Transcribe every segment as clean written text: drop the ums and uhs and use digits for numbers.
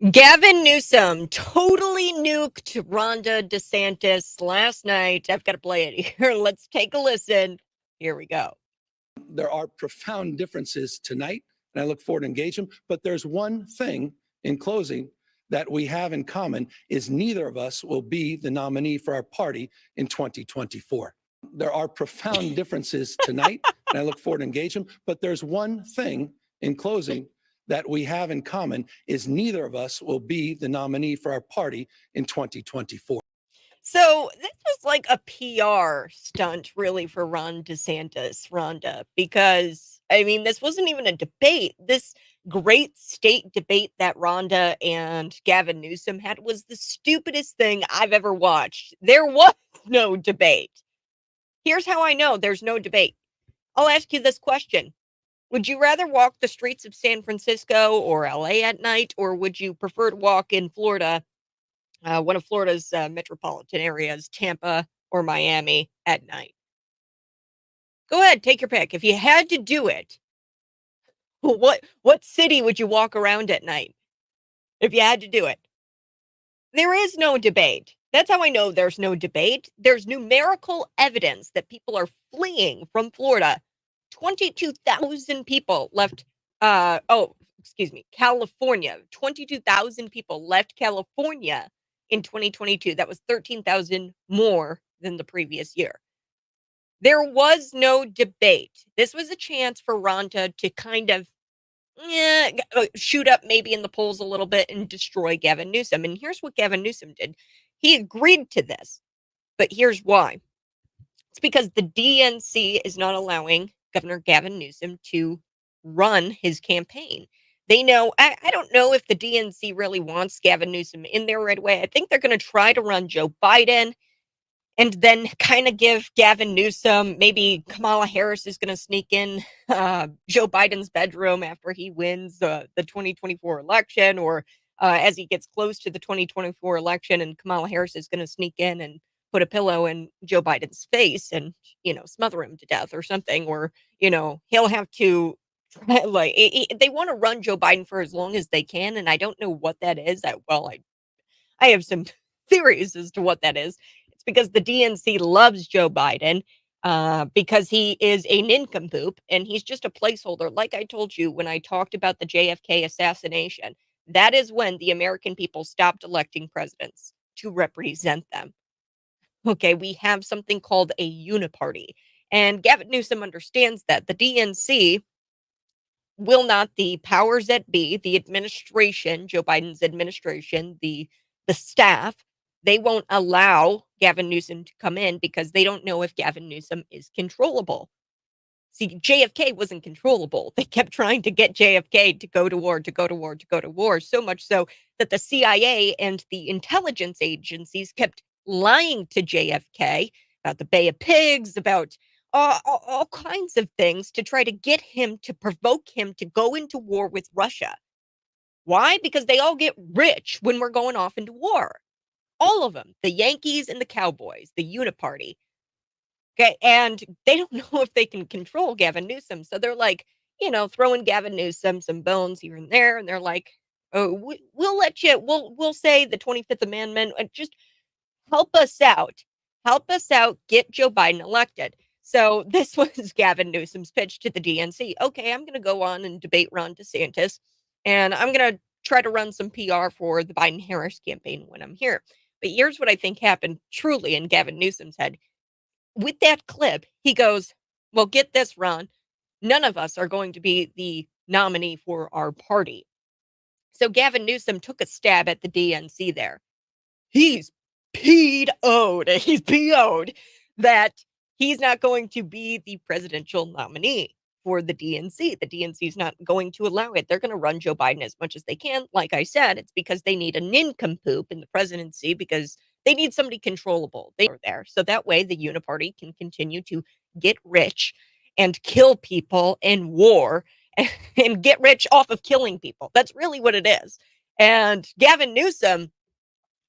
Gavin Newsom totally nuked Rhonda DeSantis last night. I've got to play it here. Let's take a listen. Here we go. There are profound differences tonight, and I look forward to engage them. But there's one thing in closing that we have in common is neither of us will be the nominee for our party in 2024. There are profound differences tonight, and I look forward to engage them. But there's one thing in closing that we have in common is neither of us will be the nominee for our party in 2024. So this was like a PR stunt, really, for Ron DeSantis, Rhonda, because I mean, this wasn't even a debate. This great state debate that Rhonda and Gavin Newsom had was the stupidest thing I've ever watched. There was no debate. Here's how I know there's no debate. I'll ask you this question. Would you rather walk the streets of San Francisco or LA at night, or would you prefer to walk in Florida, one of Florida's metropolitan areas, Tampa or Miami, at night? Go ahead, take your pick. If you had to do it, what city would you walk around at night if you had to do it? There is no debate. That's how I know there's no debate. There's numerical evidence that people are fleeing from Florida. 22,000 people left, California. 22,000 people left California in 2022. That was 13,000 more than the previous year. There was no debate. This was a chance for Rhonda to kind of shoot up maybe in the polls a little bit and destroy Gavin Newsom. And here's what Gavin Newsom did. He agreed to this, but here's why. It's because the DNC is not allowing Governor Gavin Newsom to run his campaign. They know, I don't know if the DNC really wants Gavin Newsom in there right away. I think they're going to try to run Joe Biden and then kind of give Gavin Newsom, maybe Kamala Harris is going to sneak in Joe Biden's bedroom after he wins the 2024 election, or as he gets close to the 2024 election, and Kamala Harris is going to sneak in and put a pillow in Joe Biden's face and, smother him to death or something, or, he'll have to like they want to run Joe Biden for as long as they can. And I don't know what that is. I have some theories as to what that is. It's because the DNC loves Joe Biden because he is a nincompoop and he's just a placeholder. Like I told you when I talked about the JFK assassination, that is when the American people stopped electing presidents to represent them. Okay, we have something called a uniparty. And Gavin Newsom understands that the DNC will not, the powers that be, the administration, Joe Biden's administration, the staff, they won't allow Gavin Newsom to come in because they don't know if Gavin Newsom is controllable. See, JFK wasn't controllable. They kept trying to get JFK to go to war, to go to war, to go to war, so much so that the CIA and the intelligence agencies kept lying to JFK about the Bay of Pigs, about all kinds of things to try to get him, to provoke him to go into war with Russia. Why? Because they all get rich when we're going off into war. All of them, the Yankees and the Cowboys, the uniparty. Okay, and they don't know if they can control Gavin Newsom. So they're like, throwing Gavin Newsom some bones here and there. And they're like, oh, we'll let you, we'll say the 25th Amendment, just help us out. Help us out, get Joe Biden elected. So this was Gavin Newsom's pitch to the DNC. Okay, I'm going to go on and debate Ron DeSantis, and I'm going to try to run some PR for the Biden-Harris campaign when I'm here. But here's what I think happened truly in Gavin Newsom's head. With that clip, he goes, well, get this, Ron. None of us are going to be the nominee for our party. So Gavin Newsom took a stab at the DNC there. He's PO'd. He's PO'd that he's not going to be the presidential nominee for the DNC. The DNC is not going to allow it. They're going to run Joe Biden as much as they can. Like I said, it's because they need a nincompoop in the presidency because they need somebody controllable. They are there. So that way the uniparty can continue to get rich and kill people in war and get rich off of killing people. That's really what it is. And Gavin Newsom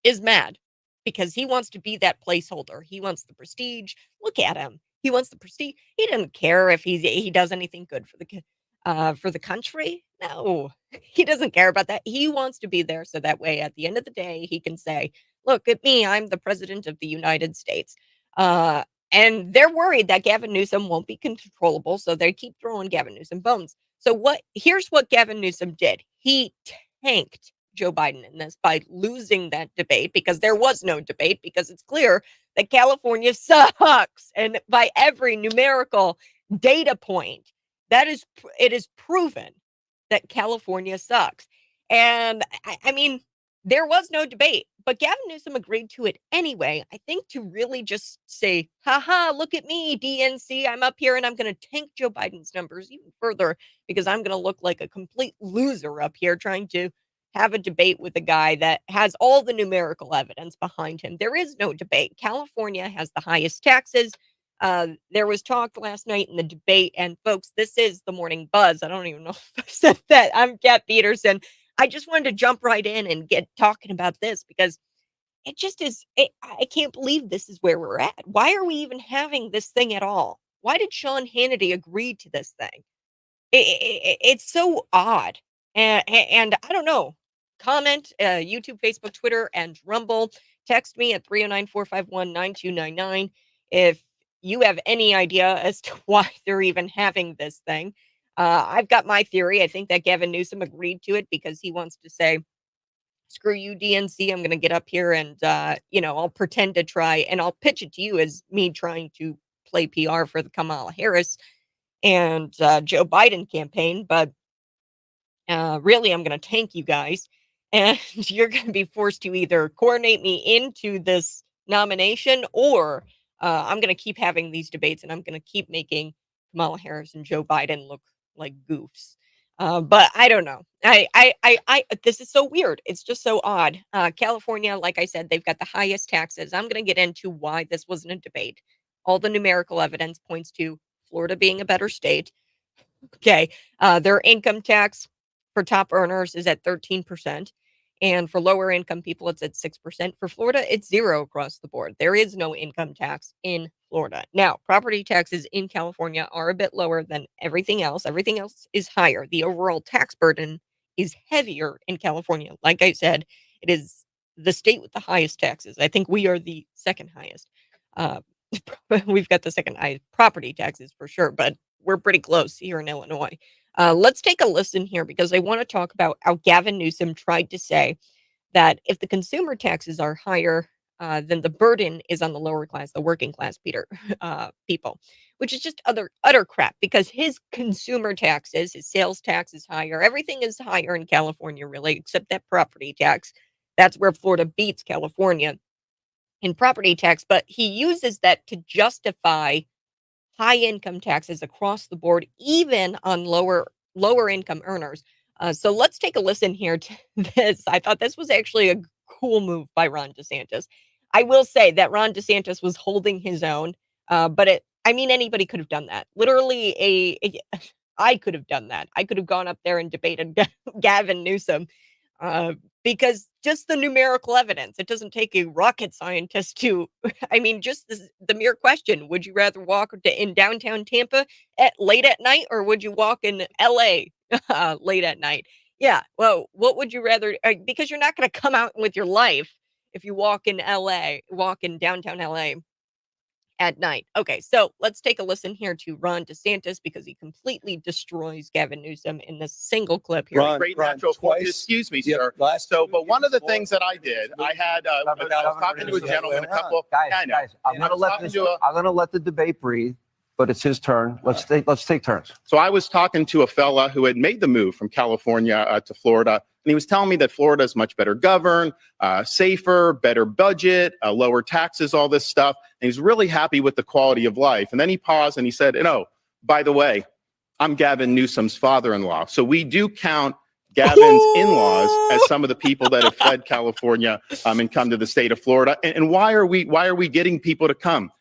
is mad because he wants to be that placeholder. He wants the prestige. Look at him. He wants the prestige. He doesn't care if he does anything good for For the country? No, he doesn't care about that. He wants to be there so that way at the end of the day, he can say, look at me, I'm the president of the United States. Uh, and they're worried that Gavin Newsom won't be controllable, so they keep throwing Gavin Newsom bones. So here's what Gavin Newsom did. He tanked Joe Biden in this by losing that debate because there was no debate because it's clear that California sucks. And by every numerical data point, it is proven that California sucks. And I mean, there was no debate, but Gavin Newsom agreed to it anyway. I think to really just say, haha, look at me, DNC. I'm up here and I'm going to tank Joe Biden's numbers even further because I'm going to look like a complete loser up here trying to have a debate with a guy that has all the numerical evidence behind him. There is no debate. California has the highest taxes. There was talk last night in the debate, and folks, this is the morning buzz. I don't even know if I said that. I'm Kat Peterson. I just wanted to jump right in and get talking about this because it just is. I can't believe this is where we're at. Why are we even having this thing at all? Why did Sean Hannity agree to this thing? It's so odd. And I don't know. Comment, YouTube, Facebook, Twitter, and Rumble. Text me at 309-451-9299 if you have any idea as to why they're even having this thing. I've got my theory. I think that Gavin Newsom agreed to it because he wants to say, screw you, DNC. I'm going to get up here and, I'll pretend to try and I'll pitch it to you as me trying to play PR for the Kamala Harris and Joe Biden campaign. But really, I'm going to tank you guys. And you're going to be forced to either coordinate me into this nomination or I'm going to keep having these debates and I'm going to keep making Kamala Harris and Joe Biden look like goofs. But I don't know. This is so weird. It's just so odd. California, like I said, they've got the highest taxes. I'm going to get into why this wasn't a debate. All the numerical evidence points to Florida being a better state. Okay. Their income tax for top earners is at 13%. And for lower income people, it's at 6%. For Florida, it's 0 across the board. There is no income tax in Florida. Now, property taxes in California are a bit lower than everything else. Everything else is higher. The overall tax burden is heavier in California. Like I said, it is the state with the highest taxes. I think we are the second highest. We've got the second highest property taxes for sure, but we're pretty close here in Illinois. Let's take a listen here because I want to talk about how Gavin Newsom tried to say that if the consumer taxes are higher, then the burden is on the lower class, the working class, people, which is just utter crap because his consumer taxes, his sales tax is higher. Everything is higher in California, really, except that property tax. That's where Florida beats California in property tax. But he uses that to justify high income taxes across the board, even on lower income earners. So let's take a listen here to this. I thought this was actually a cool move by Ron DeSantis. I will say that Ron DeSantis was holding his own, but anybody could have done that. Literally, I could have done that. I could have gone up there and debated Gavin Newsom. Because just the numerical evidence, it doesn't take a rocket scientist to, just the mere question, would you rather walk in downtown Tampa late at night or would you walk in LA late at night? Yeah, well, what would you rather, because you're not going to come out with your life if you walk in downtown LA at night. Okay, so let's take a listen here to Ron DeSantis because he completely destroys Gavin Newsom in this single clip here. Great natural twice. Excuse me, sir. But one of the things that I did, I was talking to a gentleman, a couple. Guys, I'm gonna let the debate breathe. But it's his turn. Let's take turns. So I was talking to a fella who had made the move from California to Florida, and he was telling me that Florida is much better governed, safer, better budget, lower taxes, all this stuff. And he's really happy with the quality of life. And then he paused and he said, by the way, I'm Gavin Newsom's father-in-law. So we do count Gavin's in-laws as some of the people that have fled California and come to the state of Florida. And why are we getting people to come?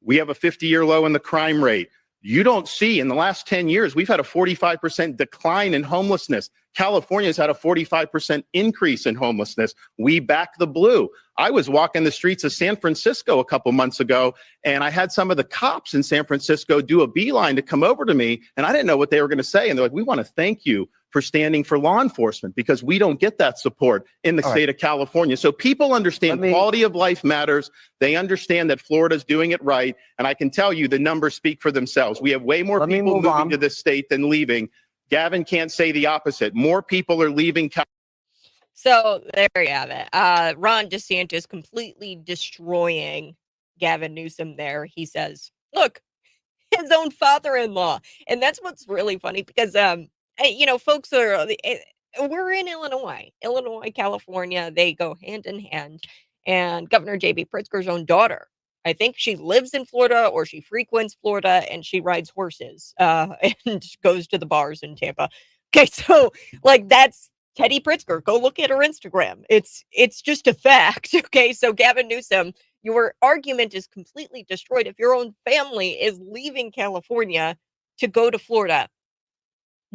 We have a 50-year low in the crime rate. You don't see in the last 10 years, we've had a 45% decline in homelessness. California's had a 45% increase in homelessness. We back the blue. I was walking the streets of San Francisco a couple months ago, and I had some of the cops in San Francisco do a beeline to come over to me, and I didn't know what they were going to say. And they're like, we want to thank you for standing for law enforcement because we don't get that support in the state of California. So people understand quality of life matters. They understand that Florida's doing it right. And I can tell you the numbers speak for themselves. We have way more people moving to this state than leaving. Gavin can't say the opposite. More people are leaving. So there you have it. Ron DeSantis completely destroying Gavin Newsom there. He says, look, his own father-in-law. And that's what's really funny because, folks we're in Illinois, California, they go hand in hand. And Governor J.B. Pritzker's own daughter, I think she lives in Florida or she frequents Florida and she rides horses and goes to the bars in Tampa. Okay, so like that's Teddy Pritzker. Go look at her Instagram. It's just a fact. Okay, so Gavin Newsom, your argument is completely destroyed if your own family is leaving California to go to Florida.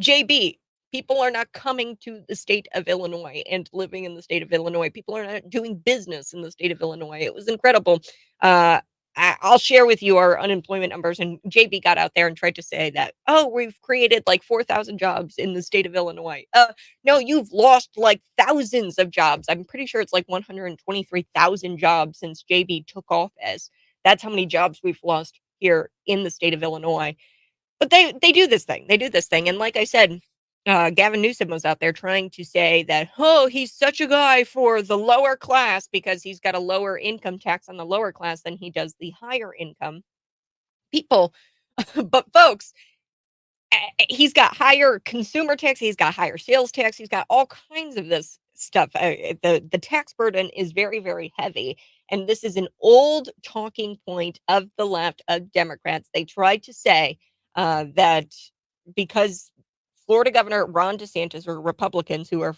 JB, people are not coming to the state of Illinois and living in the state of Illinois. People are not doing business in the state of Illinois. It was incredible. I'll share with you our unemployment numbers. And JB got out there and tried to say that, oh, we've created like 4,000 jobs in the state of Illinois. No, you've lost like thousands of jobs. I'm pretty sure it's like 123,000 jobs since JB took office. That's how many jobs we've lost here in the state of Illinois. But they do this thing. They do this thing. And like I said, Gavin Newsom was out there trying to say that, oh, he's such a guy for the lower class because he's got a lower income tax on the lower class than he does the higher income people. But folks, he's got higher consumer tax. He's got higher sales tax. He's got all kinds of this stuff. The tax burden is very, very heavy. And this is an old talking point of the left, of Democrats. They tried to say that because Florida Governor Ron DeSantis or Republicans who are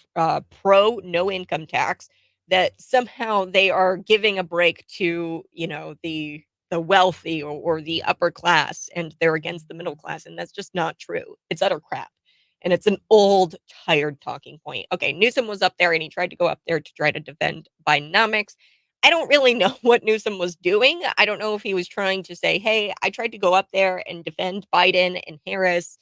pro no income tax, that somehow they are giving a break to, the wealthy or the upper class, and they're against the middle class. And that's just not true. It's utter crap. And it's an old, tired talking point. Okay, Newsom was up there and he tried to go up there to try to defend Bidenomics. I don't really know what Newsom was doing. I don't know if he was trying to say, hey, I tried to go up there and defend Biden and Harris.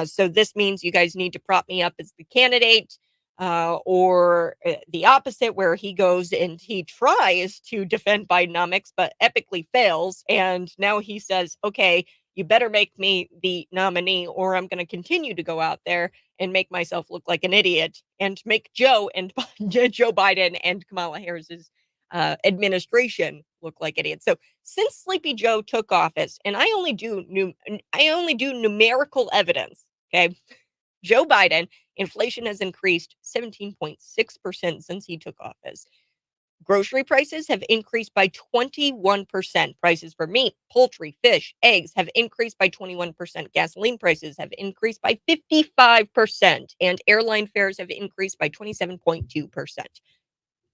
So this means you guys need to prop me up as the candidate, or the opposite, where he goes and he tries to defend Bidenomics, but epically fails. And now he says, okay, you better make me the nominee, or I'm going to continue to go out there and make myself look like an idiot and make Joe Biden and Kamala Harris's administration look like idiots. So since Sleepy Joe took office, and I only do numerical evidence, okay, Joe Biden, inflation has increased 17.6% since he took office. Grocery prices have increased by 21%. Prices for meat, poultry, fish, eggs have increased by 21%. Gasoline prices have increased by 55%. And airline fares have increased by 27.2%.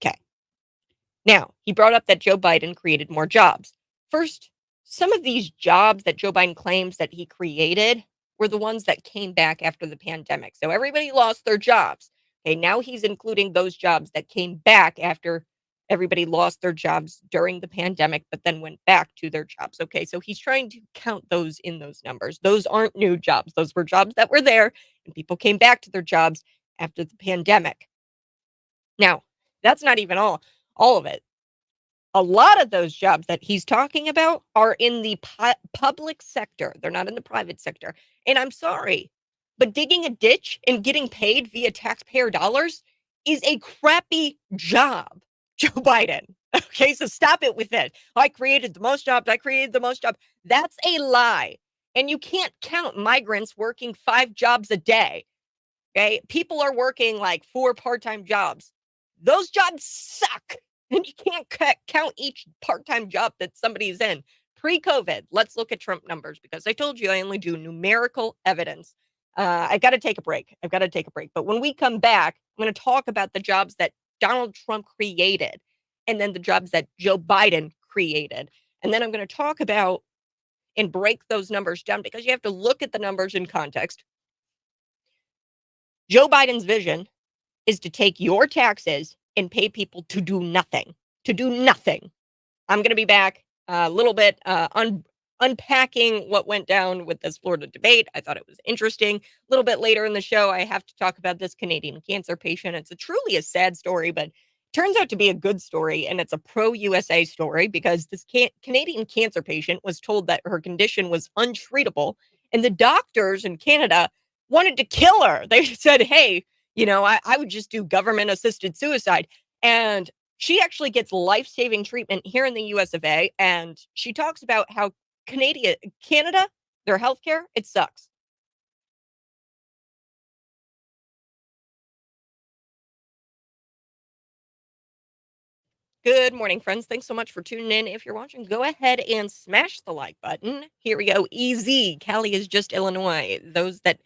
Okay. Now, he brought up that Joe Biden created more jobs. First, some of these jobs that Joe Biden claims that he created were the ones that came back after the pandemic. So everybody lost their jobs. Okay, now he's including those jobs that came back after everybody lost their jobs during the pandemic, but then went back to their jobs. Okay, so he's trying to count those in those numbers. Those aren't new jobs. Those were jobs that were there, and people came back to their jobs after the pandemic. Now, that's not even all of it. A lot of those jobs that he's talking about are in the public sector. They're not in the private sector. And I'm sorry, but digging a ditch and getting paid via taxpayer dollars is a crappy job, Joe Biden. Okay, so stop it with it. I created the most jobs. That's a lie. And you can't count migrants working 5 jobs a day. Okay, people are working like 4 part-time jobs. Those jobs suck. And you can't count each part-time job that somebody's in. Pre-COVID, let's look at Trump numbers, because I told you I only do numerical evidence. I got to take a break. But when we come back, I'm going to talk about the jobs that Donald Trump created, and then the jobs that Joe Biden created. And then I'm going to talk about and break those numbers down, because you have to look at the numbers in context. Joe Biden's vision is to take your taxes and pay people to do nothing. To do nothing. I'm going to be back a little bit unpacking what went down with this Florida debate. I thought it was interesting. A little bit later in the show, I have to talk about this Canadian cancer patient. It's truly a sad story, but turns out to be a good story, and it's a pro-USA story, because this Canadian cancer patient was told that her condition was untreatable, and the doctors in Canada wanted to kill her. They said, hey, I would just do government-assisted suicide. And she actually gets life-saving treatment here in the US of A, and she talks about how Canada, their healthcare, it sucks. Good morning, friends. Thanks so much for tuning in. If you're watching, go ahead and smash the like button. Here we go. Easy. Cali is just Illinois. Those that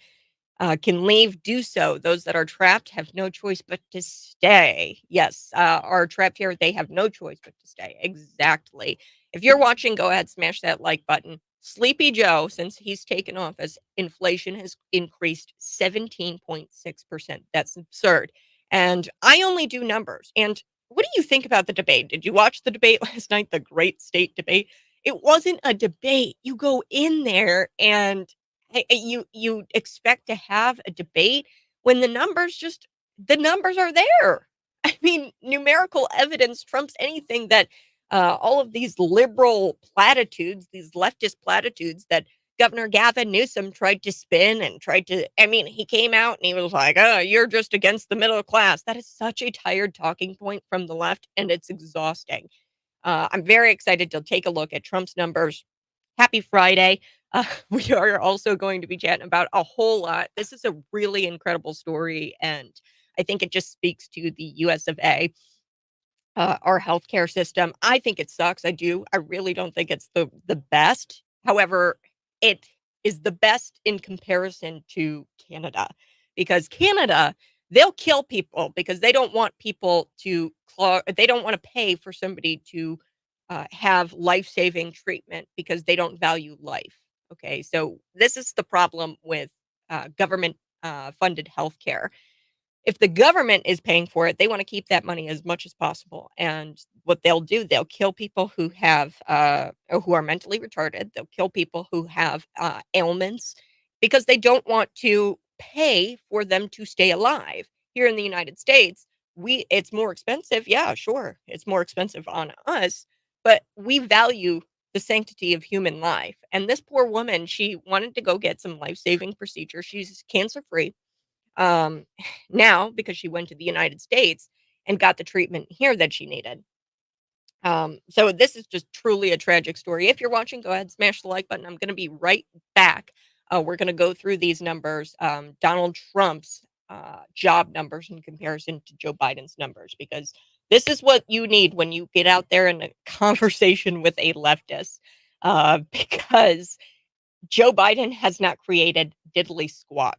can leave, do so. Those that are trapped have no choice but to stay. Yes, are trapped here. They have no choice but to stay. Exactly. If you're watching, go ahead, smash that like button. Sleepy Joe, since he's taken office, inflation has increased 17.6%. That's absurd. And I only do numbers. And what do you think about the debate? Did you watch the debate last night, the great state debate? It wasn't a debate. You go in there and you expect to have a debate when the numbers are there. I mean, numerical evidence trumps anything that all of these liberal platitudes, these leftist platitudes that Governor Gavin Newsom tried to spin and he came out and he was like, oh, you're just against the middle class. That is such a tired talking point from the left, and it's exhausting. I'm very excited to take a look at Trump's numbers. Happy Friday. We are also going to be chatting about a whole lot. This is a really incredible story, and I think it just speaks to the US of A, our healthcare system. I think it sucks. I do. I really don't think it's the best. However, it is the best in comparison to Canada, because Canada, they'll kill people because they don't want people to they don't want to pay for somebody to have life-saving treatment because they don't value life. Okay, so this is the problem with government funded healthcare. If the government is paying for it, they want to keep that money as much as possible. And what they'll do, they'll kill people who have who are mentally retarded. They'll kill people who have ailments because they don't want to pay for them to stay alive. Here in the United States, it's more expensive. Yeah, sure, it's more expensive on us, but we value the sanctity of human life. And this poor woman, she wanted to go get some life-saving procedure. She's cancer-free um, now because she went to the United States and got the treatment here that she needed. So this is just truly a tragic story. If you're watching, go ahead, smash the like button. I'm going to be right back. We're going to go through these numbers, Donald Trump's job numbers in comparison to Joe Biden's numbers, because this is what you need when you get out there in a conversation with a leftist, because Joe Biden has not created diddly squat.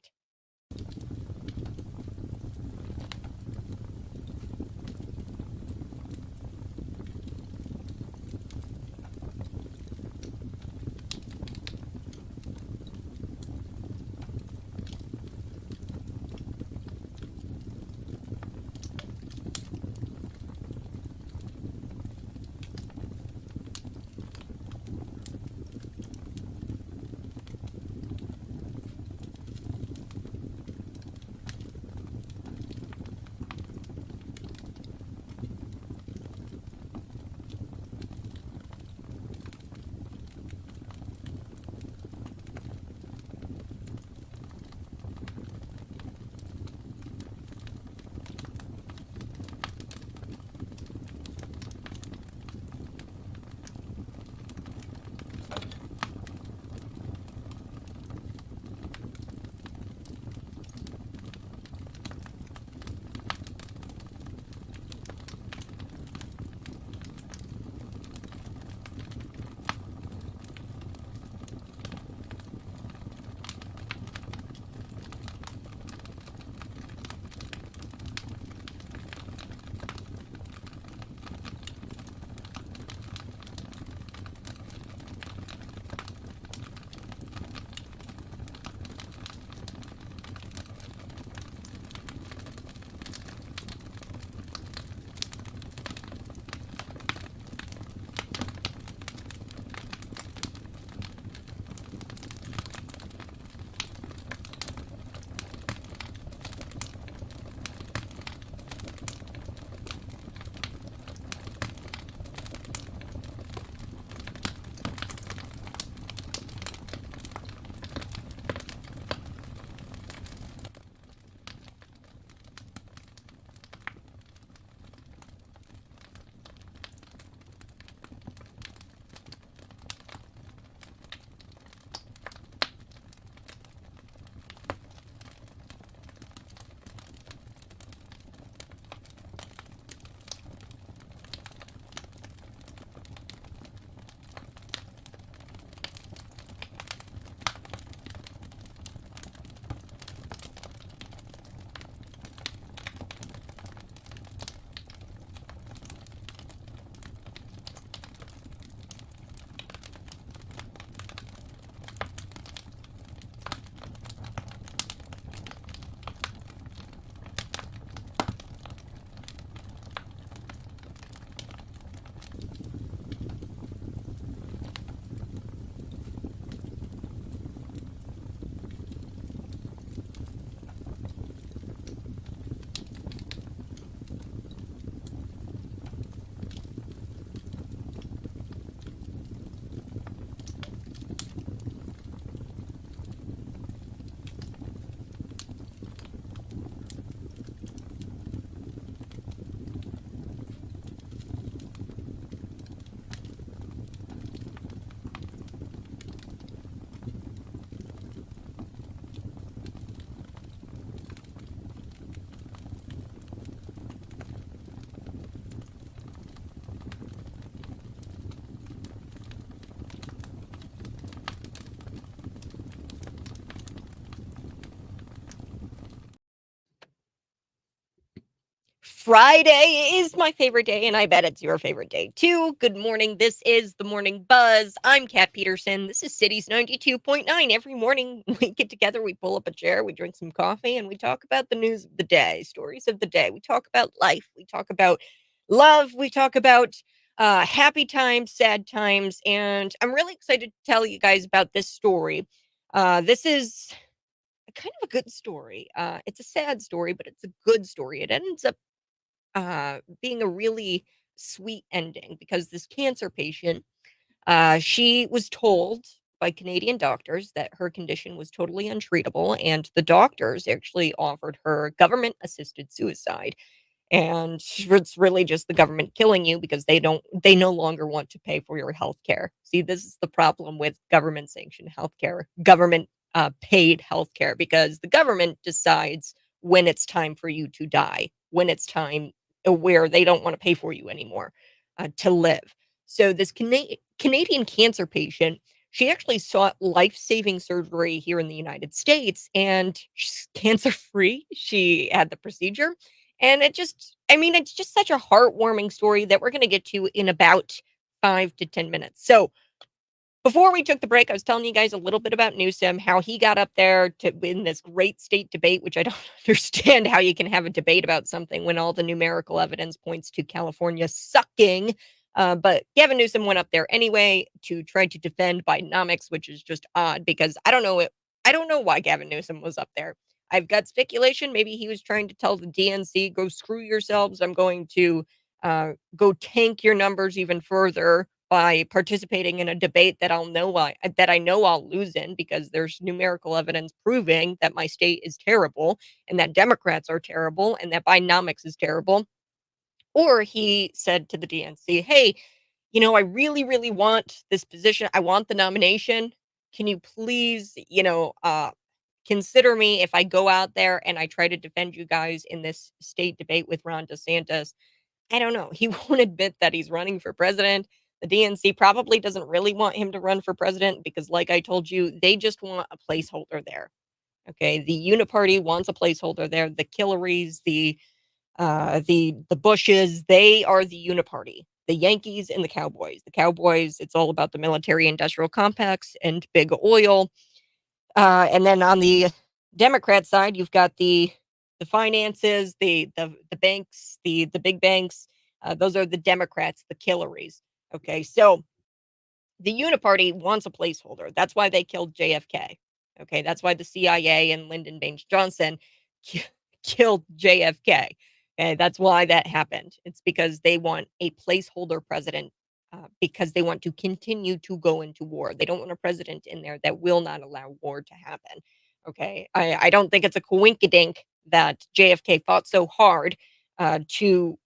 Friday is my favorite day, and I bet it's your favorite day too. Good morning. This is the Morning Buzz. I'm Kat Peterson. This is Cities 92.9. Every morning we get together, we pull up a chair, we drink some coffee, and we talk about the news of the day, stories of the day. We talk about life. We talk about love. We talk about happy times, sad times, and I'm really excited to tell you guys about this story. This is kind of a good story. It's a sad story, but it's a good story. It ends up being a really sweet ending because this cancer patient, she was told by Canadian doctors that her condition was totally untreatable, and the doctors actually offered her government assisted suicide. And it's really just the government killing you because they no longer want to pay for your health care. See, this is the problem with government sanctioned healthcare, government paid healthcare, because the government decides when it's time for you to die, when it's time where they don't want to pay for you anymore to live. So this Canadian cancer patient, she actually sought life-saving surgery here in the United States, and she's cancer free. She had the procedure, and it's just such a heartwarming story that we're going to get to in about 5 to 10 minutes. So before we took the break, I was telling you guys a little bit about Newsom, how he got up there to win this great state debate, which I don't understand how you can have a debate about something when all the numerical evidence points to California sucking. But Gavin Newsom went up there anyway to try to defend Bidenomics, which is just odd because I don't know why Gavin Newsom was up there. I've got speculation. Maybe he was trying to tell the DNC, go screw yourselves. I'm going to go tank your numbers even further by participating in a debate that I know I'll lose in, because there's numerical evidence proving that my state is terrible and that Democrats are terrible and that Bidenomics is terrible. Or he said to the DNC, hey, I really, really want this position. I want the nomination. Can you please, consider me if I go out there and I try to defend you guys in this state debate with Ron DeSantis? I don't know. He won't admit that he's running for president. The DNC probably doesn't really want him to run for president because, like I told you, they just want a placeholder there. Okay, the Uniparty wants a placeholder there. The Hilleries, the Bushes, they are the Uniparty. The Yankees and the Cowboys. The Cowboys, it's all about the military-industrial complex and big oil. And then on the Democrat side, you've got the finances, the banks, the big banks. Those are the Democrats, the Hilleries. Okay, so the Uniparty wants a placeholder. That's why they killed JFK. Okay, that's why the CIA and Lyndon Baines Johnson killed JFK. Okay, that's why that happened. It's because they want a placeholder president, because they want to continue to go into war. They don't want a president in there that will not allow war to happen. Okay, I don't think it's a coinkydink that JFK fought so hard to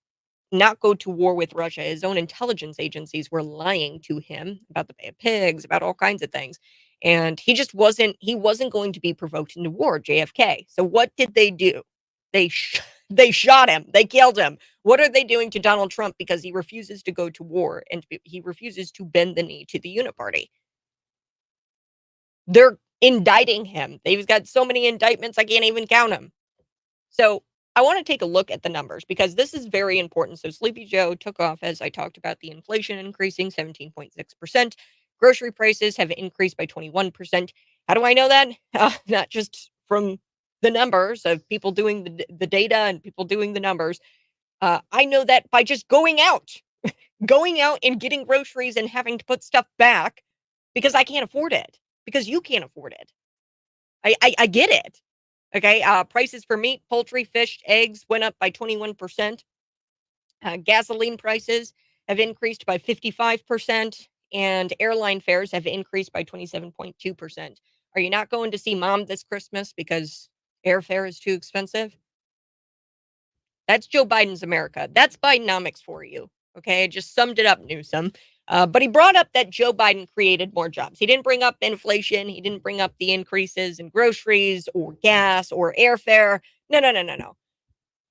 not go to war with Russia. His own intelligence agencies were lying to him about the Bay of Pigs, about all kinds of things. And he wasn't going to be provoked into war, JFK. So what did they do? They they shot him. They killed him. What are they doing to Donald Trump because he refuses to go to war and he refuses to bend the knee to the Uniparty? They're indicting him. They've got so many indictments I can't even count them. So I want to take a look at the numbers because this is very important. So Sleepy Joe took off, as I talked about, the inflation increasing 17.6%. Grocery prices have increased by 21%. How do I know that? Not just from the numbers of people doing the data and people doing the numbers. I know that by just going out and getting groceries and having to put stuff back because I can't afford it, because you can't afford it. I get it. Okay, prices for meat, poultry, fish, eggs went up by 21%. Gasoline prices have increased by 55%, and airline fares have increased by 27.2%. Are you not going to see mom this Christmas because airfare is too expensive? That's Joe Biden's America. That's Bidenomics for you. Okay, I just summed it up, Newsom. But he brought up that Joe Biden created more jobs. He didn't bring up inflation. He didn't bring up the increases in groceries or gas or airfare. No, no, no, no, no.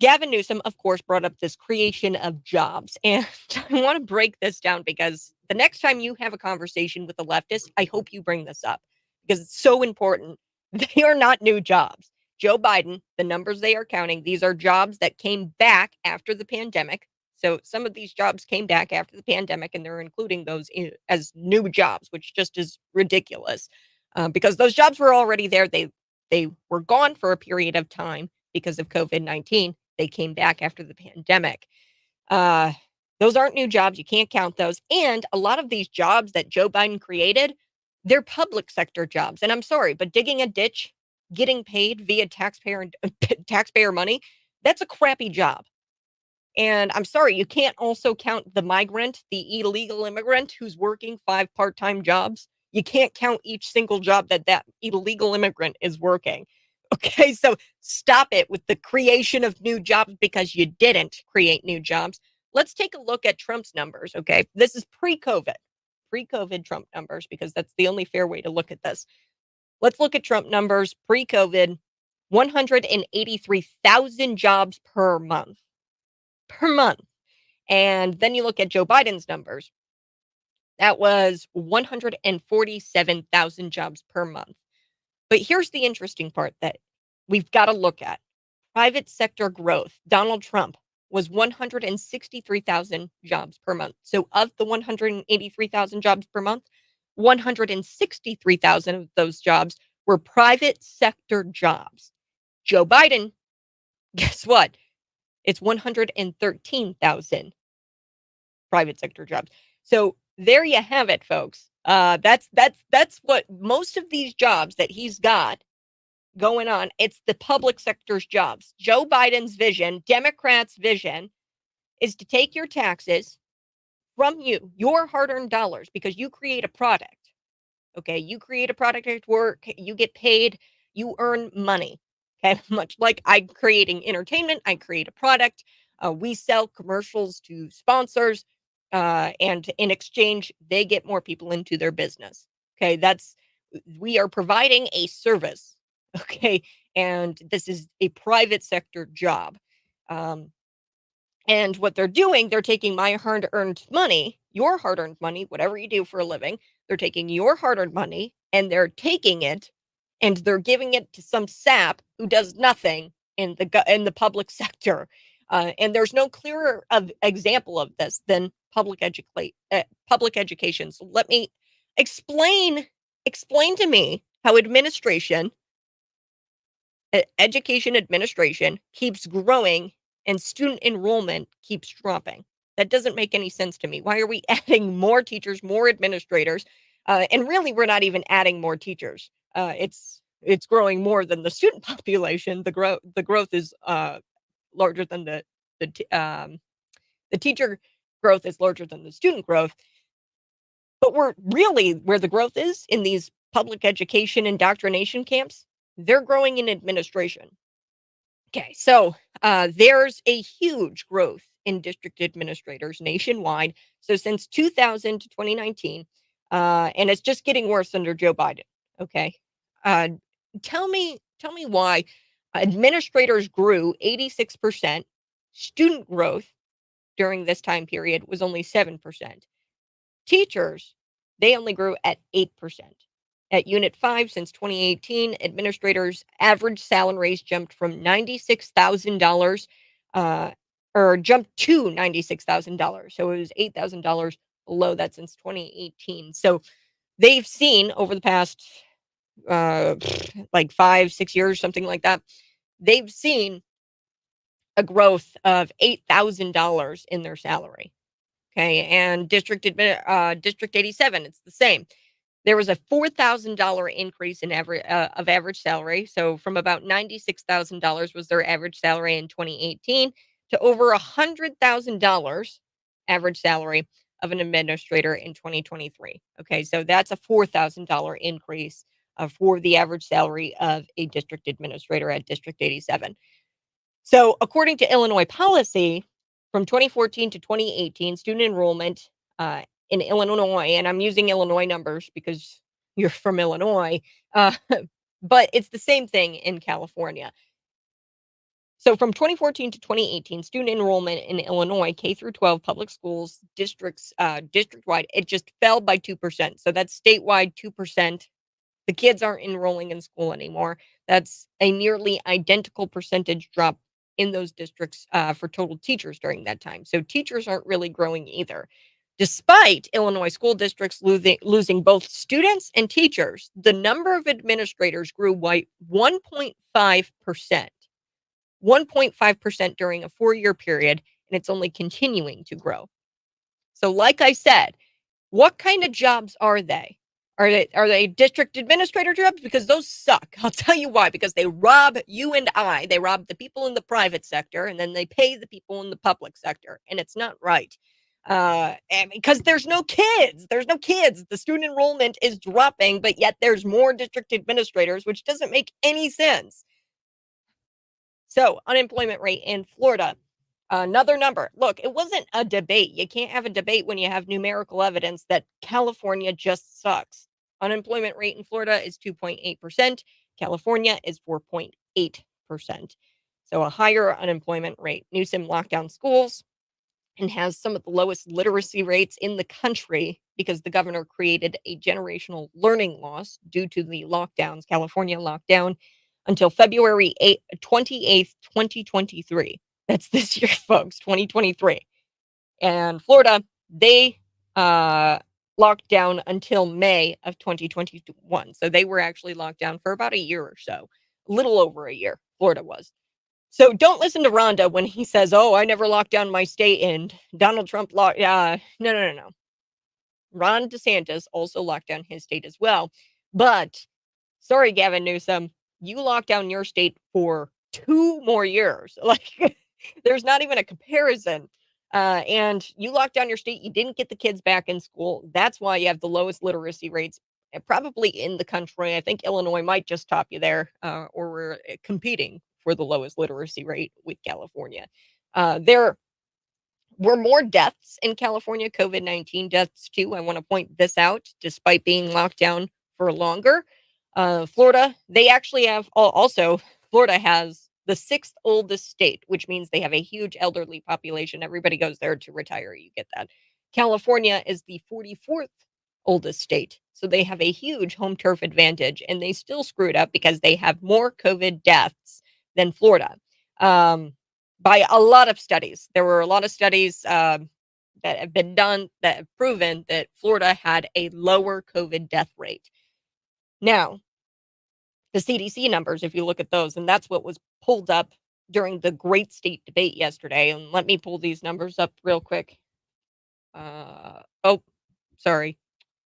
Gavin Newsom, of course, brought up this creation of jobs. And I want to break this down because the next time you have a conversation with a leftist, I hope you bring this up because it's so important. They are not new jobs. Joe Biden, the numbers they are counting, these are jobs that came back after the pandemic. So some of these jobs came back after the pandemic, and they're including those as new jobs, which just is ridiculous because those jobs were already there. They were gone for a period of time because of COVID-19. They came back after the pandemic. Those aren't new jobs. You can't count those. And a lot of these jobs that Joe Biden created, they're public sector jobs. And I'm sorry, but digging a ditch, getting paid via taxpayer money, that's a crappy job. And I'm sorry, you can't also count the migrant, the illegal immigrant who's working 5 part-time jobs. You can't count each single job that illegal immigrant is working. Okay, so stop it with the creation of new jobs because you didn't create new jobs. Let's take a look at Trump's numbers, okay? This is pre-COVID Trump numbers, because that's the only fair way to look at this. Let's look at Trump numbers pre-COVID, 183,000 jobs per month. Per month. And then you look at Joe Biden's numbers. That was 147,000 jobs per month. But here's the interesting part that we've got to look at. Private sector growth. Donald Trump was 163,000 jobs per month. So of the 183,000 jobs per month, 163,000 of those jobs were private sector jobs. Joe Biden, guess what? It's 113,000 private sector jobs. So there you have it, folks. That's what most of these jobs that he's got going on. It's the public sector's jobs. Joe Biden's vision, Democrats' vision, is to take your taxes from you, your hard-earned dollars, because you create a product. Okay, you create a product at work, you get paid, you earn money. Okay, much like I'm creating entertainment, I create a product. We sell commercials to sponsors, and in exchange, they get more people into their business. Okay, we are providing a service. Okay, and this is a private sector job. And what they're doing, they're taking my hard-earned money, your hard-earned money, whatever you do for a living, they're taking your hard-earned money and they're taking it and they're giving it to some sap who does nothing in the public sector. And there's no clearer example of this than public education. So let me explain to me how education administration keeps growing and student enrollment keeps dropping. That doesn't make any sense to me. Why are we adding more teachers, more administrators? And really, we're not even adding more teachers. It's growing more than the student population. The growth is larger than the teacher growth is larger than the student growth. But we're really where the growth is in these public education indoctrination camps. They're growing in administration. Okay, so there's a huge growth in district administrators nationwide. So since 2000 to 2019, and it's just getting worse under Joe Biden. Okay, uh, tell me why administrators grew 86%. Student growth during this time period was only 7%. Teachers, they only grew at 8%. At Unit 5 since 2018, administrators' average salaries jumped from $96,000 or jumped to $96,000. So it was $8,000 below that since 2018. So they've seen over the past like 5-6 years, something like that, they've seen a growth of $8,000 in their salary. Okay, and District 87, it's the same. There was a $4,000 increase in average salary. So from about $96,000 was their average salary in 2018 to over $100,000 average salary of an administrator in 2023. Okay, so that's a $4,000 increase for the average salary of a district administrator at District 87. So according to Illinois policy, from 2014 to 2018, student enrollment in Illinois, and I'm using Illinois numbers because you're from Illinois, but it's the same thing in California. So from 2014 to 2018, student enrollment in Illinois, K through 12 public schools, districts, district-wide, it just fell by 2%. So that's statewide 2% The kids aren't enrolling in school anymore. That's a nearly identical percentage drop in those districts for total teachers during that time. So teachers aren't really growing either. Despite Illinois school districts losing both students and teachers, the number of administrators grew by 1.5%. 1.5% during a 4-year period, and it's only continuing to grow. So, like I said, what kind of jobs are they? Are they district administrator jobs? Because those suck. I'll tell you why. Because they rob you and I. They rob the people in the private sector, and then they pay the people in the public sector, and it's not right. And because there's no kids. There's no kids. The student enrollment is dropping, but yet there's more district administrators, which doesn't make any sense. So, unemployment rate in Florida. Another number. Look, it wasn't a debate. You can't have a debate when you have numerical evidence that California just sucks. Unemployment rate in Florida is 2.8%. California is 4.8%. So a higher unemployment rate. Newsom locked down schools and has some of the lowest literacy rates in the country because the governor created a generational learning loss due to the lockdowns. California locked down until February 28th, 2023. That's this year, folks, 2023. And Florida, they locked down until May of 2021. So they were actually locked down for about a year or so, a little over a year, Florida was. So don't listen to Rhonda when he says, oh, I never locked down my state and Donald Trump locked. No. Ron DeSantis also locked down his state as well. But sorry, Gavin Newsom, you locked down your state for 2 more years. Like, there's not even a comparison. And you locked down your state. You didn't get the kids back in school. That's why you have the lowest literacy rates probably in the country. I think Illinois might just top you there, or we're competing for the lowest literacy rate with California. There were more deaths in California, COVID-19 deaths too. I want to point this out, despite being locked down for longer. Florida, they actually have also, Florida has the 6th oldest state, which means they have a huge elderly population. Everybody goes there to retire. You get that. California is the 44th oldest state. So they have a huge home turf advantage, and they still screwed up because they have more COVID deaths than Florida. By a lot of studies. There were a lot of studies that have been done that have proven that Florida had a lower COVID death rate. Now, the CDC numbers, if you look at those, and that's what was pulled up during the great state debate yesterday. And let me pull these numbers up real quick. Sorry.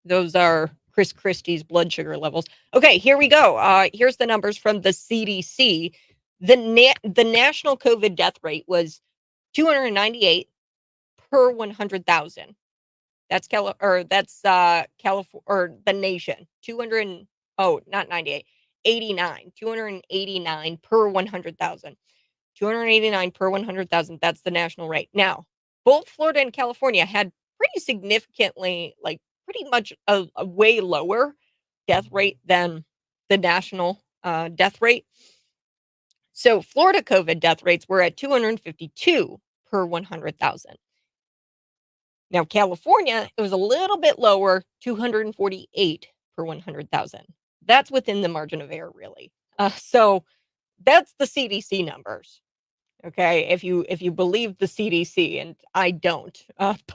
Those are Chris Christie's blood sugar levels. Okay, here we go. Here's the numbers from the CDC. The national COVID death rate was 298 per 100,000. That's California or the nation. 89. 289 per 100,000. 289 per 100,000. That's the national rate. Now, both Florida and California had pretty significantly, like pretty much a way lower death rate than the national death rate. So Florida COVID death rates were at 252 per 100,000. Now, California, it was a little bit lower, 248 per 100,000. That's within the margin of error, really. So that's the CDC numbers. Okay, if you believe the CDC, and I don't,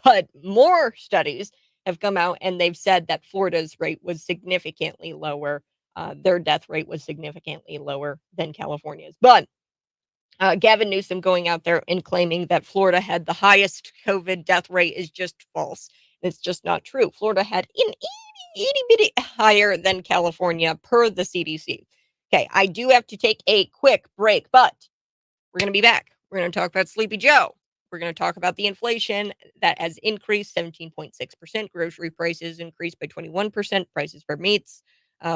but more studies have come out and they've said that Florida's rate was significantly lower. Their death rate was significantly lower than California's. But Gavin Newsom going out there and claiming that Florida had the highest COVID death rate is just false. It's just not true. Florida had an itty bitty higher than California per the CDC. Okay, I do have to take a quick break, but we're going to be back. We're going to talk about Sleepy Joe. We're going to talk about the inflation that has increased 17.6%. Grocery prices increased by 21%. Prices for meats,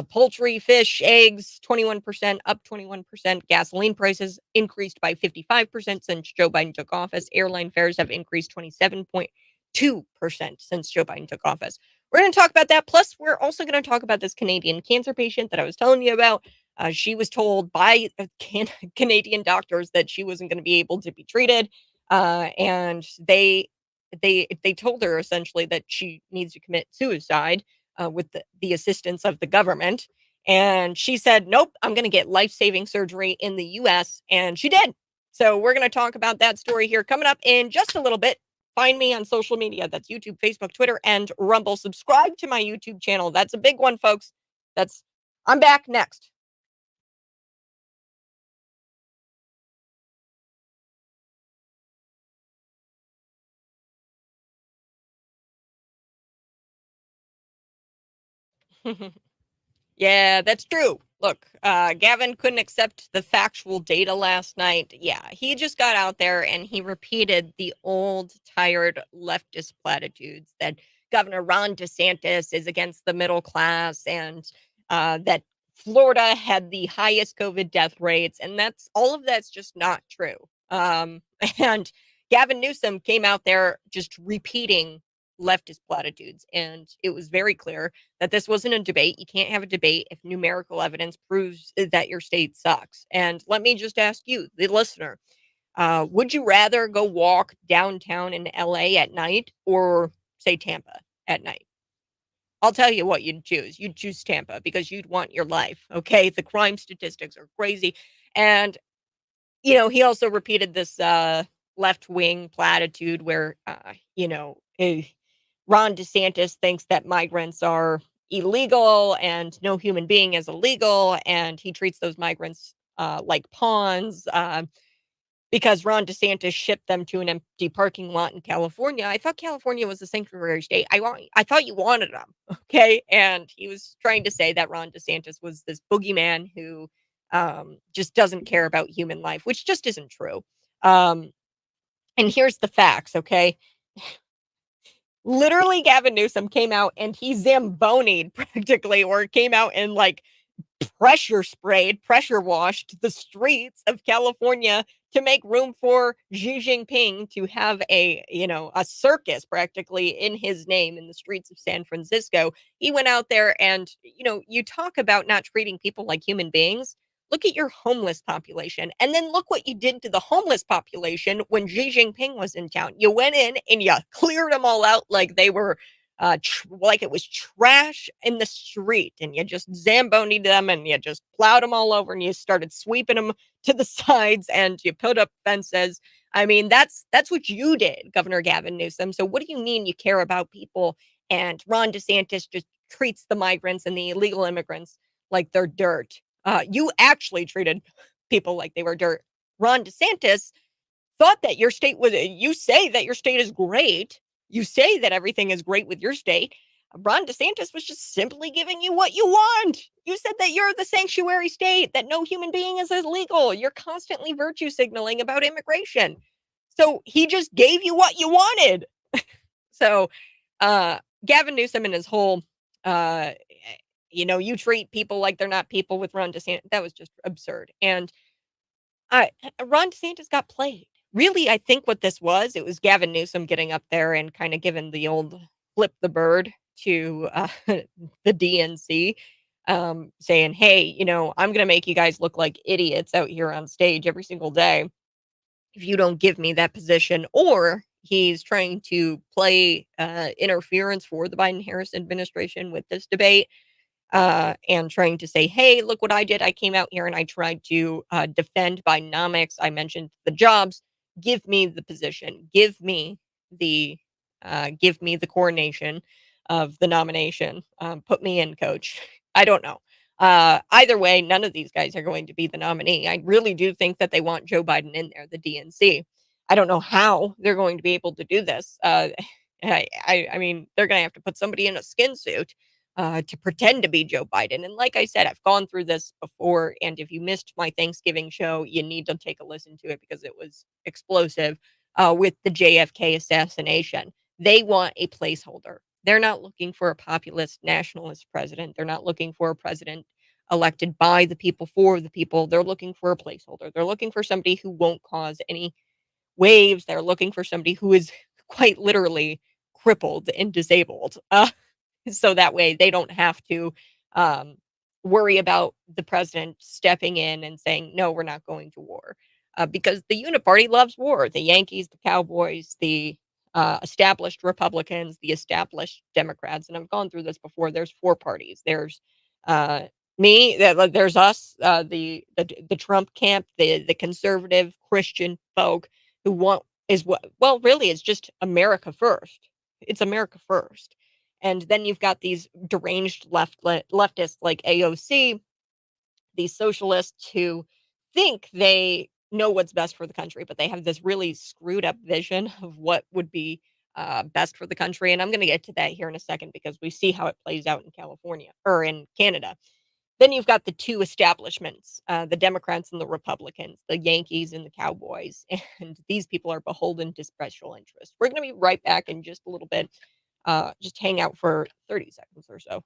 poultry, fish, eggs, 21%, up 21%. Gasoline prices increased by 55% since Joe Biden took office. Airline fares have increased 27.2% since Joe Biden took office. We're going to talk about that. Plus, we're also going to talk about this Canadian cancer patient that I was telling you about. She was told by Canadian doctors that she wasn't going to be able to be treated. And they told her essentially that she needs to commit suicide with the assistance of the government. And she said, nope, I'm going to get life-saving surgery in the US. And she did. So we're going to talk about that story here coming up in just a little bit. Find me on social media. That's YouTube, Facebook, Twitter, and Rumble. Subscribe to my YouTube channel. That's a big one, folks. I'm back next. Yeah, that's true. Look, Gavin couldn't accept the factual data last night. Yeah, he just got out there and he repeated the old, tired leftist platitudes that Governor Ron DeSantis is against the middle class and that Florida had the highest COVID death rates. And all of that's just not true. And Gavin Newsom came out there just repeating leftist platitudes. And it was very clear that this wasn't a debate. You can't have a debate if numerical evidence proves that your state sucks. And let me just ask you, the listener, would you rather go walk downtown in LA at night or, say, Tampa at night? I'll tell you what you'd choose. You'd choose Tampa because you'd want your life. Okay. The crime statistics are crazy. And, he also repeated this left wing platitude where, Ron DeSantis thinks that migrants are illegal and no human being is illegal, and he treats those migrants like pawns because Ron DeSantis shipped them to an empty parking lot in California. I thought California was a sanctuary state. I thought you wanted them, okay? And he was trying to say that Ron DeSantis was this boogeyman who just doesn't care about human life, which just isn't true. And here's the facts, okay? Literally, Gavin Newsom came out and he zambonied practically, or came out and pressure washed the streets of California to make room for Xi Jinping to have a circus practically in his name in the streets of San Francisco. He went out there and, you talk about not treating people like human beings. Look at your homeless population. And then look what you did to the homeless population when Xi Jinping was in town. You went in and you cleared them all out like they were like it was trash in the street, and you just zambonied them and you just plowed them all over and you started sweeping them to the sides and you put up fences. I mean, that's what you did, Governor Gavin Newsom. So what do you mean you care about people? And Ron DeSantis just treats the migrants and the illegal immigrants like they're dirt. You actually treated people like they were dirt. Ron DeSantis thought that your state was, you say that your state is great. You say that everything is great with your state. Ron DeSantis was just simply giving you what you want. You said that you're the sanctuary state, that no human being is illegal. You're constantly virtue signaling about immigration. So he just gave you what you wanted. So Gavin Newsom and his whole, you treat people like they're not people with Ron DeSantis. That was just absurd. And Ron DeSantis got played. Really, I think what this was, it was Gavin Newsom getting up there and kind of giving the old flip the bird to the DNC, saying, hey, I'm going to make you guys look like idiots out here on stage every single day if you don't give me that position. Or he's trying to play interference for the Biden-Harris administration with this debate. And trying to say, hey, look what I did. I came out here and I tried to defend Bidenomics. I mentioned the jobs. Give me the position. Give me the coronation of the nomination. Put me in, coach. I don't know. Either way, none of these guys are going to be the nominee. I really do think that they want Joe Biden in there, the DNC. I don't know how they're going to be able to do this. I mean, they're going to have to put somebody in a skin suit to pretend to be Joe Biden. And like I said, I've gone through this before. And if you missed my Thanksgiving show, you need to take a listen to it because it was explosive with the JFK assassination. They want a placeholder. They're not looking for a populist nationalist president. They're not looking for a president elected by the people for the people. They're looking for a placeholder. They're looking for somebody who won't cause any waves. They're looking for somebody who is quite literally crippled and disabled. So that way they don't have to worry about the president stepping in and saying, no, we're not going to war. Because the Uniparty loves war. The Yankees, the Cowboys, the established Republicans, the established Democrats. And I've gone through this before. There's four parties. There's There's us, the Trump camp, the conservative Christian folk who want is what well, really, it's just America first. It's America first. And then you've got these deranged leftists like AOC, these socialists who think they know what's best for the country, but they have this really screwed up vision of what would be best for the country. And I'm going to get to that here in a second because we see how it plays out in California or in Canada. Then you've got the two establishments, the Democrats and the Republicans, the Yankees and the Cowboys, and these people are beholden to special interests. We're going to be right back in just a little bit. Just hang out for 30 seconds or so.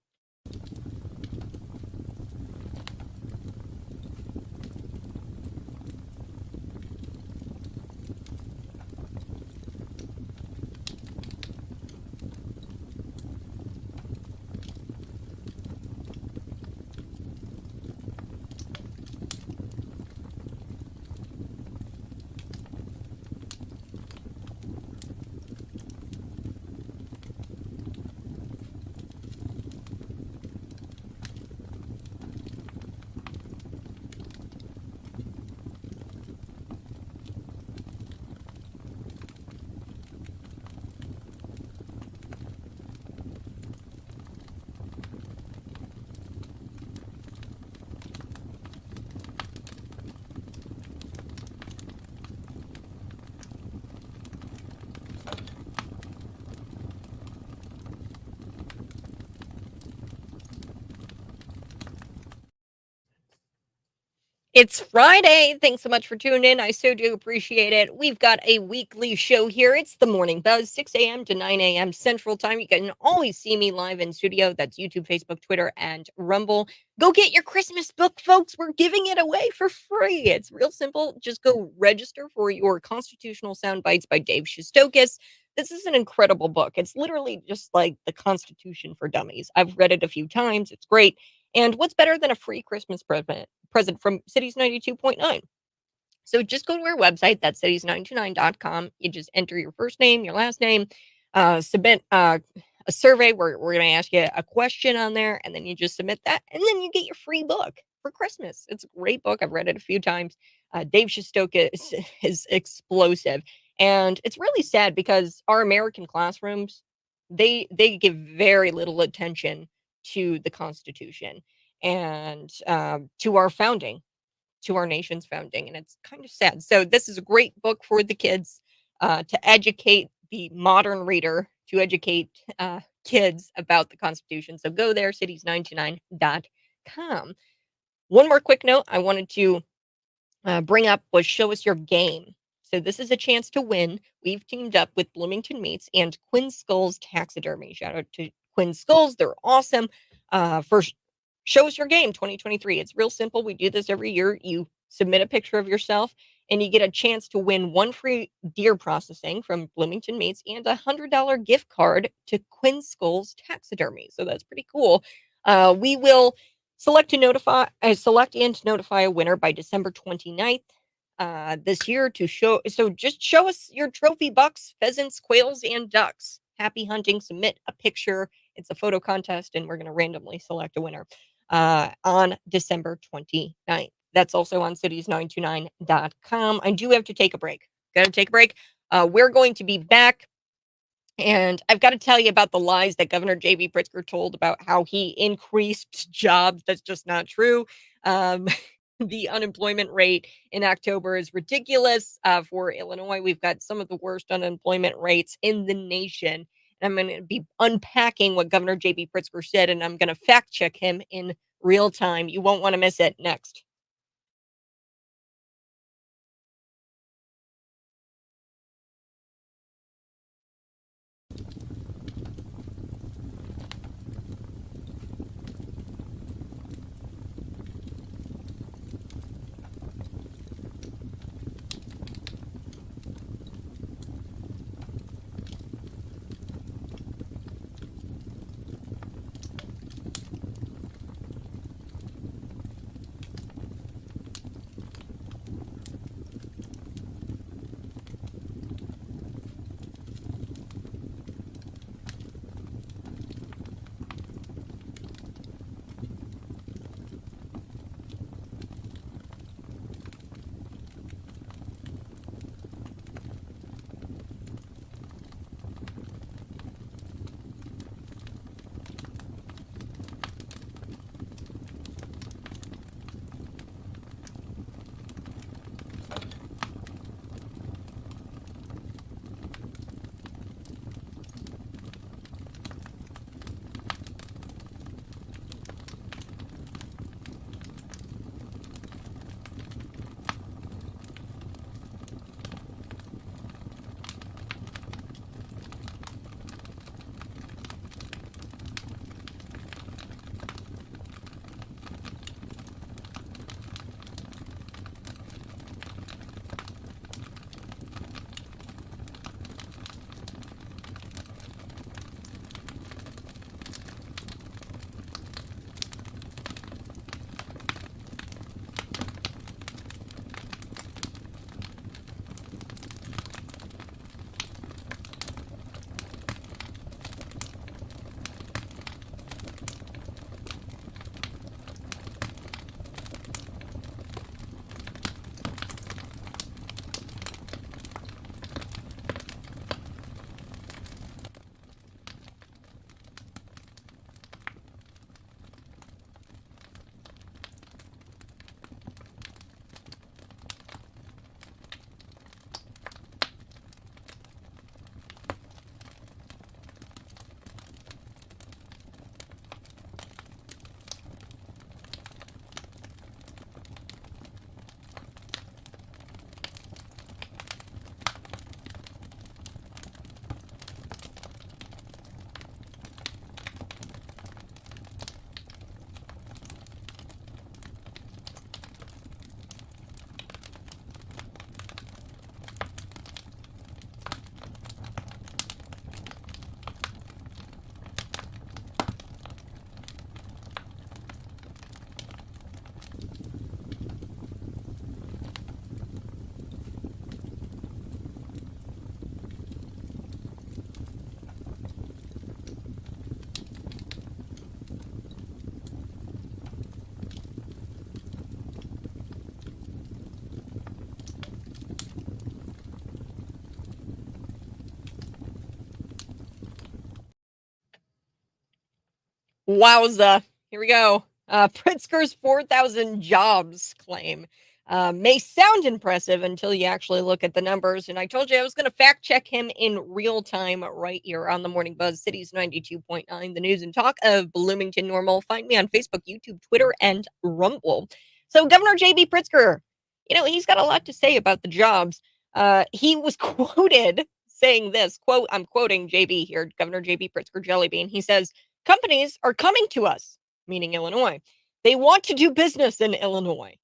It's Friday. Thanks so much for tuning in. I so do appreciate it. We've got a weekly show here. It's the Morning Buzz, 6 a.m. to 9 a.m. Central Time. You can always see me live in studio. That's YouTube, Facebook, Twitter, and Rumble. Go get your Christmas book, folks. We're giving it away for free. It's real simple. Just go register for your Constitutional Sound Bites by Dave Shistokis. This is an incredible book. It's literally just like the Constitution for Dummies. I've read it a few times. It's great. And what's better than a free Christmas present from Cities 92.9? So just go to our website, that's cities929.com. You just enter your first name, your last name, submit a survey where we're going to ask you a question on there, and then you just submit that, and then you get your free book for Christmas. It's a great book. I've read it a few times. Dave Shistokis is explosive. And it's really sad because our American classrooms, they give very little attention to the Constitution and to our founding, to our nation's founding. And it's kind of sad. So this is a great book for the kids to educate the modern reader, to educate kids about the Constitution. So go there, cities929.com. One more quick note I wanted to bring up was Show Us Your Game. So this is a chance to win. We've teamed up with Bloomington Meats and Quinn Skulls Taxidermy. Shout out to Quinn Skulls. They're awesome. For Show Us Your Game 2023. It's real simple. We do this every year. You submit a picture of yourself and you get a chance to win one free deer processing from Bloomington Meats and a $100 gift card to Quinn Skulls Taxidermy. So that's pretty cool. We will select and notify a winner by December 29th. This year to show. So just show us your trophy bucks, pheasants, quails, and ducks. Happy hunting. Submit a picture. It's a photo contest, and we're going to randomly select a winner on December 29th. That's also on cities929.com. I do have to take a break. Got to take a break. We're going to be back. And I've got to tell you about the lies that Governor J.B. Pritzker told about how he increased jobs. That's just not true. The unemployment rate in October is ridiculous. For Illinois, we've got some of the worst unemployment rates in the nation. And I'm going to be unpacking what Governor J.B. Pritzker said, and I'm going to fact check him in real time. You won't want to miss it. Next. Wowza. Here we go. Pritzker's 4,000 jobs claim may sound impressive until you actually look at the numbers. And I told you I was going to fact check him in real time right here on the Morning Buzz, Cities 92.9, the news and talk of Bloomington Normal. Find me on Facebook, YouTube, Twitter, and Rumble. So Governor J.B. Pritzker, he's got a lot to say about the jobs. He was quoted saying this, quote, I'm quoting JB here, Governor JB Pritzker Jellybean. He says, companies are coming to us, meaning Illinois. They want to do business in Illinois.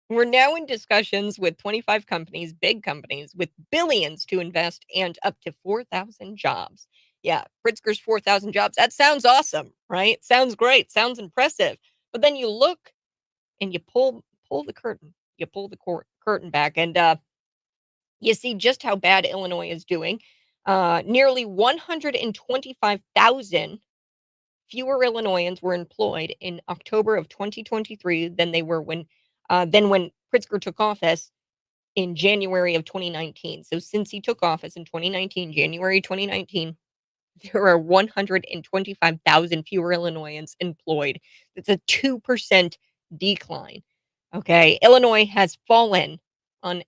We're now in discussions with 25 companies, big companies, with billions to invest and up to 4,000 jobs. Yeah, Pritzker's 4,000 jobs. That sounds awesome, right? Sounds great. Sounds impressive. But then you look and you pull the curtain. You pull the curtain back and you see just how bad Illinois is doing. Nearly 125,000 fewer Illinoisans were employed in October of 2023 than when Pritzker took office in January of 2019. So since he took office in 2019, January 2019, there are 125,000 fewer Illinoisans employed. That's a 2% decline. Okay, Illinois has fallen on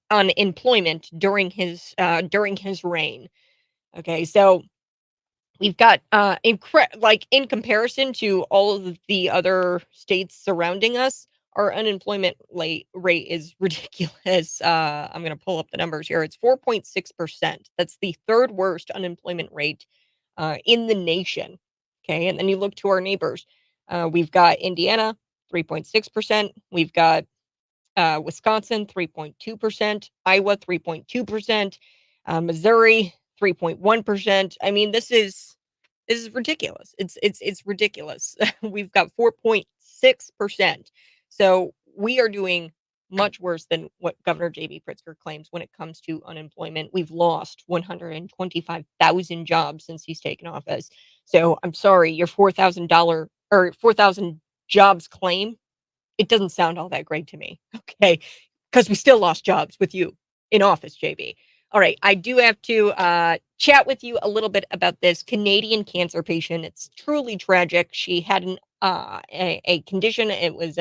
employment during his reign. Okay, so we've got in comparison to all of the other states surrounding us, our unemployment rate is ridiculous. I'm going to pull up the numbers here. It's 4.6%. That's the third worst unemployment rate in the nation. Okay, and then you look to our neighbors. We've got Indiana, 3.6%. We've got Wisconsin, 3.2%, Iowa, 3.2%, Missouri, 3.1%. I mean, this is ridiculous. It's ridiculous. We've got 4.6%. So we are doing much worse than what Governor J.B. Pritzker claims when it comes to unemployment. We've lost 125,000 jobs since he's taken office. So I'm sorry, your $4,000 or 4,000 jobs claim, it doesn't sound all that great to me. Okay. Because we still lost jobs with you in office, JB. All right. I do have to chat with you a little bit about this Canadian cancer patient. It's truly tragic. She had a condition. It was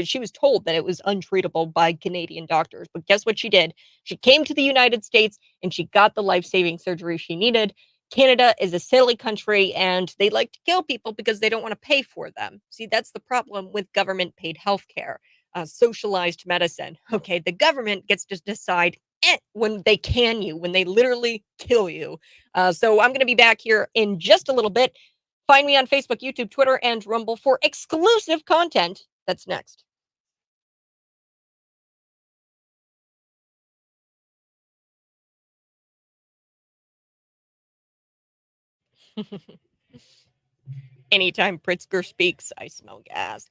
she was told that it was untreatable by Canadian doctors. But guess what she did? She came to the United States and she got the life-saving surgery she needed. Canada is a silly country and they like to kill people because they don't want to pay for them. See, that's the problem with government paid healthcare, socialized medicine. Okay, the government gets to decide when they when they literally kill you. So I'm going to be back here in just a little bit. Find me on Facebook, YouTube, Twitter, and Rumble for exclusive content. That's next. Anytime Pritzker speaks, I smell gas.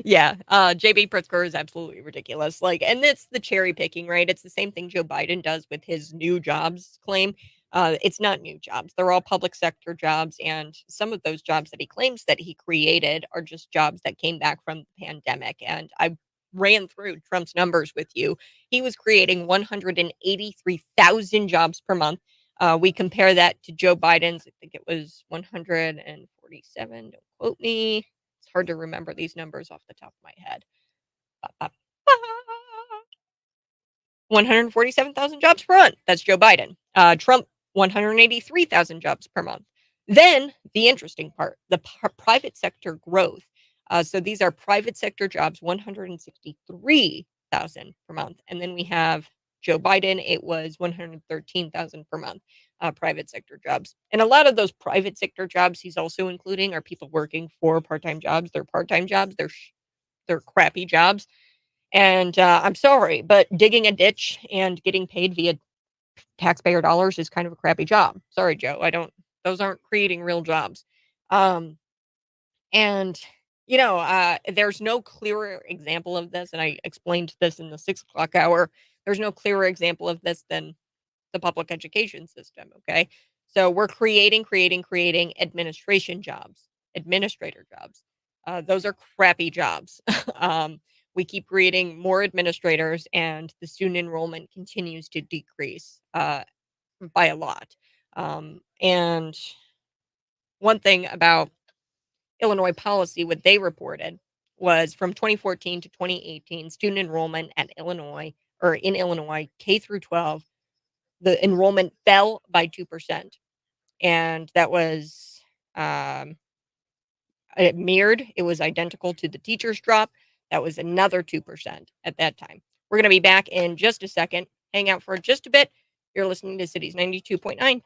Yeah, JB Pritzker is absolutely ridiculous. And it's the cherry picking, right? It's the same thing Joe Biden does with his new jobs claim. It's not new jobs. They're all public sector jobs. And some of those jobs that he claims that he created are just jobs that came back from the pandemic. And I ran through Trump's numbers with you. He was creating 183,000 jobs per month. We compare that to Joe Biden's, I think it was 147. Don't quote me. It's hard to remember these numbers off the top of my head. 147,000 jobs per month. That's Joe Biden. Trump, 183,000 jobs per month. Then the interesting part, the private sector growth. So these are private sector jobs, 163,000 per month. And then we have Joe Biden, it was 113,000 per month, private sector jobs. And a lot of those private sector jobs he's also including are people working for part-time jobs. They're part-time jobs. They're crappy jobs. And I'm sorry, but digging a ditch and getting paid via taxpayer dollars is kind of a crappy job. Sorry, Joe. Those aren't creating real jobs. And there's no clearer example of this. And I explained this in the 6 o'clock hour. There's no clearer example of this than the public education system. Okay. So we're creating administration jobs, administrator jobs. Those are crappy jobs. We keep creating more administrators and the student enrollment continues to decrease by a lot. And one thing about Illinois policy, what they reported was from 2014 to 2018, student enrollment at Illinois or in Illinois, K through 12, the enrollment fell by 2%. And that was it was identical to the teachers drop. That was another 2% at that time. We're going to be back in just a second. Hang out for just a bit. You're listening to Cities 92.9.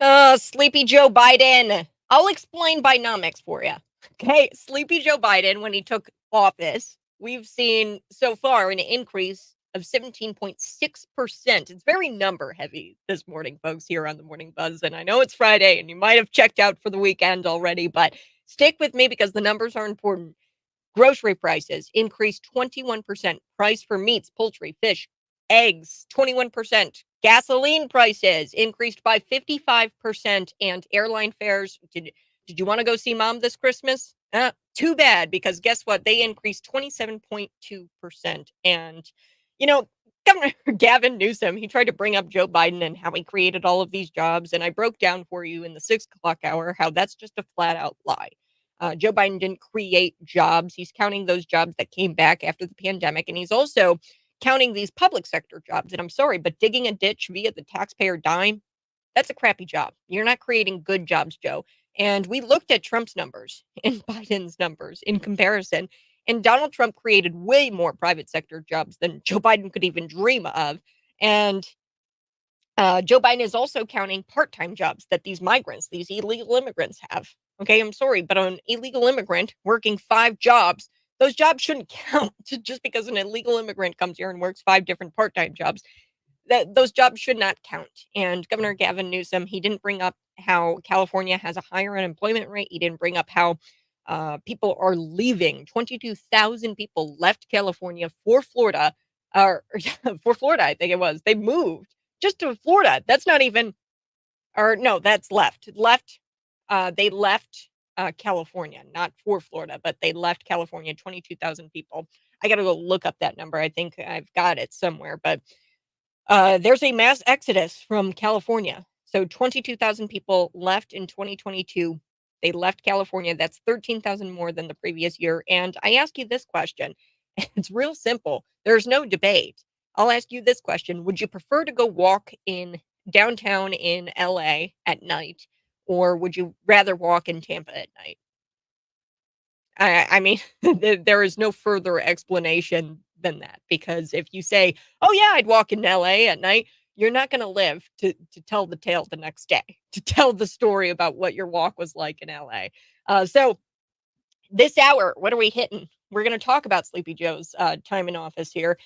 Sleepy Joe Biden. I'll explain Bidenomics for you. Okay, Sleepy Joe Biden, when he took office, we've seen so far an increase of 17.6%. It's very number heavy this morning, folks, here on the Morning Buzz. And I know it's Friday and you might have checked out for the weekend already, but stick with me because the numbers are important. Grocery prices increased 21%. Price for meats, poultry, fish, eggs, 21%. Gasoline prices increased by 55%. And airline fares, did you want to go see mom this Christmas? Too bad, because guess what? They increased 27.2%. And, you know, Governor Gavin Newsom, he tried to bring up Joe Biden and how he created all of these jobs. And I broke down for you in the 6 o'clock hour how that's just a flat out lie. Joe Biden didn't create jobs. He's counting those jobs that came back after the pandemic. And he's also counting these public sector jobs. And I'm sorry, but digging a ditch via the taxpayer dime, that's a crappy job. You're not creating good jobs, Joe. And we looked at Trump's numbers and Biden's numbers in comparison. And Donald Trump created way more private sector jobs than Joe Biden could even dream of. And Joe Biden is also counting part-time jobs that these migrants, these illegal immigrants have. Okay, I'm sorry, but an illegal immigrant working 5 jobs, those jobs shouldn't count just because an illegal immigrant comes here and works 5 different part-time jobs. Those jobs should not count. And Governor Gavin Newsom, he didn't bring up how California has a higher unemployment rate. He didn't bring up how people are leaving. 22,000 people left California for Florida, or for Florida, I think it was. They moved just to Florida. That's not even, or no, that's left. They left California, not for Florida, but they left California, 22,000 people. I got to go look up that number. I think I've got it somewhere, but there's a mass exodus from California. So 22,000 people left in 2022. They left California. That's 13,000 more than the previous year. And I ask you this question. It's real simple. There's no debate. I'll ask you this question. Would you prefer to go walk in downtown in LA at night, or would you rather walk in Tampa at night? I mean, there is no further explanation than that, because if you say, "Oh yeah, I'd walk in LA at night," you're not going to live to tell the tale the next day, to tell the story about what your walk was like in LA. So this hour, what are we hitting? We're going to talk about Sleepy Joe's time in office here.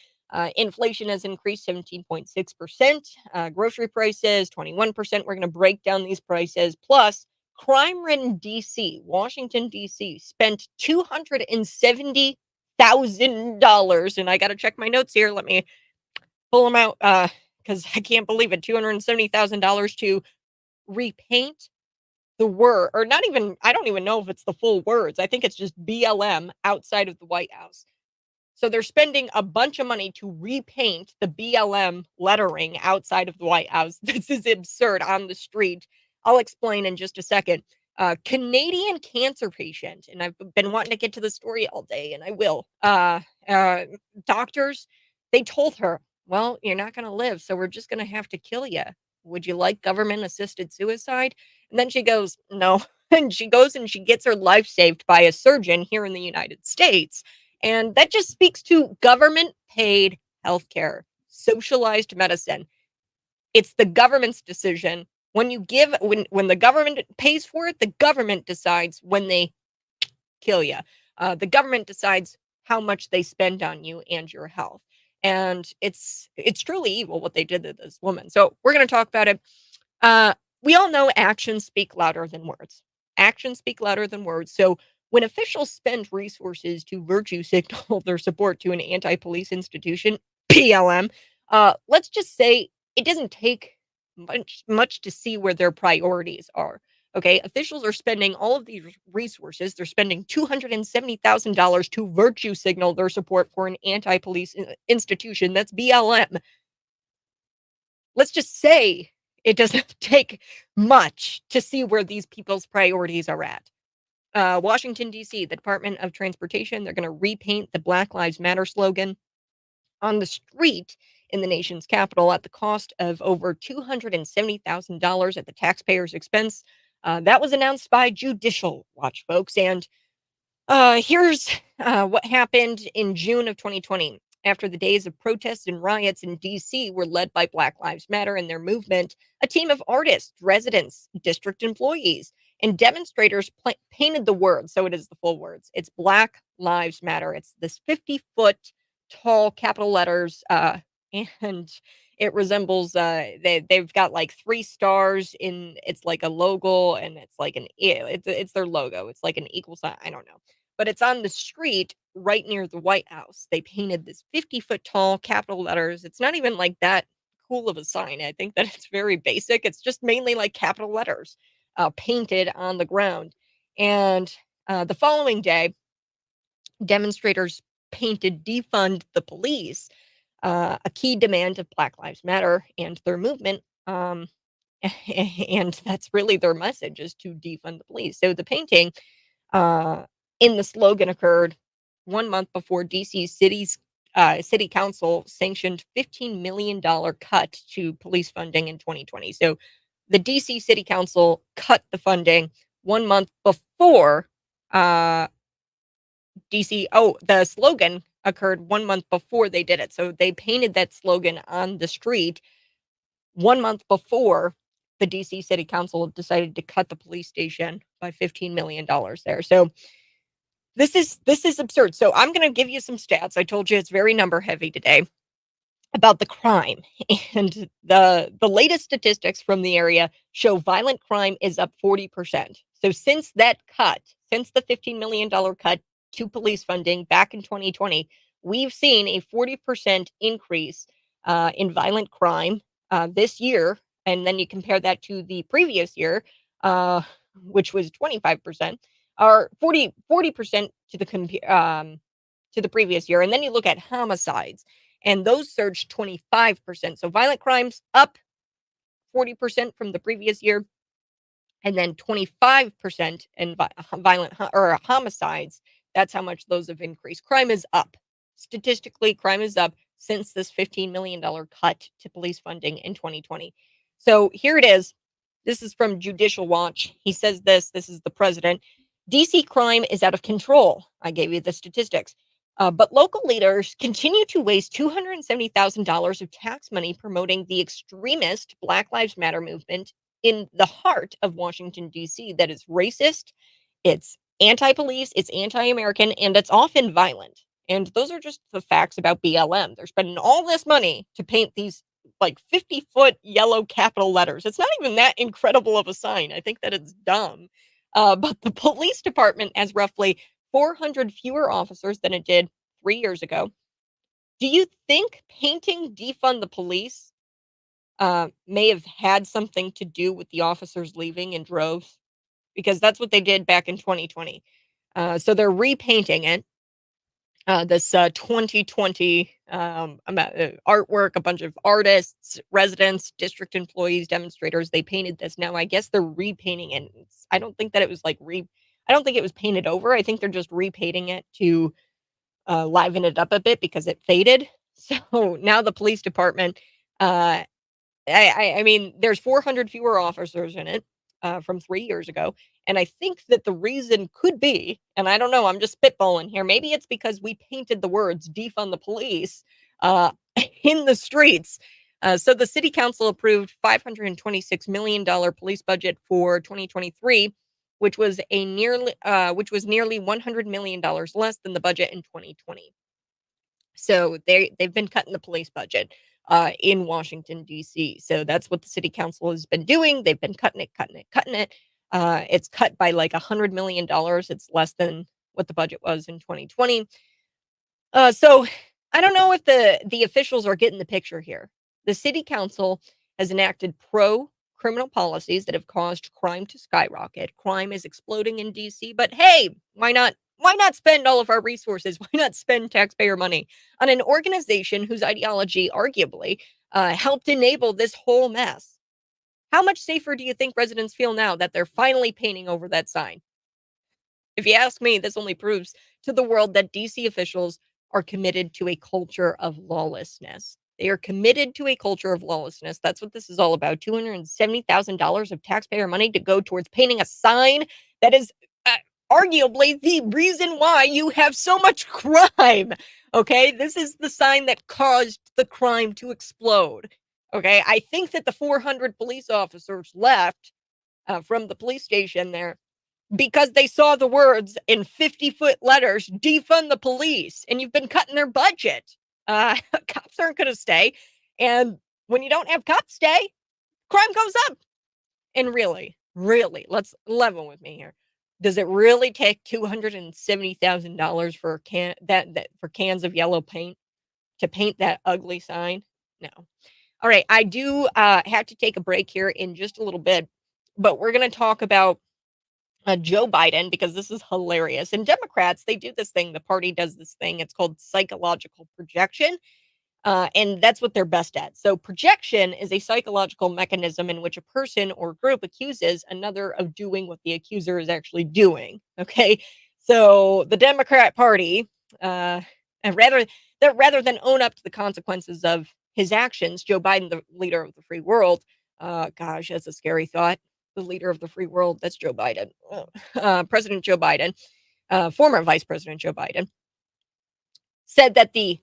Inflation has increased 17.6%. Grocery prices, 21%. We're going to break down these prices. Plus, crime-ridden DC, Washington, D.C., spent $270,000. And I got to check my notes here. Let me pull them out because I can't believe it. $270,000 to repaint the word, or not even, I don't even know if it's the full words. I think it's just BLM outside of the White House. So they're spending a bunch of money to repaint the BLM lettering outside of the White House. This is absurd on the street. I'll explain in just a second. Canadian cancer patient, and I've been wanting to get to the story all day, and I will. Doctors, they told her, well, you're not going to live, so we're just going to have to kill you. Would you like government-assisted suicide? And then she goes, no. And she goes and she gets her life saved by a surgeon here in the United States. And that just speaks to government-paid healthcare, socialized medicine. It's the government's decision. When the government pays for it, the government decides when they kill you. The government decides how much they spend on you and your health. And it's truly evil what they did to this woman. So we're going to talk about it. We all know actions speak louder than words. Actions speak louder than words. So when officials spend resources to virtue signal their support to an anti-police institution, PLM, let's just say it doesn't take much to see where their priorities are. Okay, officials are spending all of these resources. They're spending $270,000 to virtue signal their support for an anti-police institution. That's BLM. Let's just say it doesn't take much to see where these people's priorities are at. Washington, D.C., the Department of Transportation, they're going to repaint the Black Lives Matter slogan on the street in the nation's capital at the cost of over $270,000 at the taxpayer's expense. That was announced by Judicial Watch, folks. And here's what happened in June of 2020. After the days of protests and riots in D.C. were led by Black Lives Matter and their movement, a team of artists, residents, district employees, and demonstrators painted the words. So it is the full words. It's Black Lives Matter. It's this 50-foot tall capital letters, and it resembles they've got like 3 stars in it's like a logo, and it's like it's their logo. It's like an equal sign. I don't know. But it's on the street right near the White House. They painted this 50-foot tall capital letters. It's not even like that cool of a sign. I think that it's very basic. It's just mainly like capital letters painted on the ground. And the following day, demonstrators painted defund the police, a key demand of Black Lives Matter and their movement. And that's really their message, is to defund the police. So the painting uh, in the slogan occurred 1 month before DC city council sanctioned $15 million cut to police funding in 2020. So the DC city council cut the funding 1 month before uh, DC. Oh, the slogan occurred 1 month before they did it. So they painted that slogan on the street 1 month before the DC City Council decided to cut the police station by $15 million there. So this is absurd. So I'm going to give you some stats. I told you it's very number heavy today about the crime, and the latest statistics from the area show violent crime is up 40%. So since that cut, since the $15 million cut to police funding back in 2020, we've seen a 40% increase in violent crime this year. And then you compare that to the previous year, which was 25%, or 40% to the previous year. And then you look at homicides, and those surged 25%. So violent crimes up 40% from the previous year, and then 25% in violent or homicides. That's how much those have increased. Crime is up. Statistically, crime is up since this $15 million cut to police funding in 2020. So here it is. This is from Judicial Watch. He says this is the president. DC crime is out of control. I gave you the statistics. But local leaders continue to waste $270,000 of tax money promoting the extremist Black Lives Matter movement in the heart of Washington, D.C., that is racist, it's anti-police, it's anti-American, and it's often violent. And those are just the facts about BLM. They're spending all this money to paint these like 50-foot yellow capital letters. It's not even that incredible of a sign. I think that it's dumb. But the police department has roughly 400 fewer officers than it did 3 years ago. Do you think painting defund the police may have had something to do with the officers leaving in droves? Because that's what they did back in 2020. So they're repainting it. This 2020 artwork, a bunch of artists, residents, district employees, demonstrators, they painted this. Now, I guess they're repainting it. I don't think that it was like I don't think it was painted over. I think they're just repainting it to liven it up a bit because it faded. So now the police department, I mean, there's 400 fewer officers in it from 3 years ago. And I think that the reason could be, and I don't know, I'm just spitballing here. Maybe it's because we painted the words defund the police uh, in the streets. So the city council approved $526 million police budget for 2023, which was nearly $100 million less than the budget in 2020. So they've been cutting the police budget in Washington, D.C. So that's what the city council has been doing. They've been cutting it. It's cut by like $100 million. It's less than what the budget was in 2020. So I don't know if the officials are getting the picture here. The city council has enacted pro-criminal policies that have caused crime to skyrocket. Crime is exploding in DC, but hey, why not? Why not spend all of our resources? Why not spend taxpayer money on an organization whose ideology arguably helped enable this whole mess? How much safer do you think residents feel now that they're finally painting over that sign? If you ask me, this only proves to the world that DC officials are committed to a culture of lawlessness. They are committed to a culture of lawlessness. That's what this is all about. $270,000 of taxpayer money to go towards painting a sign that is arguably the reason why you have so much crime. Okay, this is the sign that caused the crime to explode. Okay, I think that the 400 police officers left from the police station there because they saw the words in 50-foot letters, defund the police, and you've been cutting their budget. Cops aren't going to stay. And when you don't have cops stay, crime goes up. And really, let's level with me here. Does it really take $270,000 for for cans of yellow paint to paint that ugly sign? No. All right, I do have to take a break here in just a little bit, but we're going to talk about Joe Biden because this is hilarious. And Democrats, they do this thing. The party does this thing. It's called psychological projection. And that's what they're best at. So, projection is a psychological mechanism in which a person or group accuses another of doing what the accuser is actually doing. Okay. So, the Democrat Party, and rather than own up to the consequences of his actions, Joe Biden, the leader of the free world, gosh, that's a scary thought. The leader of the free world, that's Joe Biden. President Joe Biden, former Vice President Joe Biden, said that the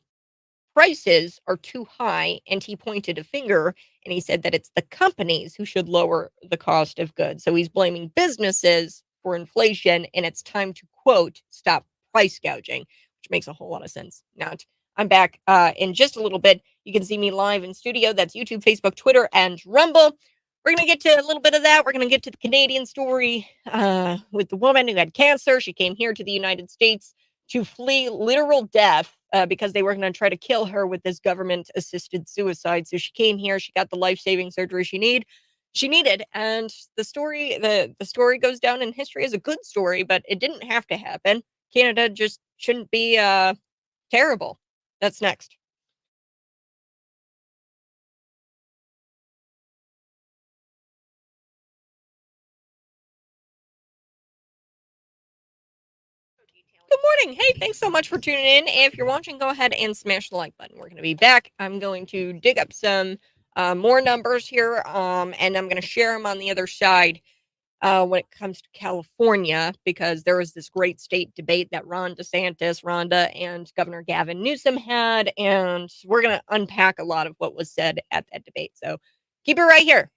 prices are too high, and he pointed a finger and he said that it's the companies who should lower the cost of goods. So he's blaming businesses for inflation, and it's time to, quote, stop price gouging, which makes a whole lot of sense. Now, I'm back in just a little bit. You can see me live in studio. That's YouTube, Facebook, Twitter, and Rumble. We're going to get to a little bit of that. We're going to get to the Canadian story with the woman who had cancer. She came here to the United States to flee literal death because they were going to try to kill her with this government-assisted suicide. So she came here. She got the life-saving surgery she needed. And the story goes down in history as a good story, but it didn't have to happen. Canada just shouldn't be terrible. That's next. Good morning. Hey, thanks so much for tuning in. If you're watching, go ahead and smash the like button. We're going to be back. I'm going to dig up some more numbers here, and I'm going to share them on the other side when it comes to California, because there was this great state debate that Rhonda, and Governor Gavin Newsom had, and we're going to unpack a lot of what was said at that debate. So keep it right here.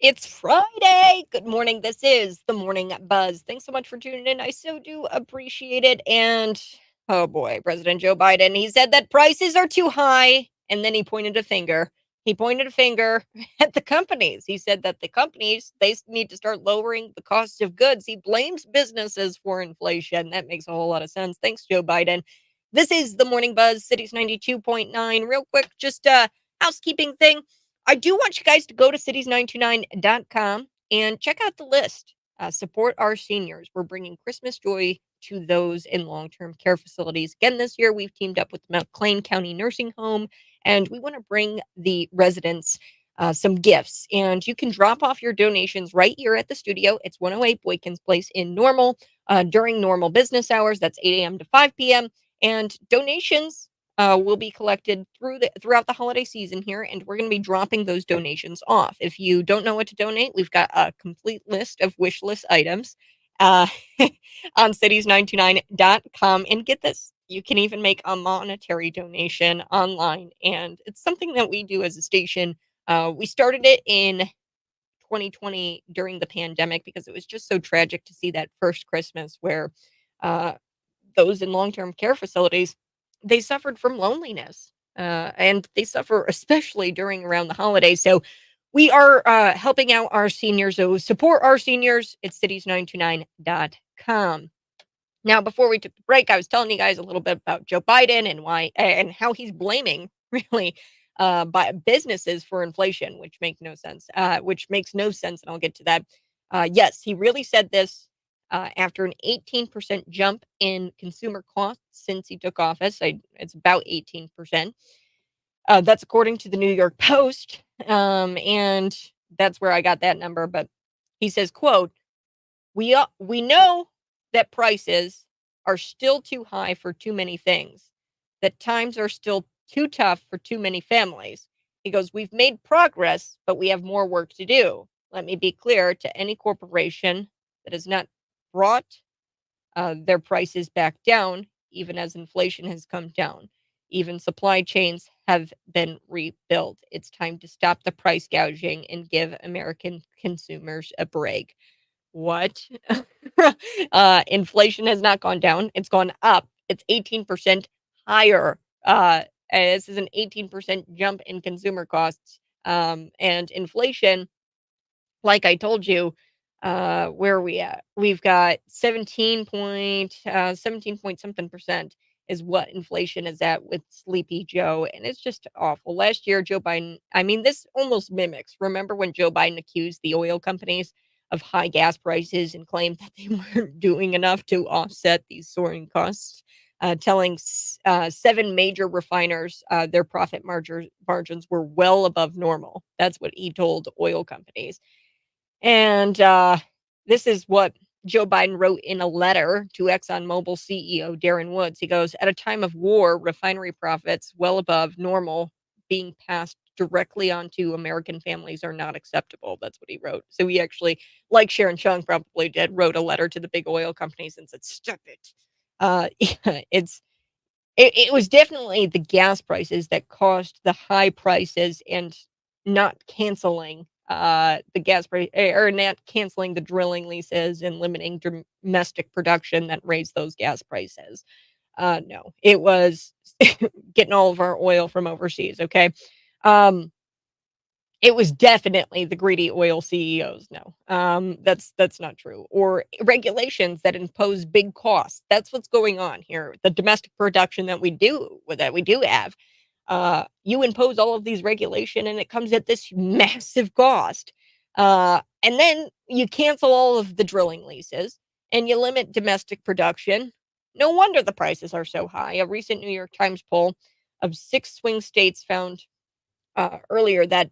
It's Friday. Good morning. This is the Morning Buzz. Thanks so much for tuning in. I so do appreciate it. And oh boy, President Joe Biden, he said that prices are too high. And then he pointed a finger. He pointed a finger at the companies. He said that the companies, they need to start lowering the cost of goods. He blames businesses for inflation. That makes a whole lot of sense. Thanks, Joe Biden. This is the Morning Buzz, Cities 92.9. Real quick, just a housekeeping thing. I do want you guys to go to cities929.com and check out the list. Support our seniors. We're bringing Christmas joy to those in long-term care facilities. Again, this year we've teamed up with the McLean County Nursing Home, and we want to bring the residents some gifts. And you can drop off your donations right here at the studio. It's 108 Boykins Place in Normal during normal business hours. That's 8 a.m. to 5 p.m. And donations will be collected throughout the holiday season here, and we're going to be dropping those donations off. If you don't know what to donate, we've got a complete list of wish list items uh, on cities929.com. And get this, you can even make a monetary donation online, and it's something that we do as a station. We started it in 2020 during the pandemic because it was just so tragic to see that first Christmas where uh, those in long-term care facilities, they suffered from loneliness, and they suffer especially during around the holidays. So we are helping out our seniors. So support our seniors at cities929.com. Now, before we took the break, I was telling you guys a little bit about Joe Biden and why and how he's blaming really by businesses for inflation, which makes no sense. And I'll get to that. Yes, he really said this after an 18% jump in consumer costs since he took office. It's about 18%. That's according to the New York Post, and that's where I got that number. But he says, "quote We know that prices are still too high for too many things, that times are still too tough for too many families." He goes, "We've made progress, but we have more work to do. Let me be clear to any corporation that has not brought their prices back down, even as inflation has come down. Even supply chains have been rebuilt. It's time to stop the price gouging and give American consumers a break." What? Inflation has not gone down. It's gone up. It's 18% higher. This is an 18% jump in consumer costs. And inflation, like I told you, where are we at? We've got 17 point something percent is what inflation is at with Sleepy Joe. And it's just awful. Last year, Joe Biden, I mean, this almost mimics. Remember when Joe Biden accused the oil companies of high gas prices and claimed that they weren't doing enough to offset these soaring costs? Telling 7 major refiners their profit margins were well above normal. That's what he told oil companies. And this is what Joe Biden wrote in a letter to ExxonMobil CEO Darren Woods. He goes, "At a time of war, refinery profits well above normal being passed directly onto American families are not acceptable." That's what he wrote. So he actually, like Sharon Chung probably did, wrote a letter to the big oil companies and said, "Stop it." Yeah, it was definitely the gas prices that caused the high prices, and not canceling the gas price, or not canceling the drilling leases and limiting domestic production that raised those gas prices. No, it was getting all of our oil from overseas. Okay. Um, it was definitely the greedy oil CEOs. No, that's not true. Or regulations that impose big costs. That's what's going on here. The domestic production that we do have, you impose all of these regulation, and it comes at this massive cost. And then you cancel all of the drilling leases, and you limit domestic production. No wonder the prices are so high. A recent New York Times poll of 6 swing states found earlier that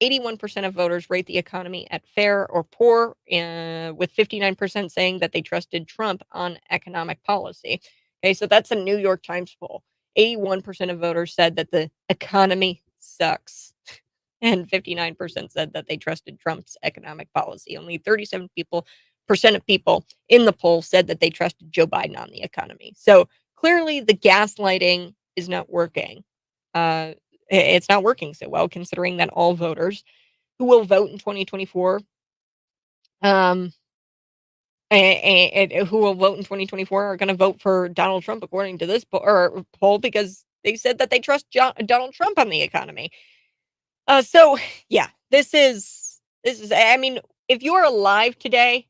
81% of voters rate the economy at fair or poor, with 59% saying that they trusted Trump on economic policy. Okay, so that's a New York Times poll. 81% of voters said that the economy sucks, and 59% said that they trusted Trump's economic policy. Only 37% of people in the poll said that they trusted Joe Biden on the economy. So clearly, the gaslighting is not working. It's not working so well, considering that all voters who will vote in 2024, um, and who will vote in 2024 are going to vote for Donald Trump, according to this poll, because they said that they trust Donald Trump on the economy. So yeah, I mean, if you're alive today,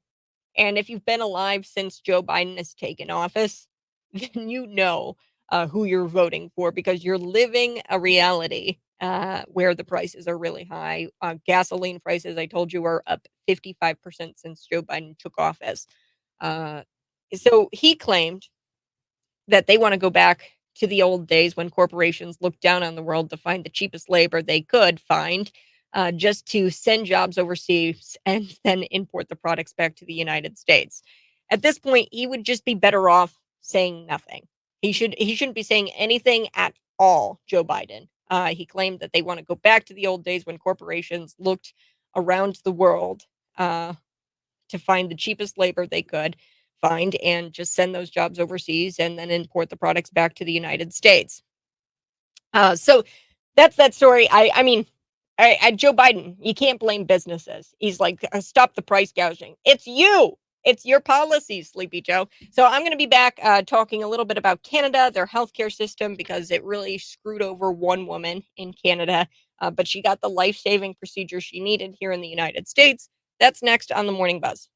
and if you've been alive since Joe Biden has taken office, then you know who you're voting for, because you're living a reality where the prices are really high. Gasoline prices, I told you, are up 55% since Joe Biden took office. Uh, so he claimed that they want to go back to the old days when corporations looked down on the world to find the cheapest labor they could find, just to send jobs overseas and then import the products back to the United States. At this point, he would just be better off saying nothing. He shouldn't be saying anything at all, Joe Biden. He claimed that they want to go back to the old days when corporations looked around the world to find the cheapest labor they could find and just send those jobs overseas and then import the products back to the United States. So that's that story. I mean, Joe Biden, you can't blame businesses. He's like, stop the price gouging. It's you. It's your policies, Sleepy Joe. So I'm going to be back talking a little bit about Canada, their healthcare system, because it really screwed over one woman in Canada, but she got the life-saving procedure she needed here in the United States. That's next on the Morning Buzz.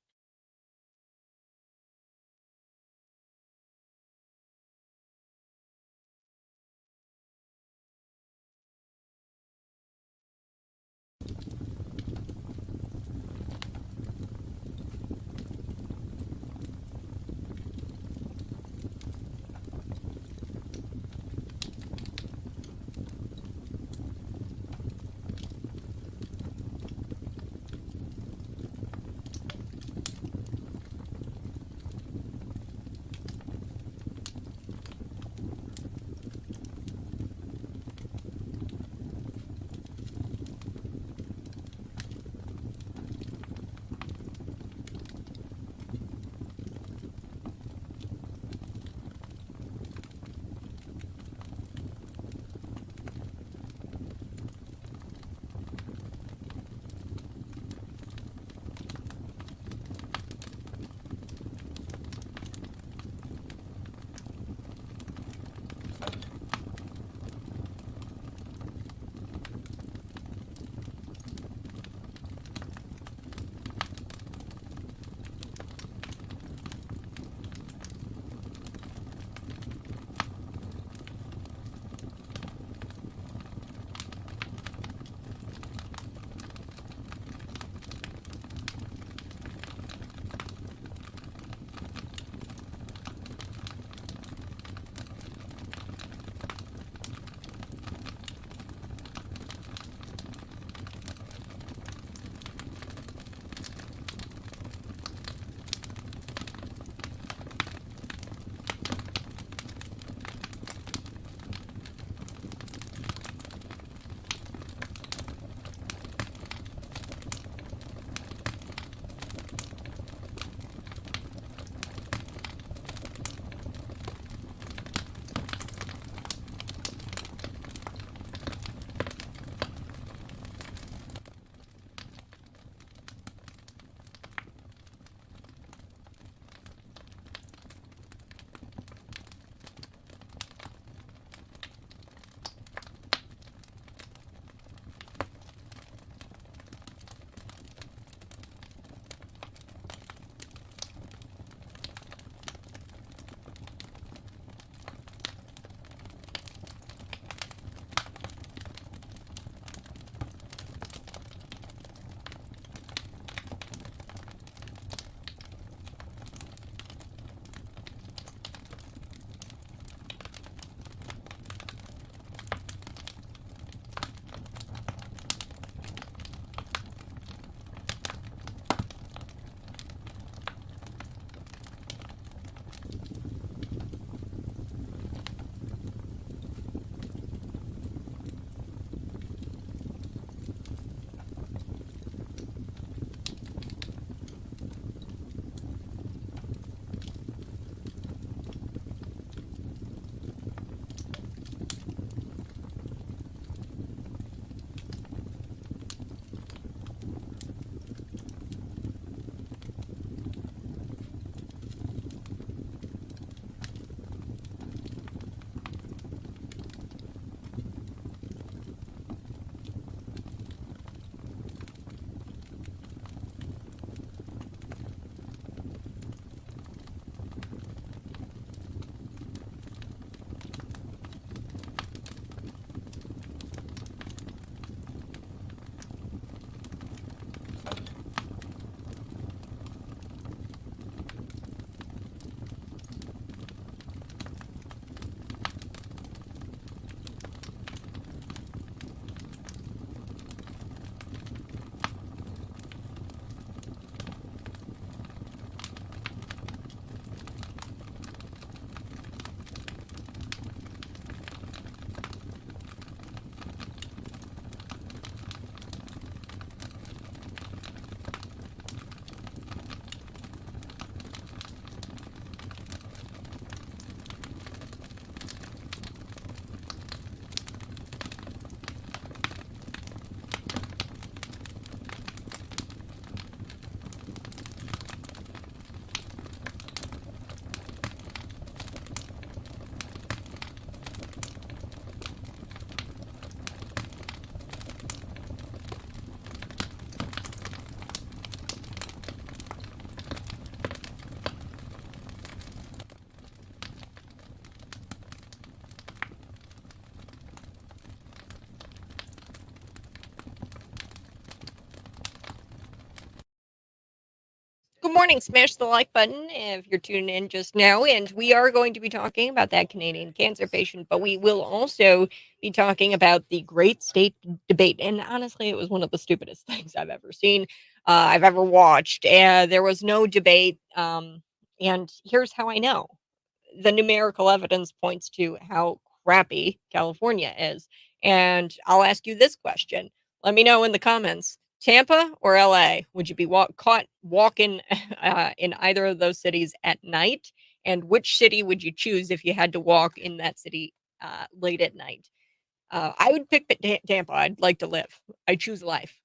morning. Smash the like button if you're tuning in just now. And we are going to be talking about that Canadian cancer patient, but we will also be talking about the great state debate. And honestly, it was one of the stupidest things I've ever seen, I've ever watched. And there was no debate. And here's how I know: the numerical evidence points to how crappy California is. And I'll ask you this question. Let me know in the comments. Tampa or LA? Would you be caught walking in either of those cities at night? And which city would you choose if you had to walk in that city late at night? I would pick Tampa. I'd like to live. I choose life.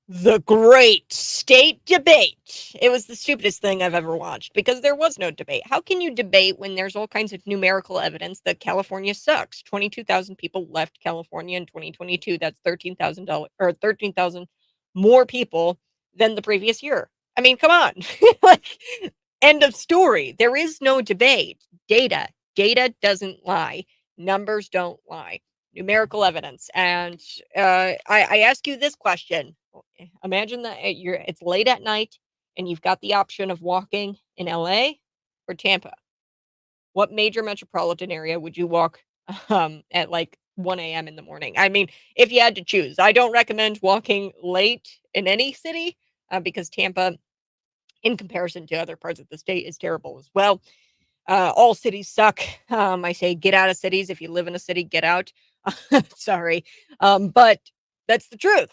The great state debate. It was the stupidest thing I've ever watched because there was no debate. How can you debate when there's all kinds of numerical evidence that California sucks? 22,000 people left California in 2022. That's $13,000 or 13,000 more people than the previous year. I mean, come on. Like, end of story. There is no debate. Data doesn't lie. Numbers don't lie. Numerical evidence. And I ask you this question. Imagine that it's late at night and you've got the option of walking in LA or Tampa. What major metropolitan area would you walk at like 1 a.m. in the morning? I mean, if you had to choose. I don't recommend walking late in any city because Tampa, in comparison to other parts of the state, is terrible as well. All cities suck. I say get out of cities. If you live in a city, get out. Sorry. But that's the truth.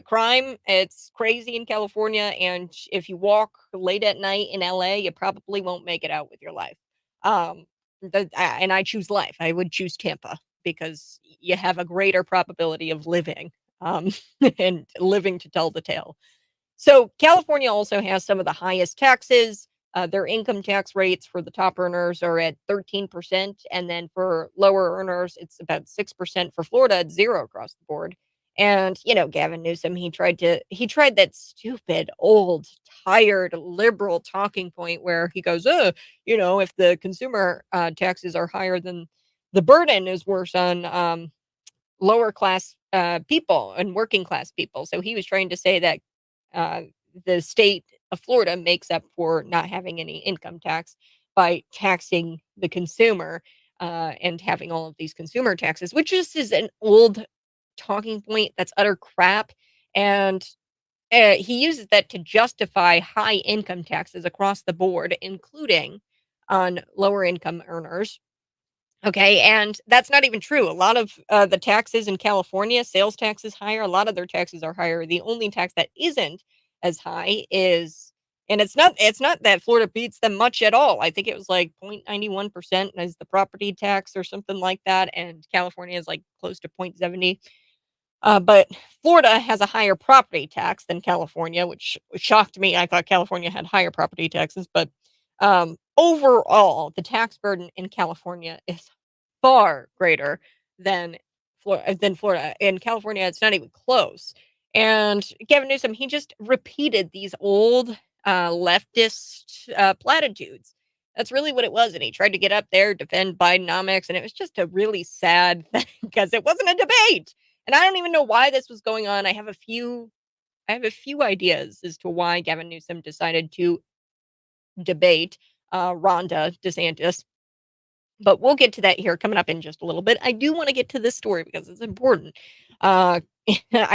Crime, it's crazy in California. And if you walk late at night in LA, you probably won't make it out with your life. And I choose life. I would choose Tampa because you have a greater probability of living and living to tell the tale. So California also has some of the highest taxes. Their income tax rates for the top earners are at 13%. And then for lower earners, it's about 6%. For Florida, it's 0 across the board. And, Gavin Newsom, he tried that stupid, old, tired, liberal talking point where he goes, if the consumer taxes are higher, then the burden is worse on lower class people and working class people. So he was trying to say that uh, the state of Florida makes up for not having any income tax by taxing the consumer and having all of these consumer taxes, which just is an old talking point that's utter crap. And he uses that to justify high income taxes across the board, including on lower income earners. Okay, and that's not even true. A lot of the taxes in California, sales tax is higher. A lot of their taxes are higher. The only tax that isn't as high is, and it's not that Florida beats them much at all. I think it was like 0.91% as the property tax or something like that, and California is like close to 0.70. But Florida has a higher property tax than California, which shocked me. I thought California had higher property taxes, but overall, the tax burden in California is far greater than Florida. In California, it's not even close. And Gavin Newsom, he just repeated these old leftist platitudes. That's really what it was. And he tried to get up there, defend Bidenomics, and it was just a really sad thing because it wasn't a debate. And I don't even know why this was going on. I have a few ideas as to why Gavin Newsom decided to debate Rhonda DeSantis. But we'll get to that here coming up in just a little bit. I do want to get to this story because it's important. I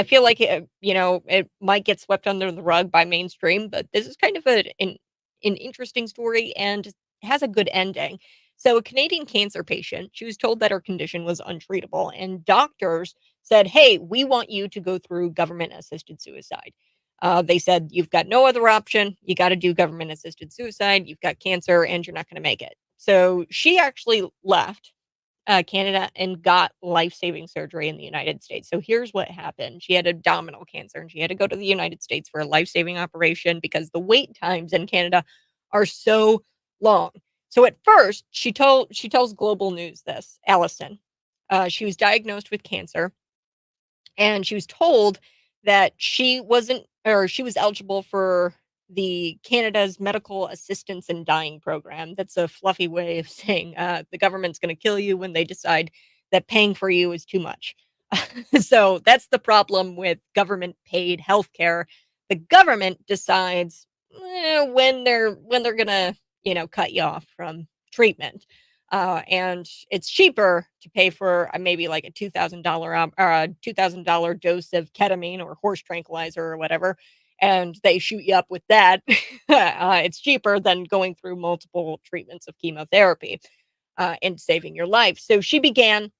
feel like it might get swept under the rug by mainstream, but this is kind of an interesting story and has a good ending. So, a Canadian cancer patient, she was told that her condition was untreatable, and doctors said, "Hey, we want you to go through government-assisted suicide." They said, "You've got no other option. You got to do government-assisted suicide. You've got cancer, and you're not going to make it." So she actually left Canada and got life-saving surgery in the United States. So here's what happened. She had abdominal cancer and she had to go to the United States for a life-saving operation because the wait times in Canada are so long. So at first, she tells Global News this, Allison. She was diagnosed with cancer and she was told that she was eligible for the Canada's Medical Assistance in Dying program. That's a fluffy way of saying the government's going to kill you when they decide that paying for you is too much. So that's the problem with government paid healthcare. The government decides when they're gonna, cut you off from treatment. And it's cheaper to pay for maybe like a $2,000 dose of ketamine or horse tranquilizer or whatever, and they shoot you up with that. It's cheaper than going through multiple treatments of chemotherapy and saving your life. So she began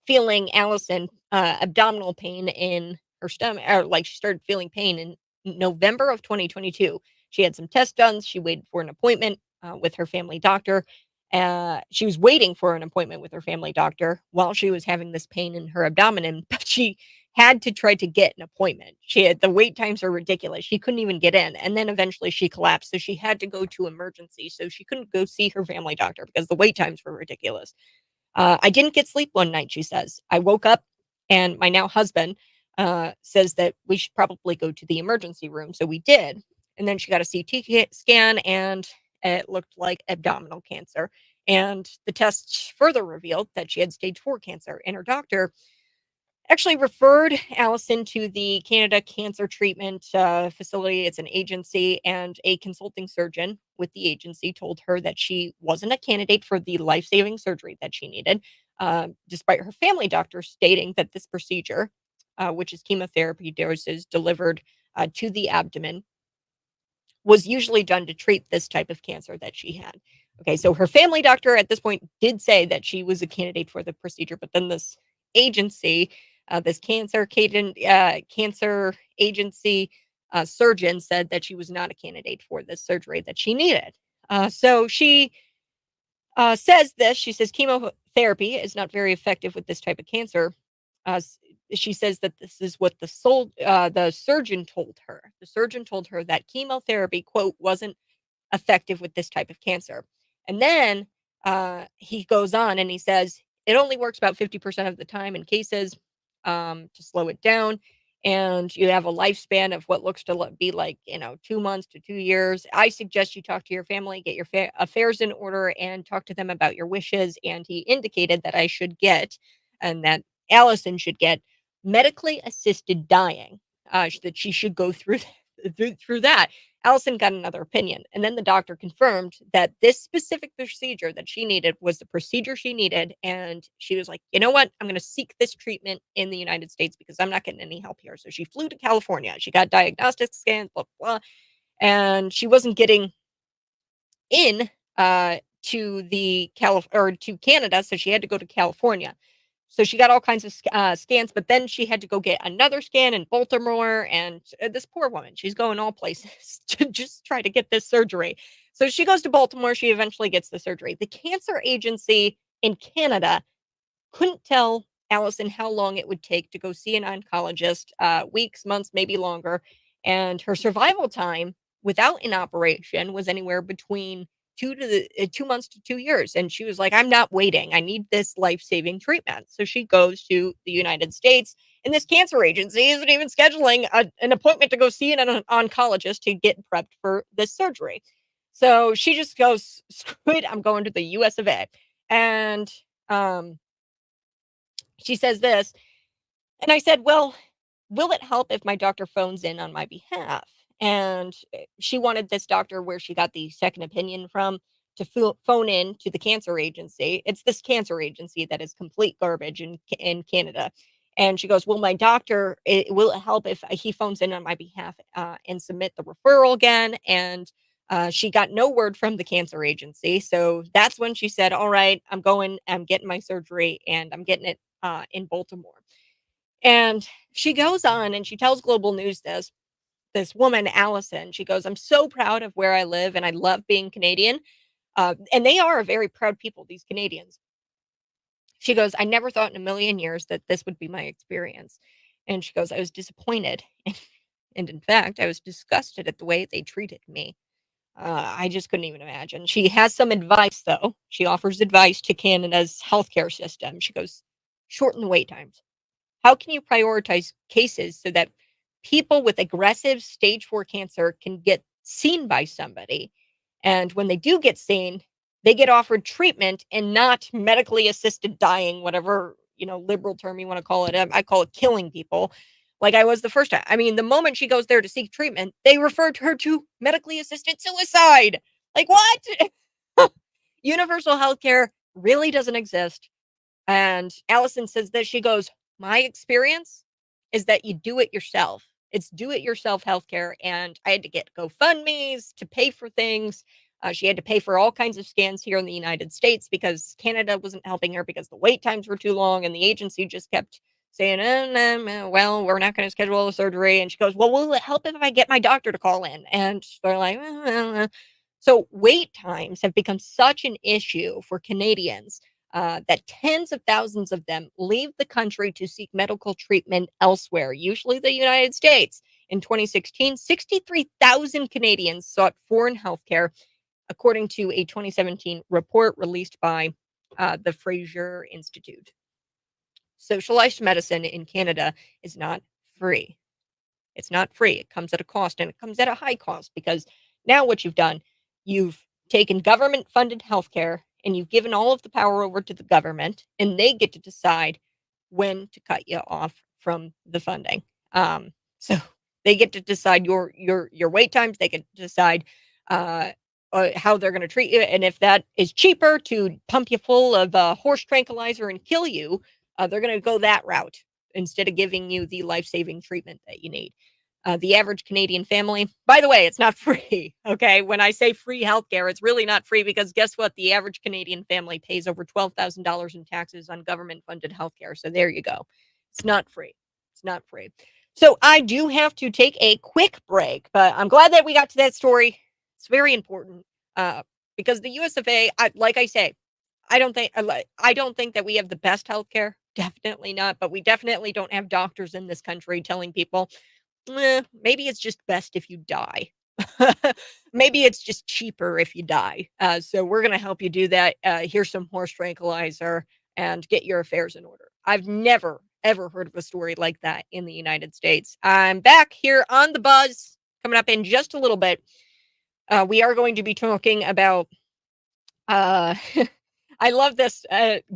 feeling Allison abdominal pain in her stomach, or like she started feeling pain in November of 2022. She had some tests done. She waited for an appointment with her family doctor. She was waiting for an appointment with her family doctor while she was having this pain in her abdomen, but she had to try to get an appointment. The wait times are ridiculous. She couldn't even get in, and then eventually she collapsed, so she had to go to emergency. So she couldn't go see her family doctor because the wait times were ridiculous. I didn't get sleep one night, she says. I woke up and my now husband says that we should probably go to the emergency room. So we did. And then she got a CT scan and it looked like abdominal cancer. And the tests further revealed that she had stage 4 cancer. And her doctor actually referred Allison to the Canada Cancer Treatment Facility. It's an agency, and a consulting surgeon with the agency told her that she wasn't a candidate for the life saving surgery that she needed, despite her family doctor stating that this procedure, which is chemotherapy doses delivered to the abdomen, was usually done to treat this type of cancer that she had. Okay, so her family doctor at this point did say that she was a candidate for the procedure, but then this agency, this cancer agency surgeon said that she was not a candidate for this surgery that she needed. So she says this. She says chemotherapy is not very effective with this type of cancer. She says that this is what the surgeon told her. The surgeon told her that chemotherapy, quote, wasn't effective with this type of cancer. And then he goes on and he says it only works about 50% of the time in cases, to slow it down. And you have a lifespan of what looks to be like, 2 months to 2 years. I suggest you talk to your family, get your affairs in order, and talk to them about your wishes. And he indicated that I should get, and that Allison should get, medically assisted dying, that she should go through through that. Allison got another opinion. And then the doctor confirmed that this specific procedure that she needed was the procedure she needed. And she was like, you know what? I'm going to seek this treatment in the United States because I'm not getting any help here. So she flew to California. She got diagnostic scans, blah, blah, blah. And she wasn't getting in to to Canada. So she had to go to California. So she got all kinds of scans, but then she had to go get another scan in Baltimore. And this poor woman, she's going all places to just try to get this surgery. So she goes to Baltimore. She eventually gets the surgery. The cancer agency in Canada couldn't tell Allison how long it would take to go see an oncologist, weeks, months, maybe longer. And her survival time without an operation was anywhere between 2 months to 2 years. And she was like, I'm not waiting. I need this life-saving treatment. So she goes to the United States, and this cancer agency isn't even scheduling an appointment to go see an oncologist to get prepped for this surgery. So she just goes, screw it, I'm going to the US of A. And she says this, and I said, well, will it help if my doctor phones in on my behalf? And she wanted this doctor where she got the second opinion from to phone in to the cancer agency. It's this cancer agency that is complete garbage in Canada. And she goes, well, my doctor, will it help if he phones in on my behalf and submit the referral again? And she got no word from the cancer agency. So that's when she said, all right, I'm getting my surgery, and I'm getting it in Baltimore. And she goes on and she tells Global News this woman, Allison. She goes, I'm so proud of where I live, and I love being Canadian. And they are a very proud people, these Canadians. She goes, I never thought in a million years that this would be my experience. And she goes, I was disappointed. And in fact, I was disgusted at the way they treated me. I just couldn't even imagine. She has some advice, though. She offers advice to Canada's healthcare system. She goes, shorten the wait times. How can you prioritize cases so that people with aggressive stage 4 cancer can get seen by somebody? And when they do get seen, they get offered treatment and not medically assisted dying, whatever, liberal term you want to call it. I call it killing people. Like I was the first time. I mean, the moment she goes there to seek treatment, they referred her to medically assisted suicide. Like what? Universal health care really doesn't exist. And Allison says that she goes, my experience is that you do it yourself. It's do it yourself healthcare. And I had to get GoFundMe's to pay for things. She had to pay for all kinds of scans here in the United States because Canada wasn't helping her because the wait times were too long. And the agency just kept saying, well, we're not going to schedule a surgery. And she goes, well, will it help if I get my doctor to call in? And they're like, so wait times have become such an issue for Canadians that tens of thousands of them leave the country to seek medical treatment elsewhere, usually the United States. In 2016, 63,000 Canadians sought foreign health care, according to a 2017 report released by the Fraser Institute. Socialized medicine in Canada is not free. It's not free. It comes at a cost, and it comes at a high cost because now what you've done, you've taken government-funded healthcare and you've given all of the power over to the government, and they get to decide when to cut you off from the funding. So they get to decide your wait times. They get to decide how they're going to treat you, and if that is cheaper to pump you full of horse tranquilizer and kill you, they're going to go that route instead of giving you the life-saving treatment that you need. The average Canadian family, by the way, it's not free. Okay. When I say free healthcare, it's really not free because guess what? The average Canadian family pays over $12,000 in taxes on government funded healthcare. So there you go. It's not free. It's not free. So I do have to take a quick break, but I'm glad that we got to that story. It's very important because the US of A, like I say, I don't think that we have the best healthcare. Definitely not. But we definitely don't have doctors in this country telling people, maybe it's just best if you die. Maybe it's just cheaper if you die. So we're going to help you do that. Here's some horse tranquilizer and get your affairs in order. I've never, ever heard of a story like that in the United States. I'm back here on the buzz coming up in just a little bit. We are going to be talking about I love this.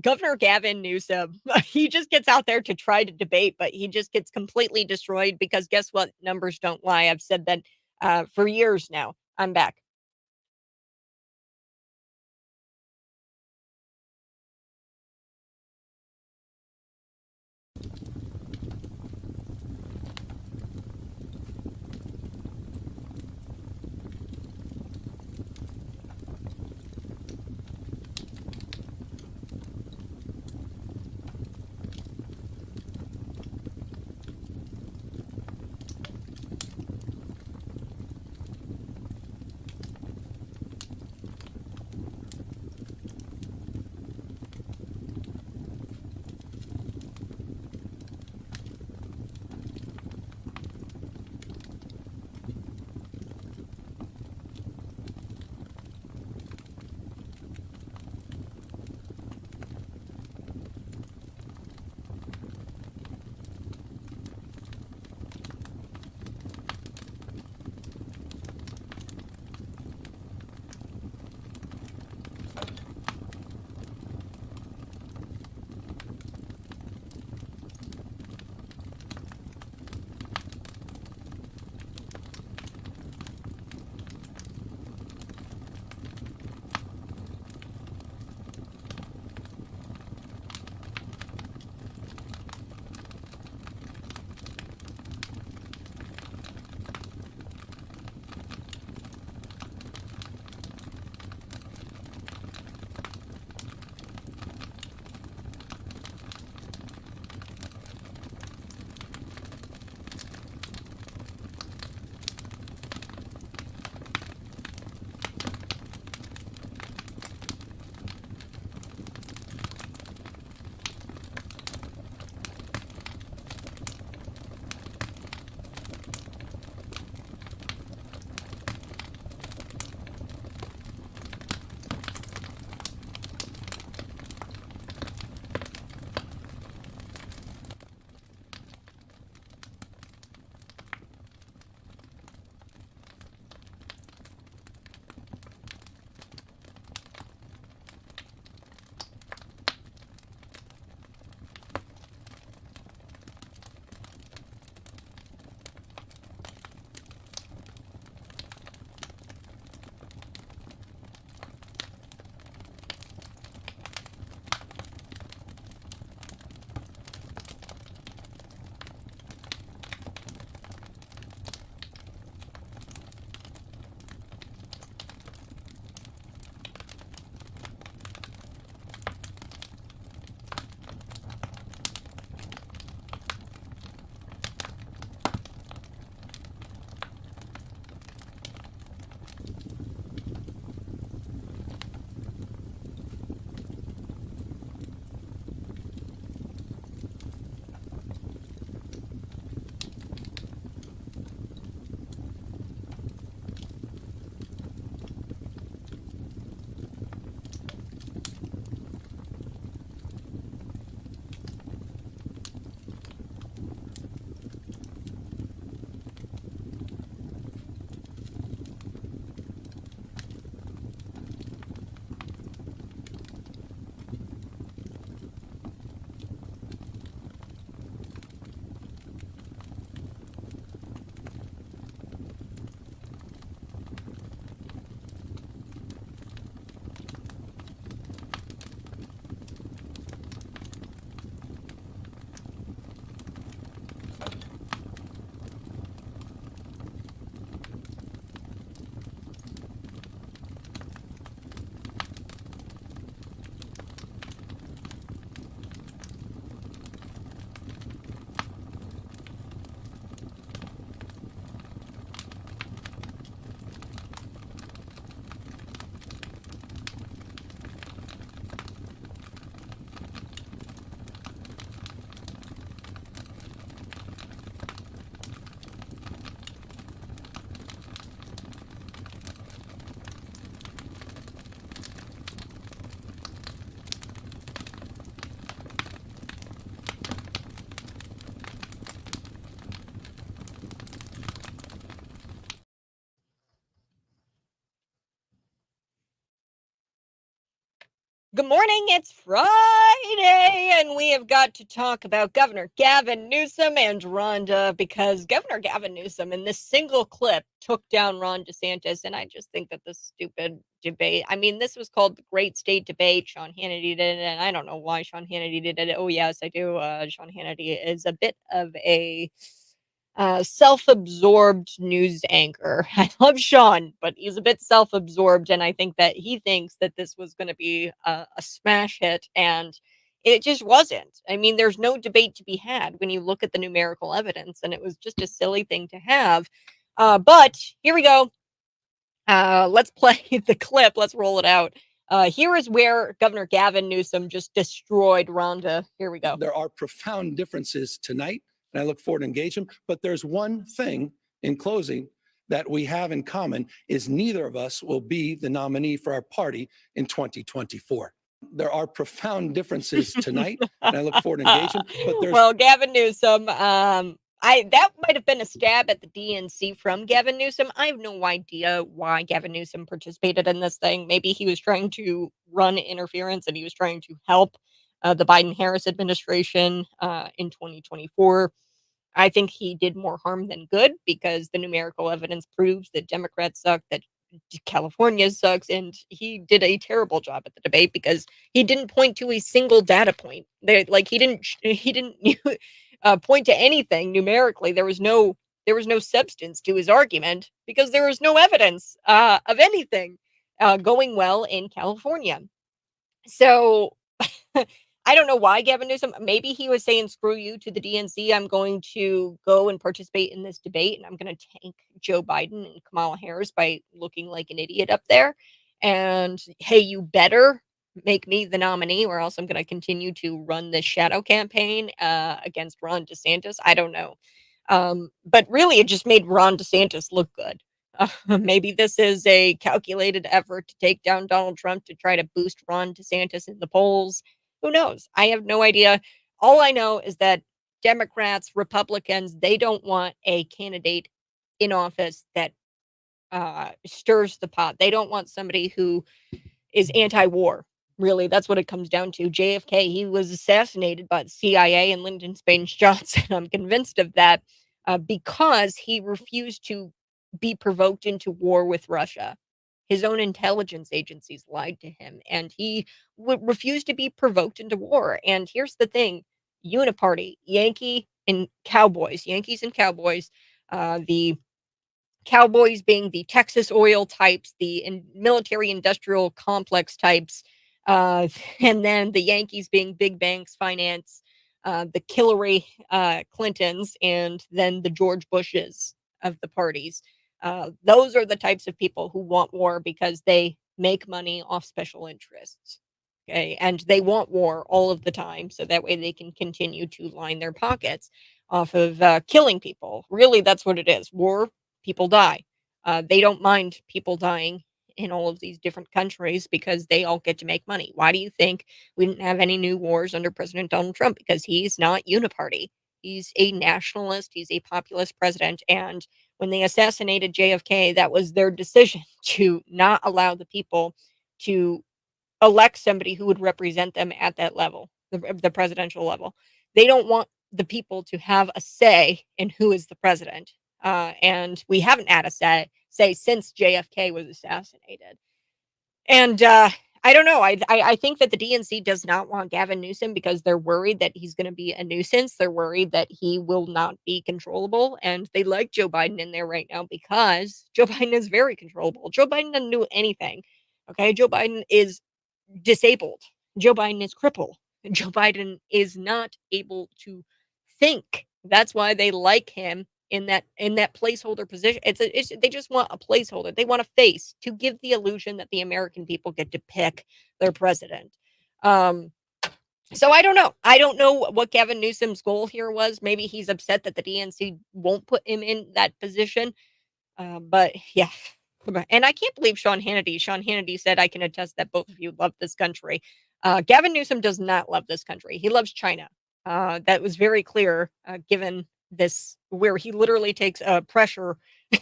Governor Gavin Newsom, he just gets out there to try to debate, but he just gets completely destroyed because guess what? Numbers don't lie. I've said that for years now. I'm back. Good morning. It's Friday, and we have got to talk about Governor Gavin Newsom and Rhonda, because Governor Gavin Newsom in this single clip took down Ron DeSantis. And I just think that this stupid debate, I mean, this was called the Great State Debate. Sean Hannity did it, and I don't know why Sean Hannity did it. Oh, yes, I do. Sean Hannity is a bit of a self-absorbed news anchor. I love Sean, but he's a bit self-absorbed, and I think that he thinks that this was going to be a smash hit, and it just wasn't. I mean, there's no debate to be had when you look at the numerical evidence, and it was just a silly thing to have. But here we go. Let's play the clip. Let's roll it out. Here is where Governor Gavin Newsom just destroyed Rhonda. Here we go. There are profound differences tonight, and I look forward to engage them. But there's one thing in closing that we have in common is neither of us will be the nominee for our party in 2024. There are profound differences tonight, and I look forward to engage them. But there's Well, Gavin Newsom, that might have been a stab at the DNC from Gavin Newsom. I have no idea why Gavin Newsom participated in this thing. Maybe he was trying to run interference and he was trying to help the Biden-Harris administration in 2024. I think he did more harm than good, because the numerical evidence proves that Democrats suck, that California sucks, and he did a terrible job at the debate because he didn't point to a single data point. He didn't point to anything numerically. There was no substance to his argument because there was no evidence of anything going well in California. So I don't know why Gavin Newsom, maybe he was saying screw you to the DNC. I'm going to go and participate in this debate, and I'm going to tank Joe Biden and Kamala Harris by looking like an idiot up there. And hey, you better make me the nominee, or else I'm going to continue to run this shadow campaign against Ron DeSantis. I don't know. But really, it just made Ron DeSantis look good. Maybe this is a calculated effort to take down Donald Trump to try to boost Ron DeSantis in the polls. Who knows? I have no idea. All I know is that Democrats, Republicans, they don't want a candidate in office that stirs the pot. They don't want somebody who is anti-war. Really, that's what it comes down to. JFK, he was assassinated by the CIA and Lyndon Baines Johnson. I'm convinced of that because he refused to be provoked into war with Russia. His own intelligence agencies lied to him, and he refused to be provoked into war. And here's the thing: uniparty, Yankees and Cowboys, the Cowboys being the Texas oil types, the military industrial complex types, and then the Yankees being big banks, finance, the Hillary Clintons, and then the George Bushes of the parties. Those are the types of people who want war because they make money off special interests. Okay. And they want war all of the time. So that way they can continue to line their pockets off of killing people. Really, that's what it is. War, people die. They don't mind people dying in all of these different countries because they all get to make money. Why do you think we didn't have any new wars under President Donald Trump? Because he's not uniparty. He's a nationalist. He's a populist president. And when they assassinated JFK, that was their decision to not allow the people to elect somebody who would represent them at that level, the presidential level. They don't want the people to have a say in who is the president. And we haven't had a say since JFK was assassinated. And I don't know. I think that the DNC does not want Gavin Newsom because they're worried that he's going to be a nuisance. They're worried that he will not be controllable. And they like Joe Biden in there right now because Joe Biden is very controllable. Joe Biden doesn't do anything. Okay. Joe Biden is disabled. Joe Biden is crippled. Joe Biden is not able to think. That's why they like him in that placeholder position. They just want a placeholder. They want a face to give the illusion that the American people get to pick their president. So I don't know. I don't know what Gavin Newsom's goal here was. Maybe he's upset that the DNC won't put him in that position. But yeah. And I can't believe Sean Hannity said, I can attest that both of you love this country. Gavin Newsom does not love this country. He loves China. That was very clear, given this, where he literally takes pressure,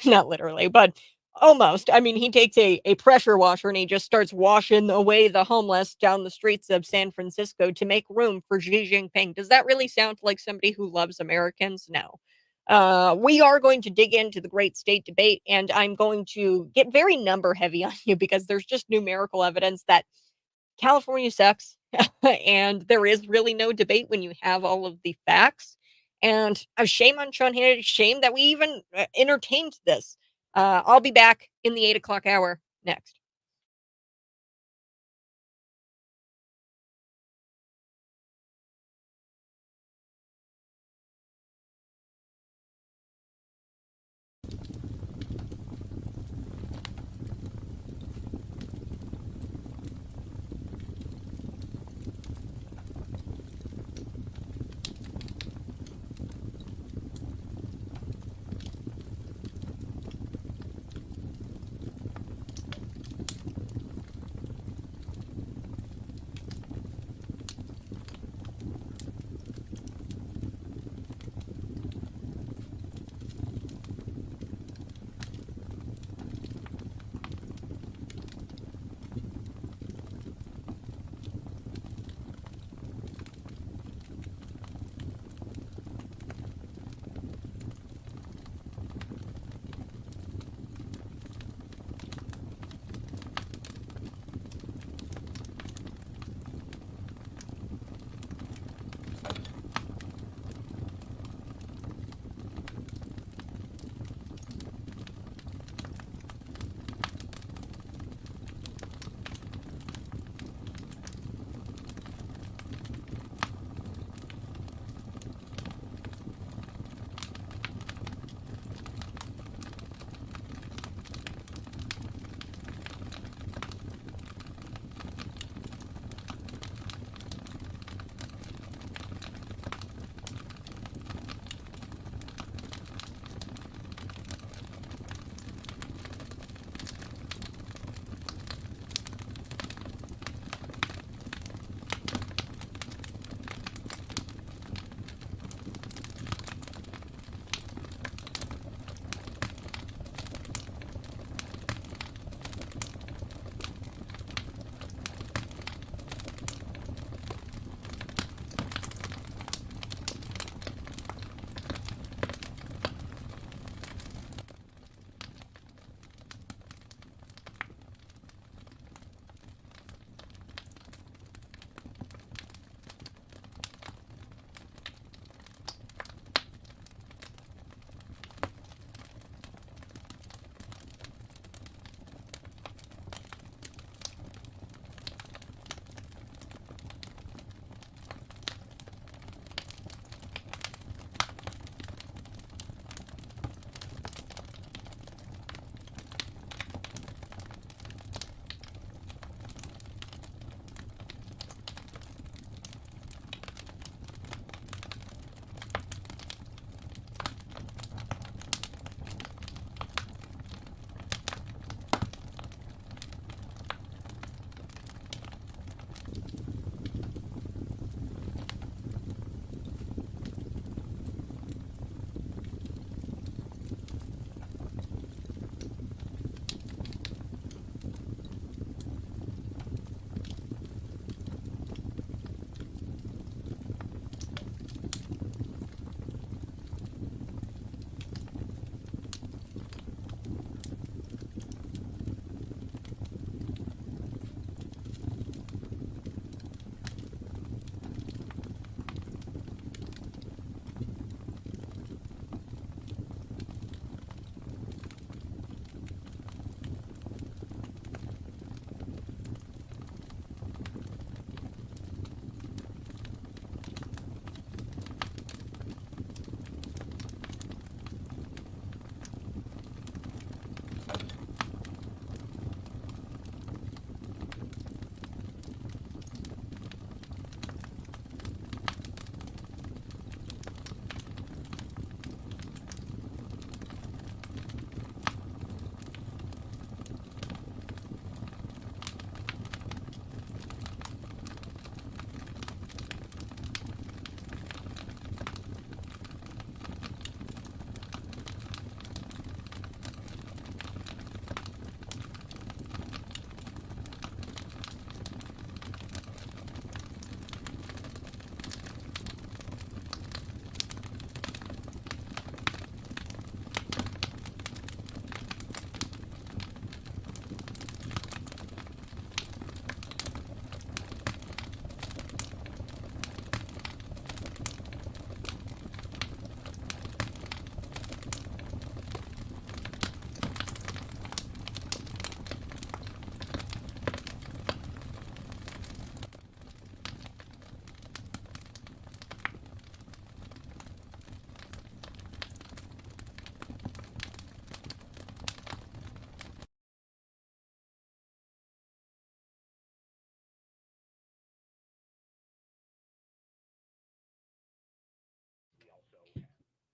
not literally, but Almost. I mean, he takes a pressure washer and he just starts washing away the homeless down the streets of San Francisco to make room for Xi Jinping. Does that really sound like somebody who loves Americans? No. We are going to dig into the great state debate, and I'm going to get very number heavy on you because there's just numerical evidence that California sucks, and there is really no debate when you have all of the facts. And shame on Sean Hannity. Shame that we even entertained this. I'll be back in the 8 o'clock hour next.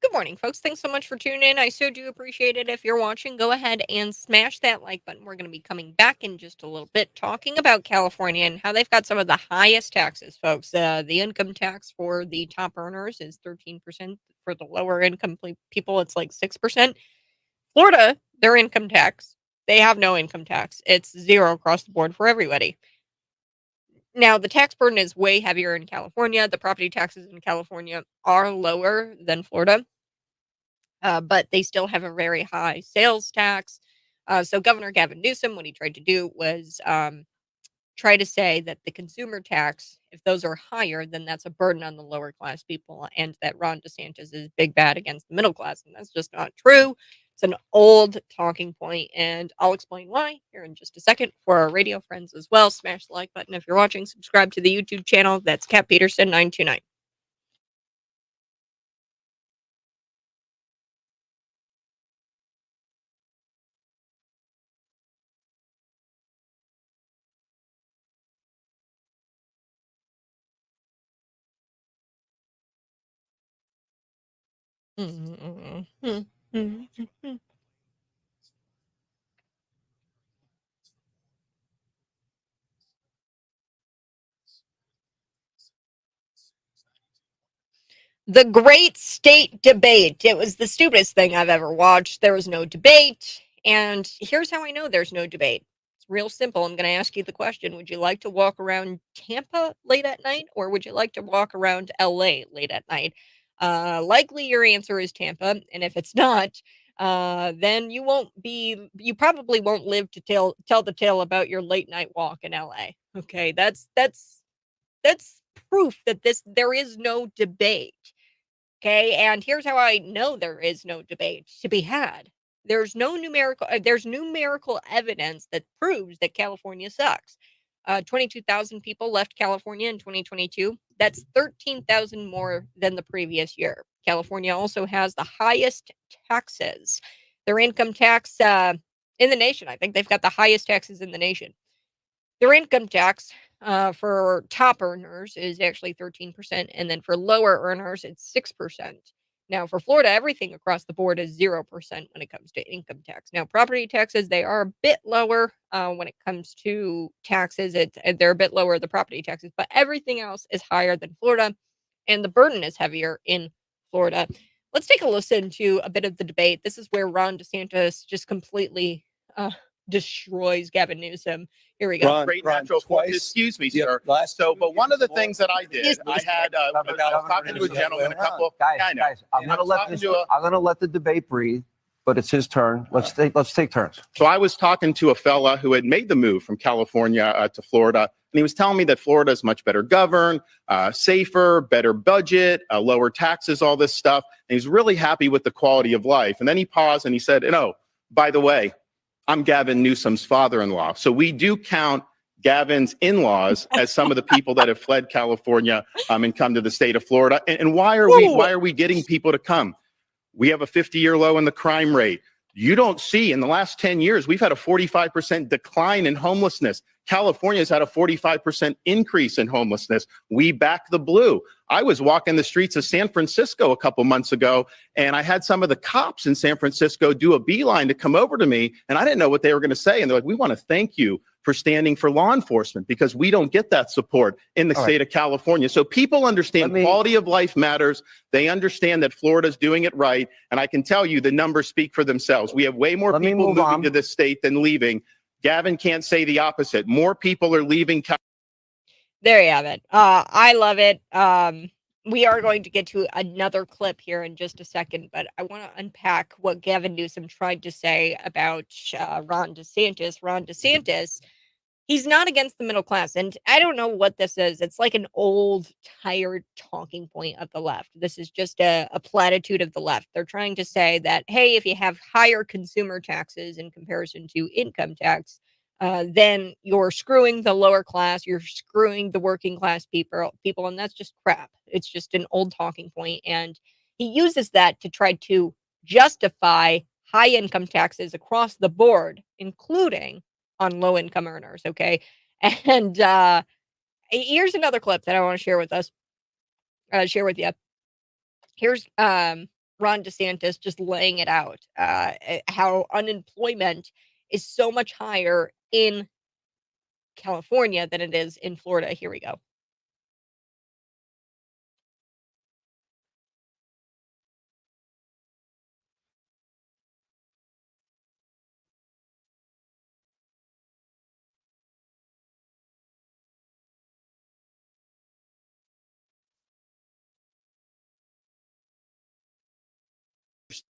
Good morning, folks. Thanks so much for tuning in. I so do appreciate it. If you're watching, go ahead and smash that like button. We're going to be coming back in just a little bit talking about California and how they've got some of the highest taxes, folks. The income tax for the top earners is 13%. For the lower income people, it's like 6%. Florida, their income tax, they have no income tax. It's zero across the board for everybody. Now, the tax burden is way heavier in California. The property taxes in California are lower than Florida, but they still have a very high sales tax. So Governor Gavin Newsom, what he tried to do was try to say that the consumer tax, if those are higher, then that's a burden on the lower class people, and that Ron DeSantis is big bad against the middle class, and that's just not true. It's an old talking point, and I'll explain why here in just a second. For our radio friends as well, smash the like button if you're watching. Subscribe to the YouTube channel. That's Cat Peterson 929. The Great State Debate. It was the stupidest thing I've ever watched. There was no debate. And here's how I know there's no debate. It's real simple. I'm going to ask you the question. Would you like to walk around Tampa late at night, or would you like to walk around LA late at night? Likely your answer is Tampa. And if it's not, then you probably won't live to tell the tale about your late night walk in LA. Okay. That's proof that there is no debate. Okay, and here's how I know there is no debate to be had. There's numerical evidence that proves that California sucks. 22,000 people left California in 2022. That's 13,000 more than the previous year. California also has the highest taxes. Their income tax in the nation. I think they've got the highest taxes in the nation. Their income tax for top earners is actually 13%, and then for lower earners, it's 6%. Now, for Florida, everything across the board is 0% when it comes to income tax. Now, property taxes, they are a bit lower when it comes to taxes. They're a bit lower, the property taxes, but everything else is higher than Florida, and the burden is heavier in Florida. Let's take a listen to a bit of the debate. This is where Ron DeSantis just completely destroys Gavin Newsom. Here we go. Great natural forces. Excuse me, sir. So, but one of the things that I did, I had, I was talking to a gentleman, Guys, I'm gonna let the debate breathe, but it's his turn. Let's take turns. So I was talking to a fella who had made the move from California to Florida, and he was telling me that Florida is much better governed, safer, better budget, lower taxes, all this stuff. And he's really happy with the quality of life. And then he paused and he said, by the way, I'm Gavin Newsom's father-in-law. So we do count Gavin's in-laws as some of the people that have fled California and come to the state of Florida. And why are we getting people to come? We have a 50-year low in the crime rate. You don't see in the last 10 years, we've had a 45% decline in homelessness. California's had a 45% increase in homelessness. We back the blue. I was walking the streets of San Francisco a couple months ago, and I had some of the cops in San Francisco do a beeline to come over to me, and I didn't know what they were going to say. And they're like, we want to thank you for standing for law enforcement because we don't get that support in the state of California. So people understand quality of life matters. They understand that Florida's doing it right. And I can tell you the numbers speak for themselves. We have way more people moving to this state than leaving. Gavin can't say the opposite. More people are leaving. There you have it. I love it. We are going to get to another clip here in just a second, but I want to unpack what Gavin Newsom tried to say about Ron DeSantis. Ron DeSantis, he's not against the middle class, and I don't know what this is. It's like an old, tired talking point of the left. This is just a platitude of the left. They're trying to say that, hey, if you have higher consumer taxes in comparison to income tax, then you're screwing the lower class, you're screwing the working class people, and that's just crap. It's just an old talking point, and he uses that to try to justify high income taxes across the board, including on low income earners. Okay, and here's another clip that I want to share with you. Here's Ron DeSantis just laying it out, how unemployment is so much higher in California than it is in Florida. Here we go.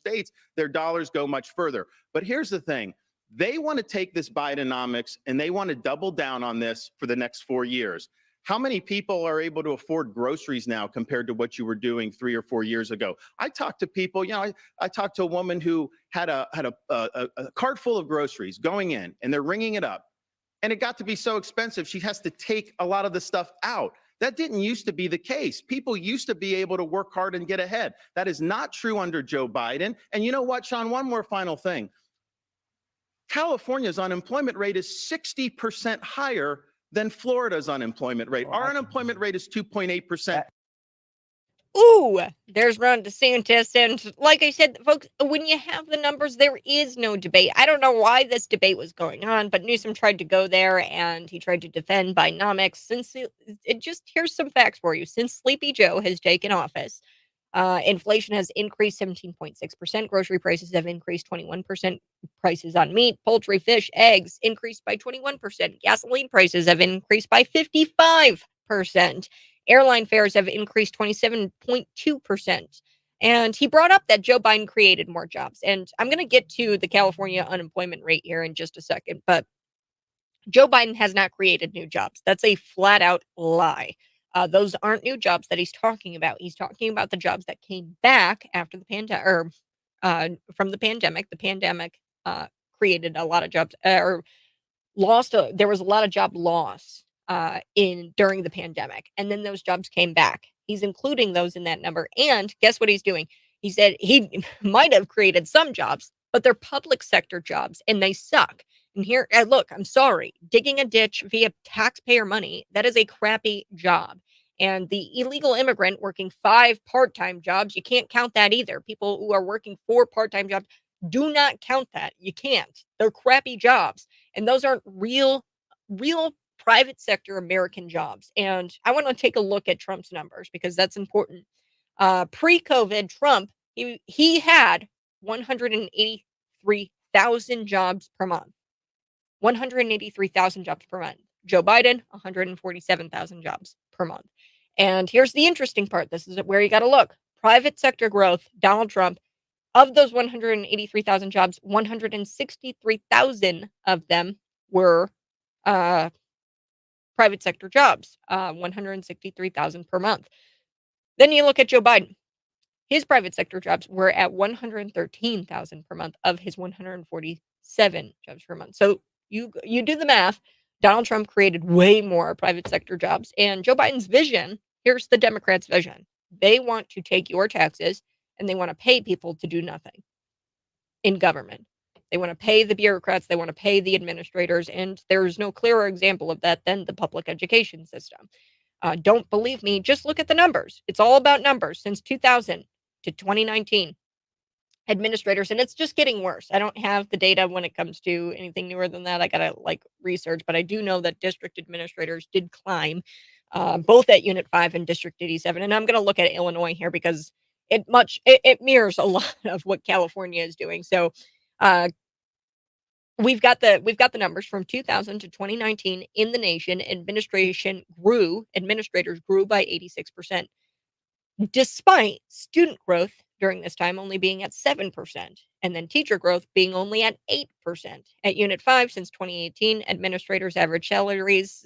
States, their dollars go much further. But here's the thing. They want to take this Bidenomics and they want to double down on this for the next 4 years. How many people are able to afford groceries now compared to what you were doing 3 or 4 years ago? I talked to people, I talked to a woman who had a cart full of groceries going in, and they're ringing it up. And it got to be so expensive, she has to take a lot of the stuff out. That didn't used to be the case. People used to be able to work hard and get ahead. That is not true under Joe Biden. And you know what, Sean, one more final thing. California's unemployment rate is 60% higher than Florida's unemployment rate. Our unemployment rate is 2.8%. Ooh, there's Ron DeSantis. And like I said, folks, when you have the numbers, there is no debate. I don't know why this debate was going on, but Newsom tried to go there and he tried to defend Bidenomics. Since here's some facts for you. Since Sleepy Joe has taken office, inflation has increased 17.6%. Grocery prices have increased 21%. Prices on meat, poultry, fish, eggs increased by 21%. Gasoline prices have increased by 55%. Airline fares have increased 27.2%. And he brought up that Joe Biden created more jobs. And I'm going to get to the California unemployment rate here in just a second. But Joe Biden has not created new jobs. That's a flat out lie. Those aren't new jobs that he's talking about. He's talking about the jobs that came back after the pandemic, or from the pandemic. The pandemic created a lot of jobs, or there was a lot of job loss during the pandemic, and then those jobs came back. He's including those in that number. And guess what he's doing? He said he might have created some jobs, but they're public sector jobs and they suck. And here, look, I'm sorry, digging a ditch via taxpayer money, that is a crappy job. And the illegal immigrant working 5 part-time jobs, you can't count that either. People who are working 4 part-time jobs, do not count that. You can't. They're crappy jobs. And those aren't real private sector American jobs. And I want to take a look at Trump's numbers because that's important. Pre-COVID, Trump, he had 183,000 jobs per month. 183,000 jobs per month. Joe Biden, 147,000 jobs per month. And here's the interesting part. This is where you got to look. Private sector growth, Donald Trump, of those 183,000 jobs, 163,000 of them were private sector jobs, 163,000 per month. Then you look at Joe Biden. His private sector jobs were at 113,000 per month of his 147 jobs per month. So you do the math. Donald Trump created way more private sector jobs. And Joe Biden's vision, here's the Democrats' vision. They want to take your taxes and they want to pay people to do nothing in government. They want to pay the bureaucrats. They want to pay the administrators. And there's no clearer example of that than the public education system. Don't believe me. Just look at the numbers. It's all about numbers. Since 2000 to 2019, administrators, and it's just getting worse. I don't have the data when it comes to anything newer than that. I got to research, but I do know that district administrators did climb, both at Unit 5 and District 87. And I'm going to look at Illinois here because it mirrors a lot of what California is doing. So, we've got the numbers from 2000 to 2019 in the nation. Administrators grew by 86%, despite student growth during this time only being at 7%, and then teacher growth being only at 8%. At Unit 5, since 2018, administrators' average salaries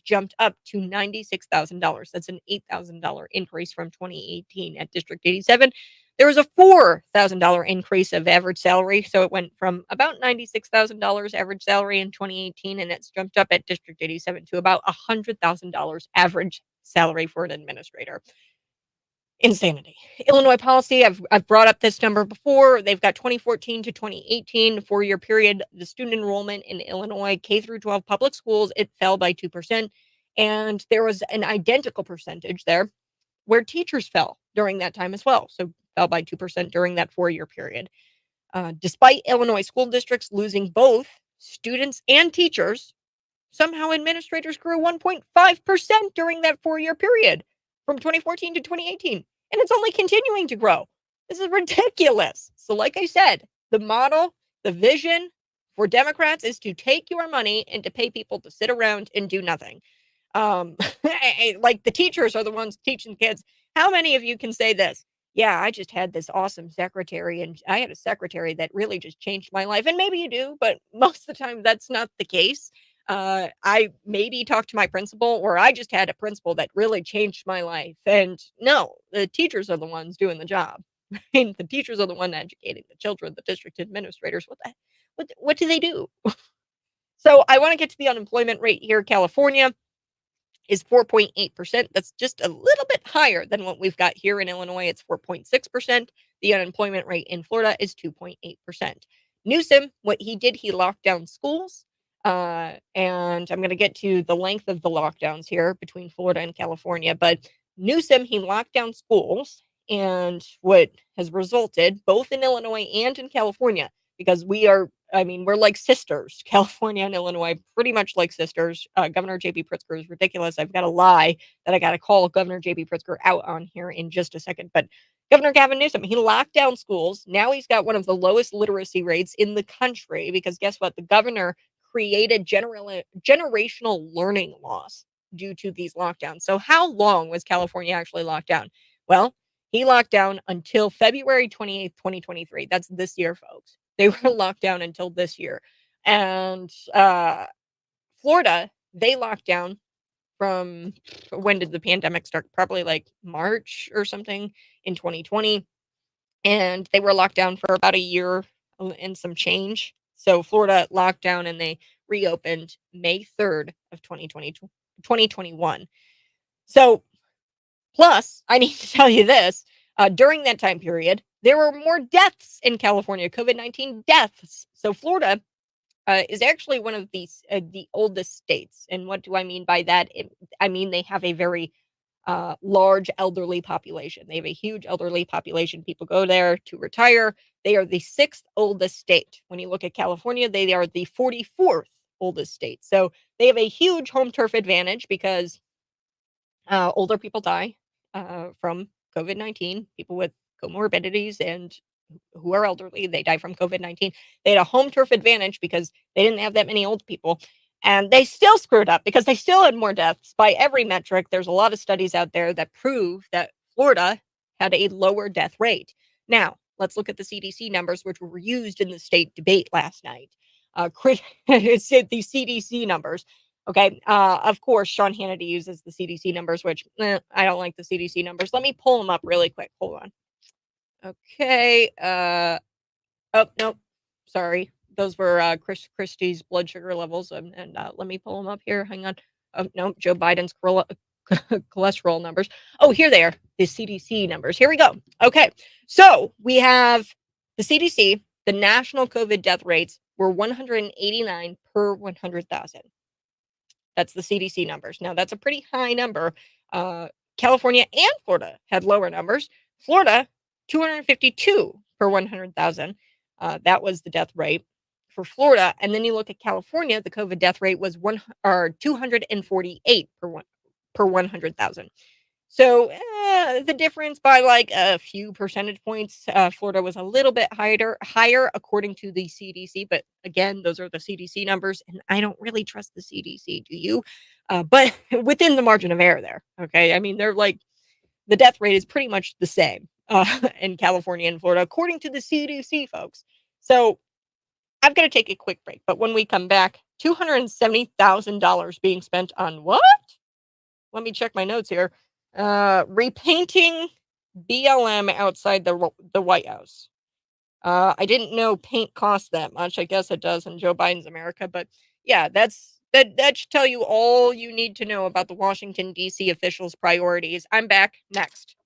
jumped up to $96,000. That's an $8,000 increase from 2018. At District 87, there was a $4,000 increase of average salary. So it went from about $96,000 average salary in 2018, and it's jumped up at District 87 to about $100,000 average salary for an administrator. Insanity. Illinois policy, I've brought up this number before. They've got 2014 to 2018, 4-year period. The student enrollment in Illinois K through 12 public schools, it fell by 2%. And there was an identical percentage there where teachers fell during that time as well. So fell by 2% during that 4-year period. Despite Illinois school districts losing both students and teachers, somehow administrators grew 1.5% during that 4-year period from 2014 to 2018. And it's only continuing to grow. This is ridiculous. So like I said, the model, the vision for Democrats is to take your money and to pay people to sit around and do nothing. Like the teachers are the ones teaching kids. How many of you can say this? Yeah, I just had this awesome secretary, and I had a secretary that really just changed my life. And maybe you do, but most of the time that's not the case. I maybe talked to my principal, or I just had a principal that really changed my life. And no, the teachers are the ones doing the job. I mean, the teachers are the one educating the children, the district administrators. What do they do? So I want to get to the unemployment rate here. California is 4.8%. That's just a little bit higher than what we've got here in Illinois. It's 4.6%. The unemployment rate in Florida is 2.8%. Newsom, what he did, he locked down schools. And I'm going to get to the length of the lockdowns here between Florida and California. But Newsom, he locked down schools. And what has resulted, both in Illinois and in California, because we're like sisters. California and Illinois, pretty much like sisters. Governor J.B. Pritzker is ridiculous. I've got a lie that I got to call Governor J.B. Pritzker out on here in just a second. But Governor Gavin Newsom, he locked down schools. Now he's got one of the lowest literacy rates in the country because guess what? The governor created generational learning loss due to these lockdowns. So how long was California actually locked down? Well, he locked down until February 28th, 2023. That's this year, folks. They were locked down until this year. And Florida, they locked down from when did the pandemic start? Probably like March or something in 2020. And they were locked down for about a year and some change. So Florida locked down and they reopened May 3rd of 2021. So plus, I need to tell you this, during that time period, there were more deaths in California, COVID-19 deaths. So Florida is actually one of the oldest states. And what do I mean by that? I mean they have a very large elderly population. They have a huge elderly population. People go there to retire. They are the 6th oldest state. When you look at California, they are the 44th oldest state. So they have a huge home turf advantage because older people die from COVID-19. People with comorbidities and who are elderly, they die from COVID-19. They had a home turf advantage because they didn't have that many old people. And they still screwed up because they still had more deaths by every metric. There's a lot of studies out there that prove that Florida had a lower death rate. Now, let's look at the CDC numbers, which were used in the state debate last night. It's the CDC numbers. Okay. Of course, Sean Hannity uses the CDC numbers, which I don't like the CDC numbers. Let me pull them up really quick. Hold on. Okay. Oh, no. Sorry. Those were Chris Christie's blood sugar levels. And let me pull them up here. Hang on. Oh, no. Joe Biden's cholesterol numbers. Oh, here they are. The CDC numbers. Here we go. Okay. So we have the CDC, the national COVID death rates were 189 per 100,000. That's the CDC numbers. Now, that's a pretty high number. California and Florida had lower numbers. Florida, 252 per 100,000. That was the death rate for Florida. And then you look at California, the COVID death rate was 248 per 100,000. So the difference by like a few percentage points, Florida was a little bit higher according to the CDC. But again, those are the CDC numbers, and I don't really trust the CDC. Do you? But within the margin of error there. Okay. I mean, they're like the death rate is pretty much the same in California and Florida, according to the CDC, folks. So I've got to take a quick break. But when we come back, $270,000 being spent on what? Let me check my notes here. Repainting BLM outside the White House. I didn't know paint costs that much. I guess it does in Joe Biden's America, but yeah, that should tell you all you need to know about the Washington D.C. officials' priorities. I'm back next.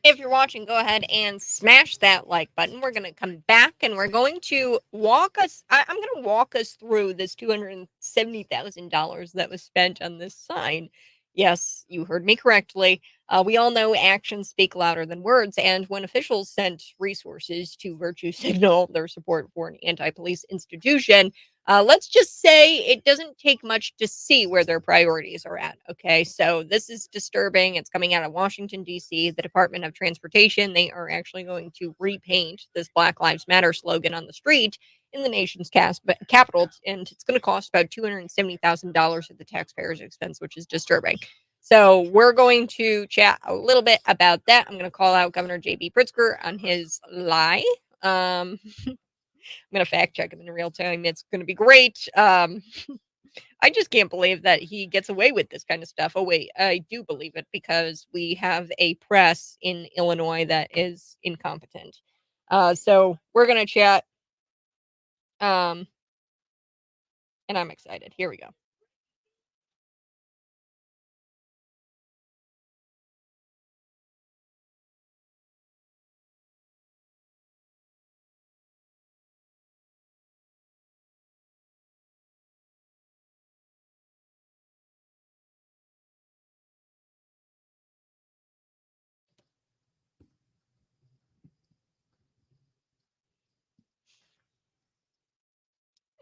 If you're watching, go ahead and smash that like button. We're going to come back and we're going to I'm going to walk us through this $270,000 that was spent on this sign. Yes, you heard me correctly. We all know actions speak louder than words. And when officials sent resources to virtue signal their support for an anti-police institution, let's just say it doesn't take much to see where their priorities are at. Okay, so this is disturbing. It's coming out of Washington, D.C. The Department of Transportation, they are actually going to repaint this Black Lives Matter slogan on the street in the nation's capital, and it's going to cost about $270,000 at the taxpayers' expense, which is disturbing. So we're going to chat a little bit about that. I'm going to call out Governor J.B. Pritzker on his lie. I'm going to fact check him in real time. It's going to be great. I just can't believe that he gets away with this kind of stuff. Oh, wait, I do believe it because we have a press in Illinois that is incompetent. So we're going to chat. And I'm excited. Here we go.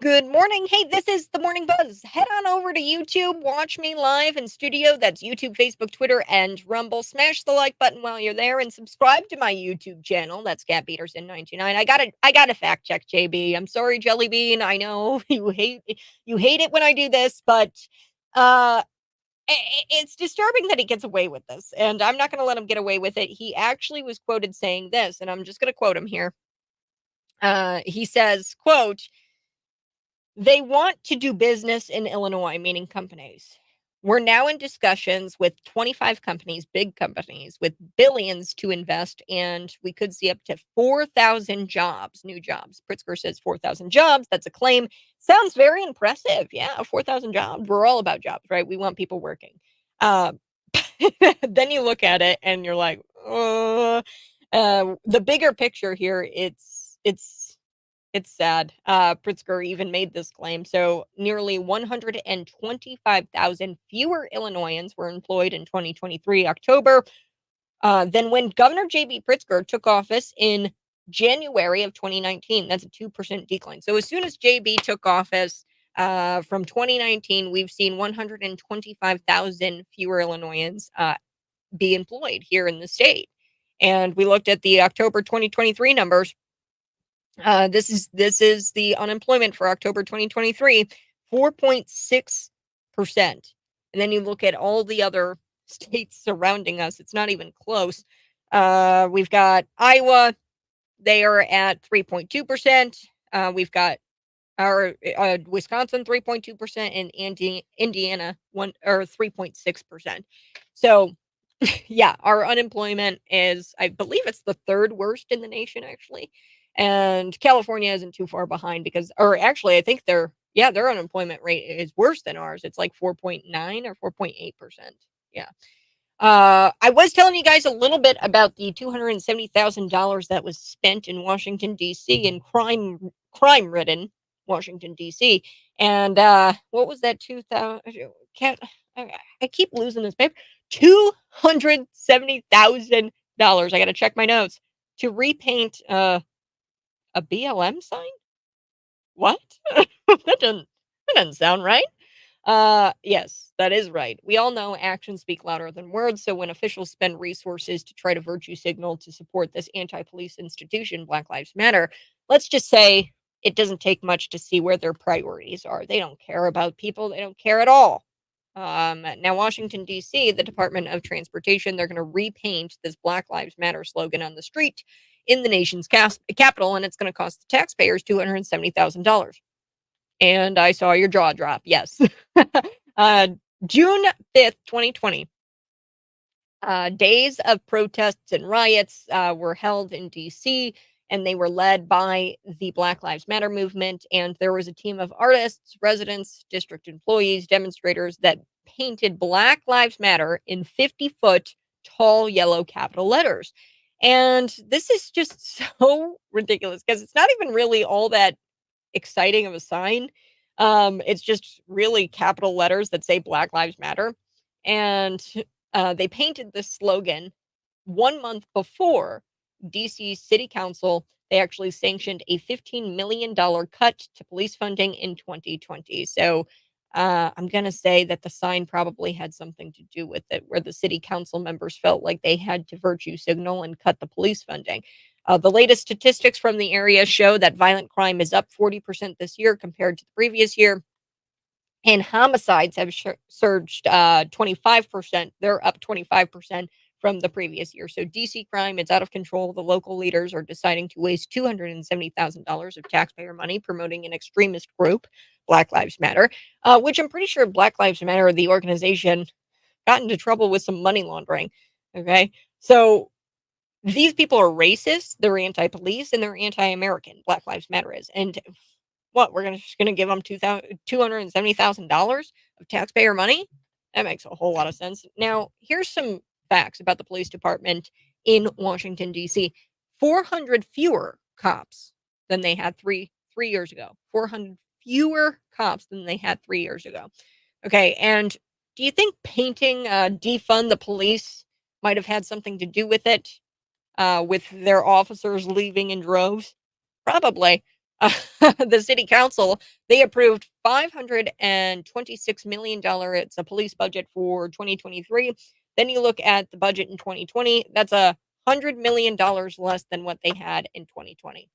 Good morning. Hey, this is the Morning Buzz. Head on over to YouTube. Watch me live in studio. That's YouTube, Facebook, Twitter, and Rumble. Smash the like button while you're there and subscribe to my YouTube channel. That's Cat Peterson99. I gotta fact check JB. I'm sorry, Jelly Bean. I know you hate it when I do this, but it's disturbing that he gets away with this, and I'm not going to let him get away with it. He actually was quoted saying this, and I'm just going to quote him here. He says, quote, "They want to do business in Illinois," meaning companies. "We're now in discussions with 25 companies, big companies, with billions to invest, and we could see up to 4,000 jobs, new jobs." Pritzker says 4,000 jobs. That's a claim. Sounds very impressive. Yeah, 4,000 jobs. We're all about jobs, right? We want people working. Then you look at it and you're like, the bigger picture here, it's sad. Pritzker even made this claim. So nearly 125,000 fewer Illinoisans were employed in 2023 October than when Governor J.B. Pritzker took office in January of 2019. That's a 2% decline. So as soon as J.B. took office from 2019, we've seen 125,000 fewer Illinoisans be employed here in the state. And we looked at the October 2023 numbers. This is the unemployment for October 2023, 4.6%. And then you look at all the other states surrounding us, it's not even close. We've got Iowa, they are at 3.2%. We've got our Wisconsin 3.2% and Indiana 3.6%. So yeah, our unemployment is, I believe it's the third worst in the nation, actually. And California isn't too far behind because, or actually, I think their unemployment rate is worse than ours. It's like 4.9 or 4.8%. Yeah. I was telling you guys a little bit about the $270,000 that was spent in Washington, D.C. in crime-ridden Washington, D.C. And what was that 2,000? I keep losing this paper. $270,000. I got to check my notes to repaint a BLM sign. What? that doesn't sound right. Yes, that is right. We all know actions speak louder than words. So when officials spend resources to try to virtue signal to support this anti-police institution, Black Lives Matter, let's just say it doesn't take much to see where their priorities are. They don't care about people. They don't care at all. Now, Washington, D.C., the Department of Transportation, they're going to repaint this Black Lives Matter slogan on the street in the nation's capital, and it's going to cost the taxpayers $270,000. And I saw your jaw drop. Yes. June 5th, 2020. Days of protests and riots were held in D.C., and they were led by the Black Lives Matter movement. And there was a team of artists, residents, district employees, demonstrators that painted Black Lives Matter in 50-foot tall yellow capital letters. And this is just so ridiculous because it's not even really all that exciting of a sign. It's just really capital letters that say Black Lives Matter. And they painted this slogan 1 month before DC City Council. They actually sanctioned a $15 million cut to police funding in 2020. So I'm going to say that the sign probably had something to do with it, where the city council members felt like they had to virtue signal and cut the police funding. The latest statistics from the area show that violent crime is up 40% this year compared to the previous year, and homicides have surged 25%. They're up 25% from the previous year. So DC crime is out of control. The local leaders are deciding to waste $270,000 of taxpayer money promoting an extremist group, Black Lives Matter, which I'm pretty sure Black Lives Matter, the organization, got into trouble with some money laundering. Okay. So these people are racist, they're anti-police, and they're anti-American. Black Lives Matter is. And what, we're just gonna give them $270,000 of taxpayer money? That makes a whole lot of sense. Now, here's some facts about the police department in Washington, D.C. 400 fewer cops than they had three years ago. 400 fewer cops than they had 3 years ago. Okay, and do you think painting defund the police might have had something to do with it? With their officers leaving in droves? Probably. Uh, the city council, they approved $526 million. It's a police budget for 2023. Then you look at the budget in 2020, that's $100 million less than what they had in 2020.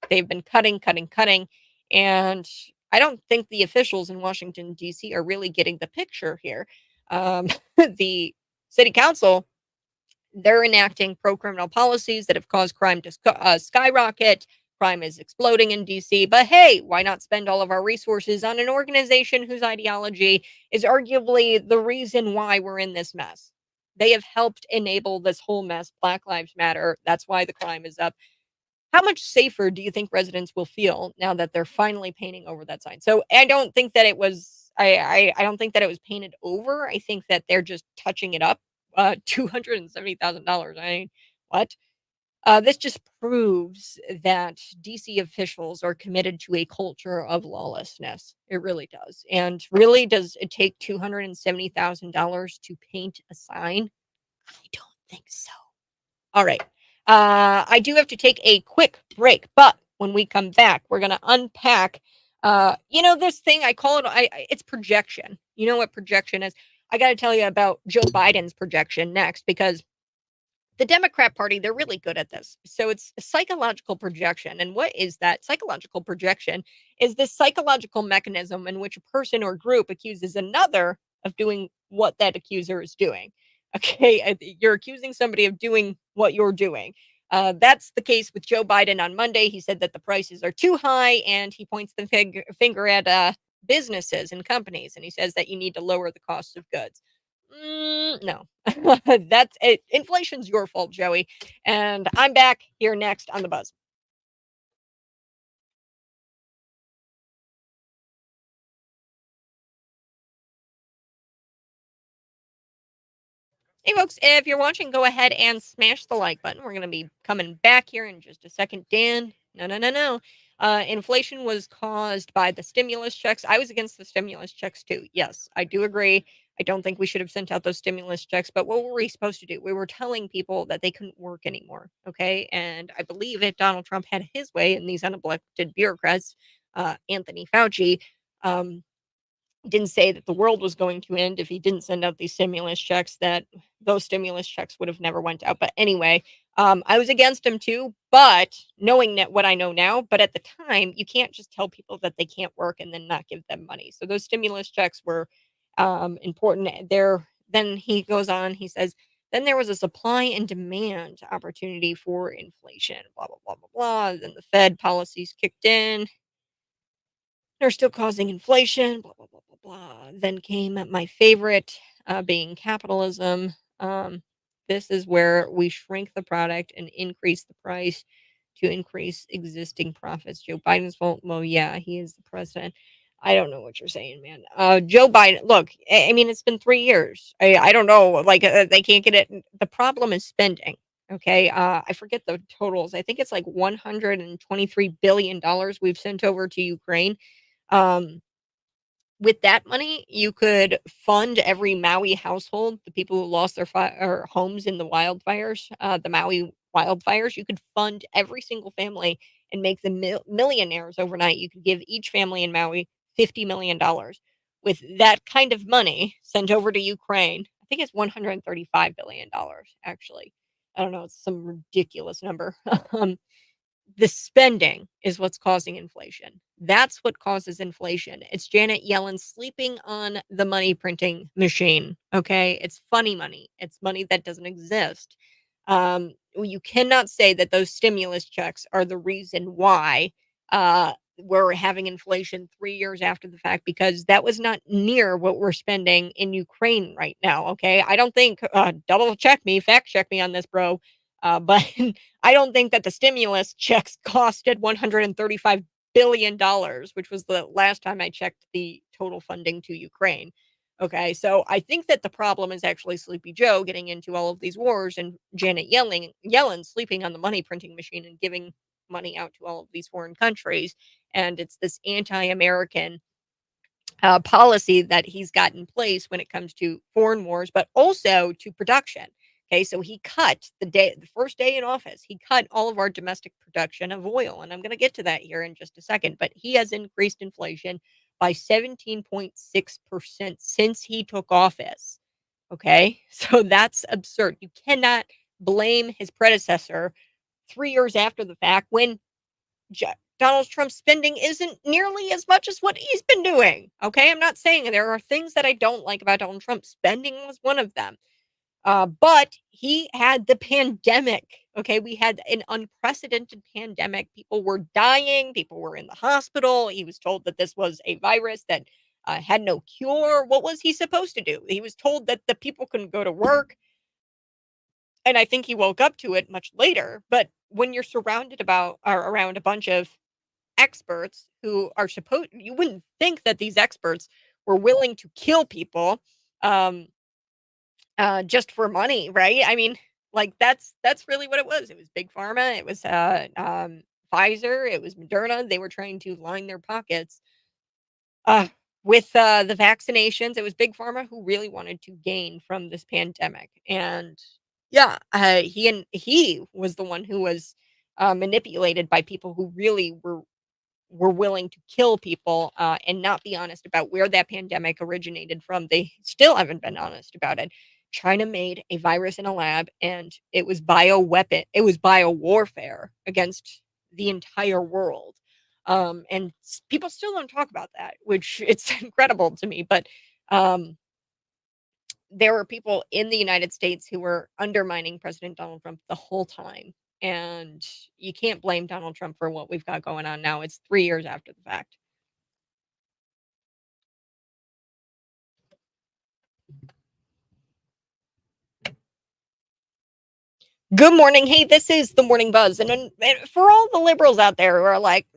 They've been cutting, cutting, cutting. And I don't think the officials in Washington, D.C. are really getting the picture here. The city council, they're enacting pro-criminal policies that have caused crime to skyrocket. Crime is exploding in DC. But hey, why not spend all of our resources on an organization whose ideology is arguably the reason why we're in this mess? They have helped enable this whole mess. Black Lives Matter. That's why the crime is up. How much safer do you think residents will feel now that they're finally painting over that sign? So I don't think that it was. I don't think that it was painted over. I think that they're just touching it up. $270,000. I mean, what? This just proves that DC officials are committed to a culture of lawlessness. It really does. And really, does it take $270,000 to paint a sign? I don't think so. All right. I do have to take a quick break, but when we come back, we're going to unpack, this thing I call it, it's projection. You know what projection is? I got to tell you about Joe Biden's projection next, because the Democrat Party, they're really good at this. So it's a psychological projection. And what is that? Psychological projection is this psychological mechanism in which a person or group accuses another of doing what that accuser is doing. Okay, you're accusing somebody of doing what you're doing. That's the case with Joe Biden on Monday. He said that the prices are too high, and he points the finger at businesses and companies, and he says that you need to lower the cost of goods. No, that's it. Inflation's your fault, Joey. And I'm back here next on the Buzz. Hey, folks, if you're watching, go ahead and smash the like button. We're going to be coming back here in just a second. Dan, no. Inflation was caused by the stimulus checks. I was against the stimulus checks too. Yes, I do agree. I don't think we should have sent out those stimulus checks, but what were we supposed to do? We were telling people that they couldn't work anymore. Okay. And I believe if Donald Trump had his way and these unelected bureaucrats, Anthony Fauci, didn't say that the world was going to end if he didn't send out these stimulus checks, that those stimulus checks would have never went out. But anyway, I was against him too, but knowing that what I know now, but at the time, you can't just tell people that they can't work and then not give them money. So those stimulus checks were important there. Then he goes on, he says, then there was a supply and demand opportunity for inflation, blah, blah, blah, blah, blah. Then the Fed policies kicked in. They're still causing inflation, blah, blah, blah, blah, blah. Then came my favorite, being capitalism. This is where we shrink the product and increase the price to increase existing profits. Joe Biden's fault. Well, yeah, he is the president. I don't know what you're saying, man. Joe Biden, look, I mean, it's been 3 years. I don't know. Like, they can't get it. The problem is spending. Okay, I forget the totals. I think it's like $123 billion we've sent over to Ukraine. Um, with that money, you could fund every Maui household, the people who lost their or homes in the wildfires, the Maui wildfires. You could fund every single family and make them millionaires overnight. You could give each family in Maui $50 million. With that kind of money sent over to Ukraine, I think it's $135 billion. Actually, I don't know. It's some ridiculous number. um, the spending is what's causing inflation. That's what causes inflation. It's Janet Yellen sleeping on the money printing machine. Okay. It's funny money. It's money that doesn't exist. You cannot say that those stimulus checks are the reason why we're having inflation 3 years after the fact, because that was not near what we're spending in Ukraine right now. Okay. I don't think, double check me, fact check me on this, bro. But I don't think that the stimulus checks costed $135 billion, which was the last time I checked the total funding to Ukraine. Okay, so I think that the problem is actually Sleepy Joe getting into all of these wars and Janet Yellen sleeping on the money printing machine and giving money out to all of these foreign countries. And it's this anti-American policy that he's got in place when it comes to foreign wars, but also to production. Okay, so he cut the first day in office, he cut all of our domestic production of oil. And I'm going to get to that here in just a second, but he has increased inflation by 17.6% since he took office. Okay, so that's absurd. You cannot blame his predecessor 3 years after the fact when Donald Trump's spending isn't nearly as much as what he's been doing. Okay, I'm not saying there are things that I don't like about Donald Trump. Spending was one of them. But he had the pandemic. Okay, we had an unprecedented pandemic. People were dying, people were in the hospital. He was told that this was a virus that had no cure. What was he supposed to do? He was told that the people couldn't go to work. And I think he woke up to it much later. But when you're surrounded about or around a bunch of experts who are supposed, you wouldn't think that these experts were willing to kill people um just for money, right? I mean, like that's really what it was. It was big pharma, it was Pfizer, it was Moderna. They were trying to line their pockets uh with the vaccinations. It was big pharma who really wanted to gain from this pandemic. And yeah, he was the one who was manipulated by people who really were willing to kill people and not be honest about where that pandemic originated from. They still haven't been honest about it. China made a virus in a lab, and it was bioweapon. It was bio warfare against the entire world. And people still don't talk about that, which it's incredible to me. But um, there were people in the United States who were undermining President Donald Trump the whole time. And you can't blame Donald Trump for what we've got going on now. It's 3 years after the fact. Good morning. Hey, this is the Morning Buzz. And for all the liberals out there who are like,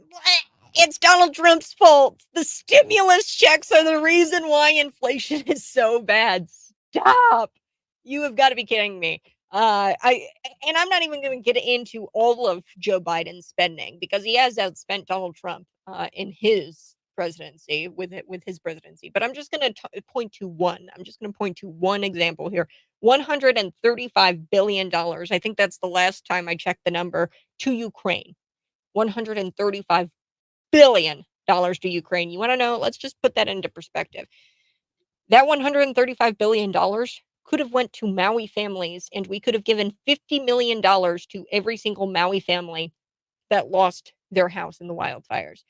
it's Donald Trump's fault. The stimulus checks are the reason why inflation is so bad. Stop. You have got to be kidding me. I'm not even going to get into all of Joe Biden's spending because he has outspent Donald Trump in his presidency with his presidency. But I'm just going to point to one. I'm just going to point to one example here. $135 billion. I think that's the last time I checked the number to Ukraine. $135 billion to Ukraine. You want to know? Let's just put that into perspective. That $135 billion could have went to Maui families, and we could have given $50 million to every single Maui family that lost their house in the wildfires.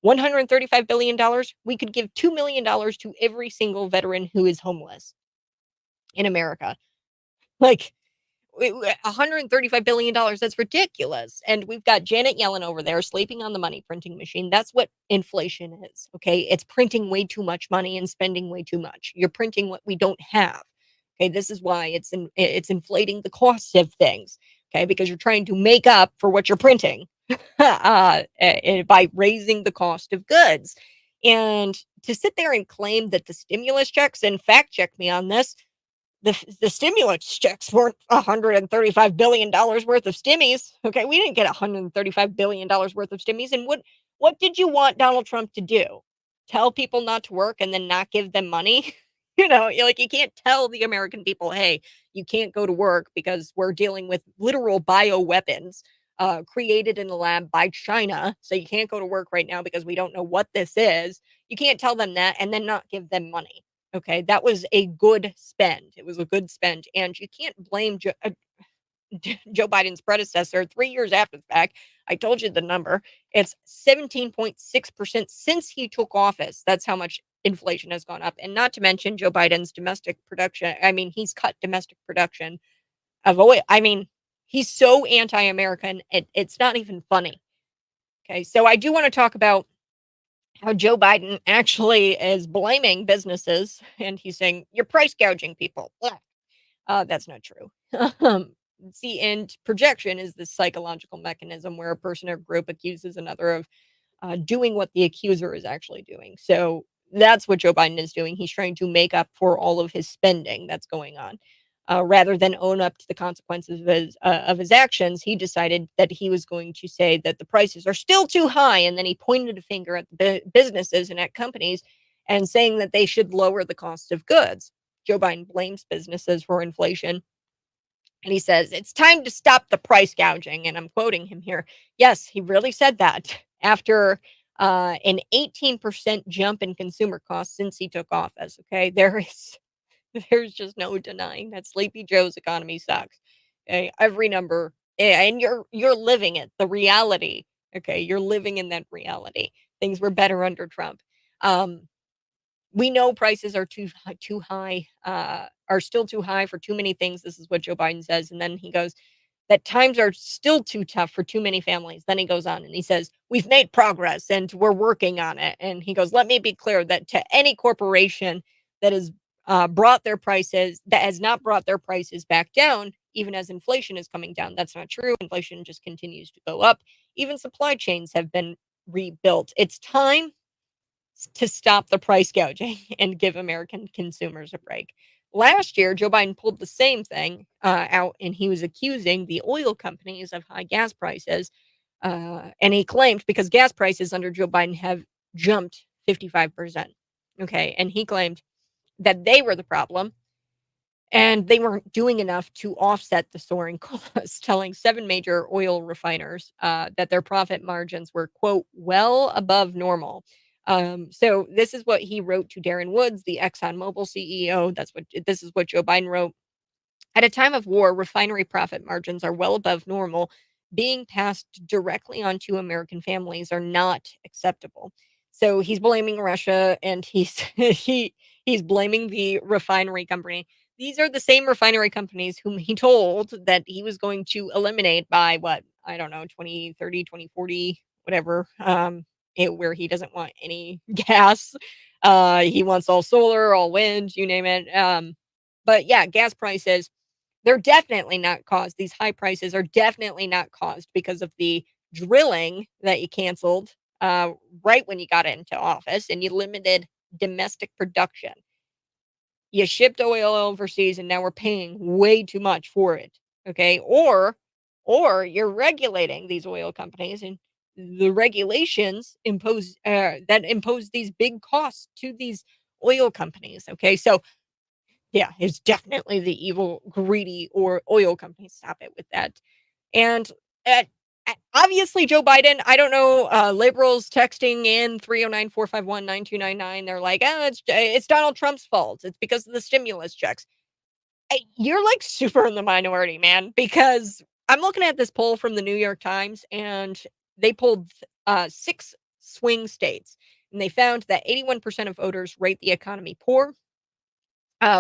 $135 billion, we could give $2 million to every single veteran who is homeless in America. Like, $135 billion, that's ridiculous. And we've got Janet Yellen over there sleeping on the money printing machine. That's what inflation is. Okay, it's printing way too much money and spending way too much. You're printing what we don't have. Okay, this is why it's inflating the cost of things. Okay, because you're trying to make up for what you're printing by raising the cost of goods. And to sit there and claim that the stimulus checks, and fact check me on this, the stimulus checks weren't $135 billion worth of stimmies. Okay, we didn't get $135 billion worth of stimmies. And what did you want Donald Trump to do? Tell people not to work and then not give them money? You can't tell the American people, hey, you can't go to work because we're dealing with literal bioweapons created in a lab by China. So you can't go to work right now because we don't know what this is. You can't tell them that and then not give them money. Okay, that was a good spend. It was a good spend, and you can't blame Joe Biden's predecessor 3 years after the fact. I told you the number. It's 17.6% since he took office. That's how much inflation has gone up, and not to mention Joe Biden's domestic production. I mean, he's cut domestic production of oil. I mean, he's so anti-American, it's not even funny. Okay, so I do want to talk about how Joe Biden actually is blaming businesses, and he's saying, "You're price gouging people." Blah. That's not true. Um, See, and projection is this psychological mechanism where a person or group accuses another of doing what the accuser is actually doing. So that's what Joe Biden is doing. He's trying to make up for all of his spending that's going on. Rather than own up to the consequences of his actions, he decided that he was going to say that the prices are still too high, and then he pointed a finger at the businesses and at companies, and saying that they should lower the cost of goods. Joe Biden blames businesses for inflation, and he says it's time to stop the price gouging. And I'm quoting him here. Yes, he really said that after an 18% jump in consumer costs since he took office. Okay, there's just no denying that Sleepy Joe's economy sucks. Okay, every number, and you're living it, the reality. Okay, you're living in that reality. Things were better under Trump. Um, we know prices are too high, are still too high for too many things. This is what Joe Biden says, and then he goes that times are still too tough for too many families. Then he goes on and he says, "We've made progress and we're working on it." And he goes, "Let me be clear that to any corporation that has that has not brought their prices back down, even as inflation is coming down, that's not true. Inflation just continues to go up. Even supply chains have been rebuilt. It's time to stop the price gouging and give American consumers a break." Last year, Joe Biden pulled the same thing out, and he was accusing the oil companies of high gas prices. And he claimed because gas prices under Joe Biden have jumped 55%. Okay. And he claimed that they were the problem and they weren't doing enough to offset the soaring costs, telling 7 major oil refiners that their profit margins were, quote, well above normal. So this is what he wrote to Darren Woods, the ExxonMobil CEO. This is what Joe Biden wrote. At a time of war, refinery profit margins are well above normal. Being passed directly onto American families are not acceptable. So he's blaming Russia, and he's blaming the refinery company. These are the same refinery companies whom he told that he was going to eliminate by what, I don't know, 2030, 2040, whatever, where he doesn't want any gas. He wants all solar, all wind, you name it. But yeah, gas prices, they're definitely not caused. These high prices are definitely not caused because of the drilling that you canceled right when you got into office, and you limited domestic production. You shipped oil overseas, and now we're paying way too much for it. Okay, or you're regulating these oil companies, and the regulations impose these big costs to these oil companies. Okay, so yeah, it's definitely the evil, greedy, or oil companies. Stop it with that. And uh, obviously, Joe Biden, I don't know, liberals texting in 309-451-9299. They're like, oh, it's Donald Trump's fault. It's because of the stimulus checks. You're like super in the minority, man, because I'm looking at this poll from the New York Times, and they polled 6 swing states, and they found that 81% of voters rate the economy poor,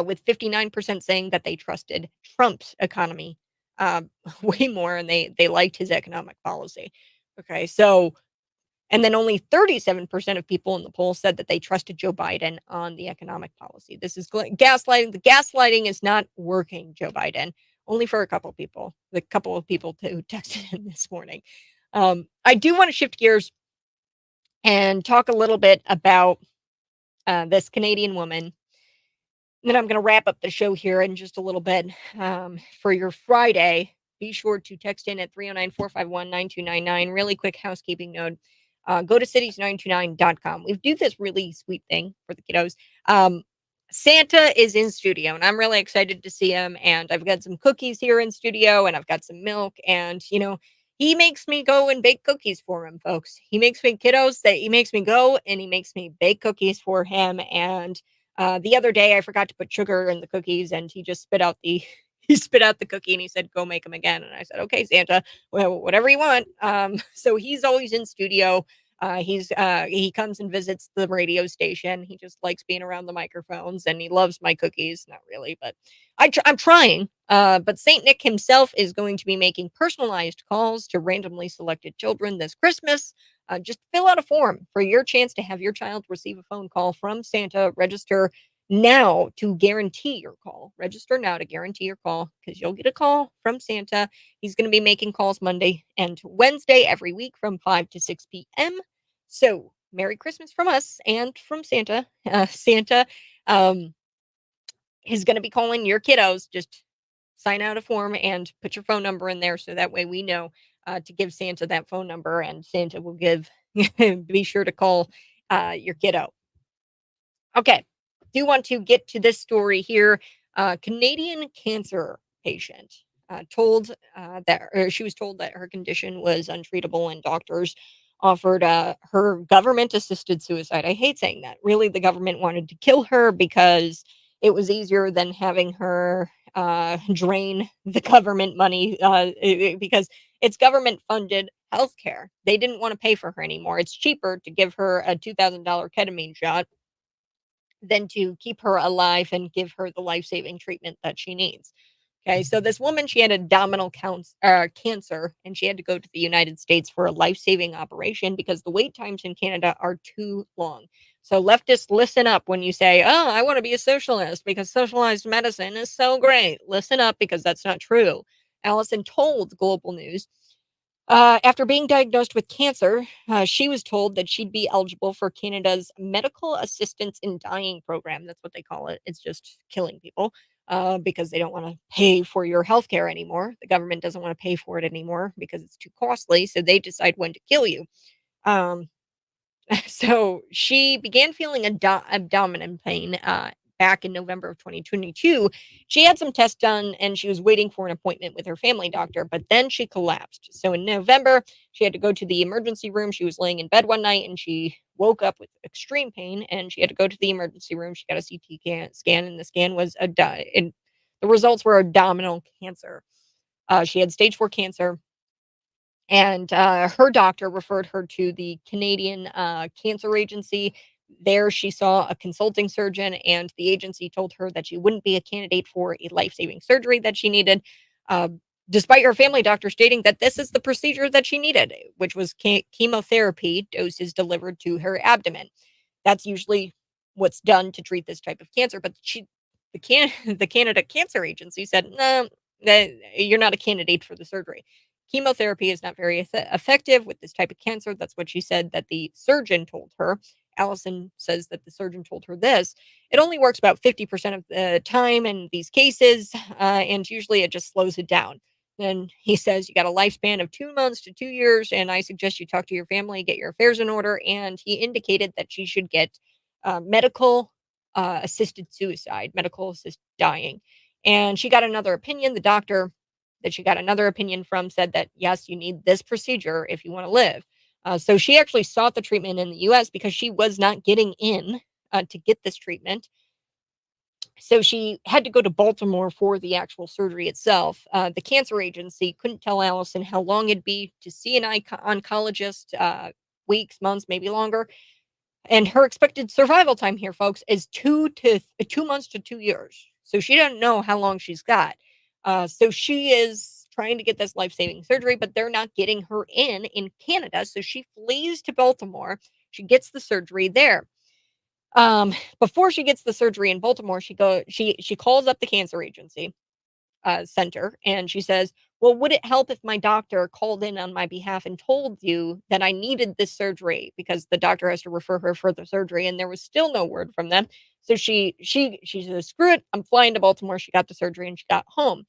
with 59% saying that they trusted Trump's economy uh, way more, and they liked his economic policy. Okay, so and then only 37% of people in the poll said that they trusted Joe Biden on the economic policy. This is gaslighting. The gaslighting is not working, Joe Biden. Only for a couple of people. The couple of people who texted in this morning. I do want to shift gears and talk a little bit about this Canadian woman then I'm going to wrap up the show here in just a little bit. For your Friday, be sure to text in at 309-451-9299. Really quick housekeeping note. Go to cities929.com. We do this really sweet thing for the kiddos. Santa is in studio, and I'm really excited to see him. And I've got some cookies here in studio, and I've got some milk. And, he makes me go and bake cookies for him, folks. He makes me he makes me go and he makes me bake cookies for him. And the other day, I forgot to put sugar in the cookies, and he just spit out the he spit out the cookie, and he said, "Go make them again." And I said, "Okay, Santa, well, whatever you want." So he's always in studio. He comes and visits the radio station. He just likes being around the microphones, and he loves my cookies. Not really, but I'm trying. But Saint Nick himself is going to be making personalized calls to randomly selected children this Christmas. Just fill out a form for your chance to have your child receive a phone call from Santa. Register now to guarantee your call. Register now to guarantee your call, because you'll get a call from Santa. He's going to be making calls Monday and Wednesday every week from 5 to 6 p.m. So, Merry Christmas from us and from Santa. Santa is going to be calling your kiddos. Just sign out a form and put your phone number in there, so that way we know to give Santa that phone number, and Santa will be sure to call your kiddo. Okay, do want to get to this story here. Canadian cancer patient told she was told that her condition was untreatable, and doctors offered her government-assisted suicide. I hate saying that. Really, the government wanted to kill her because it was easier than having her drain the government money, because it's government-funded healthcare. They didn't want to pay for her anymore. It's cheaper to give her a $2,000 ketamine shot than to keep her alive and give her the life-saving treatment that she needs. Okay, so this woman, she had abdominal cancer, and she had to go to the United States for a life-saving operation because the wait times in Canada are too long. So leftists, listen up when you say, "Oh, I want to be a socialist because socialized medicine is so great." Listen up, because that's not true. Allison told Global News, after being diagnosed with cancer, she was told that she'd be eligible for Canada's Medical Assistance in Dying program. That's what they call it. It's just killing people because they don't want to pay for your health care anymore. The government doesn't want to pay for it anymore because it's too costly. So they decide when to kill you. Um, so she began feeling abdominal pain back in November of 2022. She had some tests done, and she was waiting for an appointment with her family doctor, but then she collapsed. So in November, she had to go to the emergency room. She was laying in bed one night, and she woke up with extreme pain, and she had to go to the emergency room. She got a CT scan, and the scan was and the results were abdominal cancer. She had stage 4 cancer. And her doctor referred her to the Canadian Cancer Agency. There, she saw a consulting surgeon, and the agency told her that she wouldn't be a candidate for a life saving surgery that she needed, uh, despite her family doctor stating that this is the procedure that she needed, which was chemotherapy doses delivered to her abdomen. That's usually what's done to treat this type of cancer. But the Canada Cancer Agency said, "No, you're not a candidate for the surgery. Chemotherapy is not very effective with this type of cancer." That's what she said that the surgeon told her. Allison says that the surgeon told her this. It only works about 50% of the time in these cases, and usually it just slows it down. Then he says, "You got a lifespan of 2 months to 2 years, and I suggest you talk to your family, get your affairs in order." And he indicated that she should get medical assisted suicide, medical assisted dying. And she got another opinion. The doctor that she got another opinion from said that, yes, you need this procedure if you want to live. So she actually sought the treatment in the US because she was not getting in to get this treatment. So she had to go to Baltimore for the actual surgery itself. The cancer agency couldn't tell Allison how long it'd be to see an oncologist, weeks, months, maybe longer. And her expected survival time here, folks, is 2 months to 2 years. So she doesn't know how long she's got. So she is trying to get this life-saving surgery, but they're not getting her in Canada. So she flees to Baltimore. She gets the surgery there. Before she gets the surgery in Baltimore, she calls up the cancer agency center, and she says, "Well, would it help if my doctor called in on my behalf and told you that I needed this surgery?" Because the doctor has to refer her for the surgery, and there was still no word from them. So she says, screw it, I'm flying to Baltimore. She got the surgery and she got home.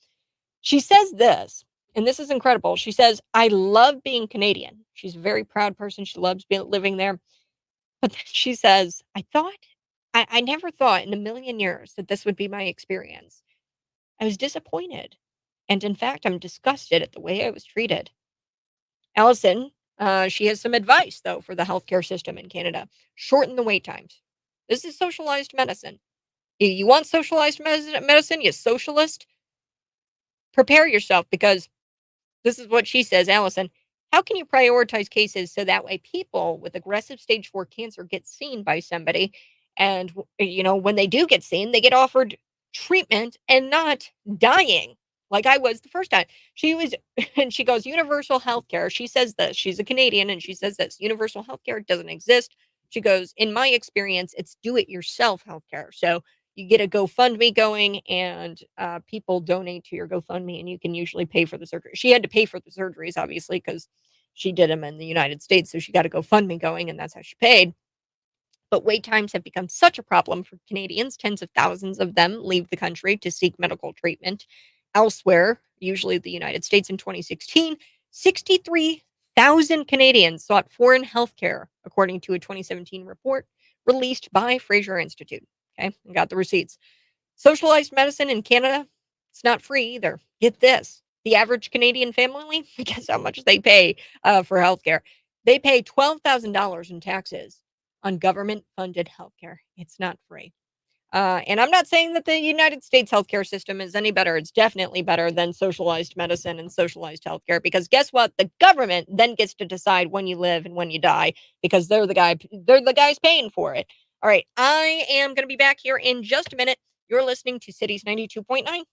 She says this, and this is incredible. She says, I love being Canadian. She's a very proud person. She loves living there. But then she says, I never thought in a million years that this would be my experience. I was disappointed. And in fact, I'm disgusted at the way I was treated. Allison, she has some advice, though, for the healthcare system in Canada. Shorten the wait times. This is socialized medicine. You want socialized medicine, you socialist? Prepare yourself because this is what she says, Allison. How can you prioritize cases so that way people with aggressive stage 4 cancer get seen by somebody? And, when they do get seen, they get offered treatment and not dying like I was the first time. She was, and she goes, universal healthcare. She says this. She's a Canadian and she says this universal healthcare doesn't exist. She goes, in my experience, it's do it yourself healthcare. So you get a GoFundMe going and people donate to your GoFundMe and you can usually pay for the surgery. She had to pay for the surgeries, obviously, because she did them in the United States. So she got a GoFundMe going and that's how she paid. But wait times have become such a problem for Canadians. Tens of thousands of them leave the country to seek medical treatment elsewhere, usually the United States. In 2016, 63,000 Canadians sought foreign health care, according to a 2017 report released by Fraser Institute. Okay, I got the receipts. Socialized medicine in Canada, it's not free either. Get this. The average Canadian family, guess how much they pay for healthcare? They pay $12,000 in taxes on government-funded healthcare. It's not free. And I'm not saying that the United States healthcare system is any better. It's definitely better than socialized medicine and socialized healthcare because guess what? The government then gets to decide when you live and when you die because they're the guys paying for it. All right, I am going to be back here in just a minute. You're listening to Cities 92.9.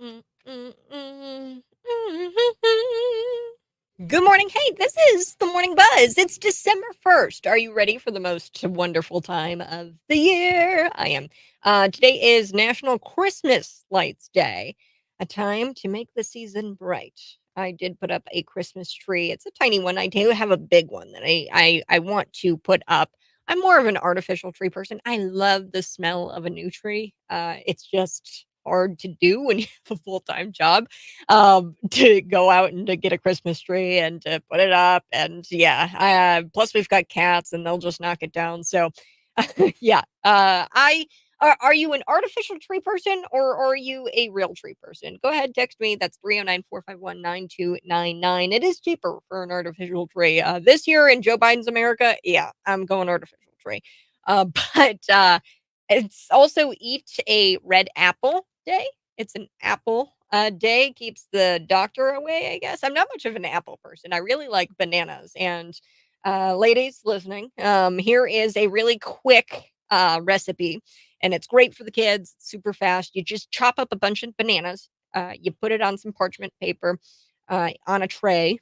Good morning. Hey, this is the Morning Buzz. It's December 1st. Are you ready for the most wonderful time of the year? I am. Today is National Christmas Lights Day, a time to make the season bright. I did put up a Christmas tree. It's a tiny one. I do have a big one that I want to put up. I'm more of an artificial tree person. I love the smell of a new tree. It's just hard to do when you have a full-time job, to go out and to get a Christmas tree and to put it up. And yeah, plus we've got cats and they'll just knock it down. So yeah, are you an artificial tree person or are you a real tree person? Go ahead, text me. That's 309-451-9299. It is cheaper for an artificial tree. This year in Joe Biden's America, yeah, I'm going artificial tree. But it's also Eat a Red Apple Day. It's an apple day, keeps the doctor away, I guess. I'm not much of an apple person. I really like bananas. And ladies listening, here is a really quick recipe, and it's great for the kids. It's super fast. You just chop up a bunch of bananas. You put it on some parchment paper on a tray.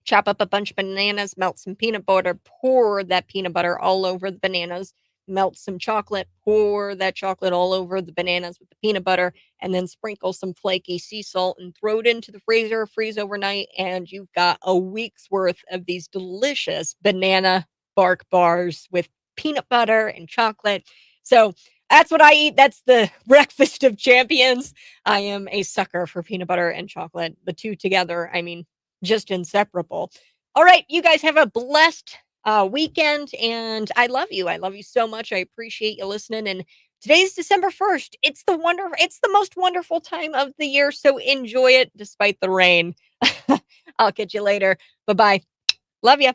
Chop up a bunch of bananas, melt some peanut butter, pour that peanut butter all over the bananas, melt some chocolate, pour that chocolate all over the bananas with the peanut butter, and then sprinkle some flaky sea salt and throw it into the freezer, freeze overnight, and you've got a week's worth of these delicious banana bark bars with peanut butter and chocolate. So that's what I eat. That's the breakfast of champions. I am a sucker for peanut butter and chocolate. The two together, I mean, just inseparable. All right, you guys have a blessed weekend, and I love you. I love you so much. I appreciate you listening. And today's December 1st. It's the most wonderful time of the year. So enjoy it despite the rain. I'll catch you later. Bye-bye. Love you.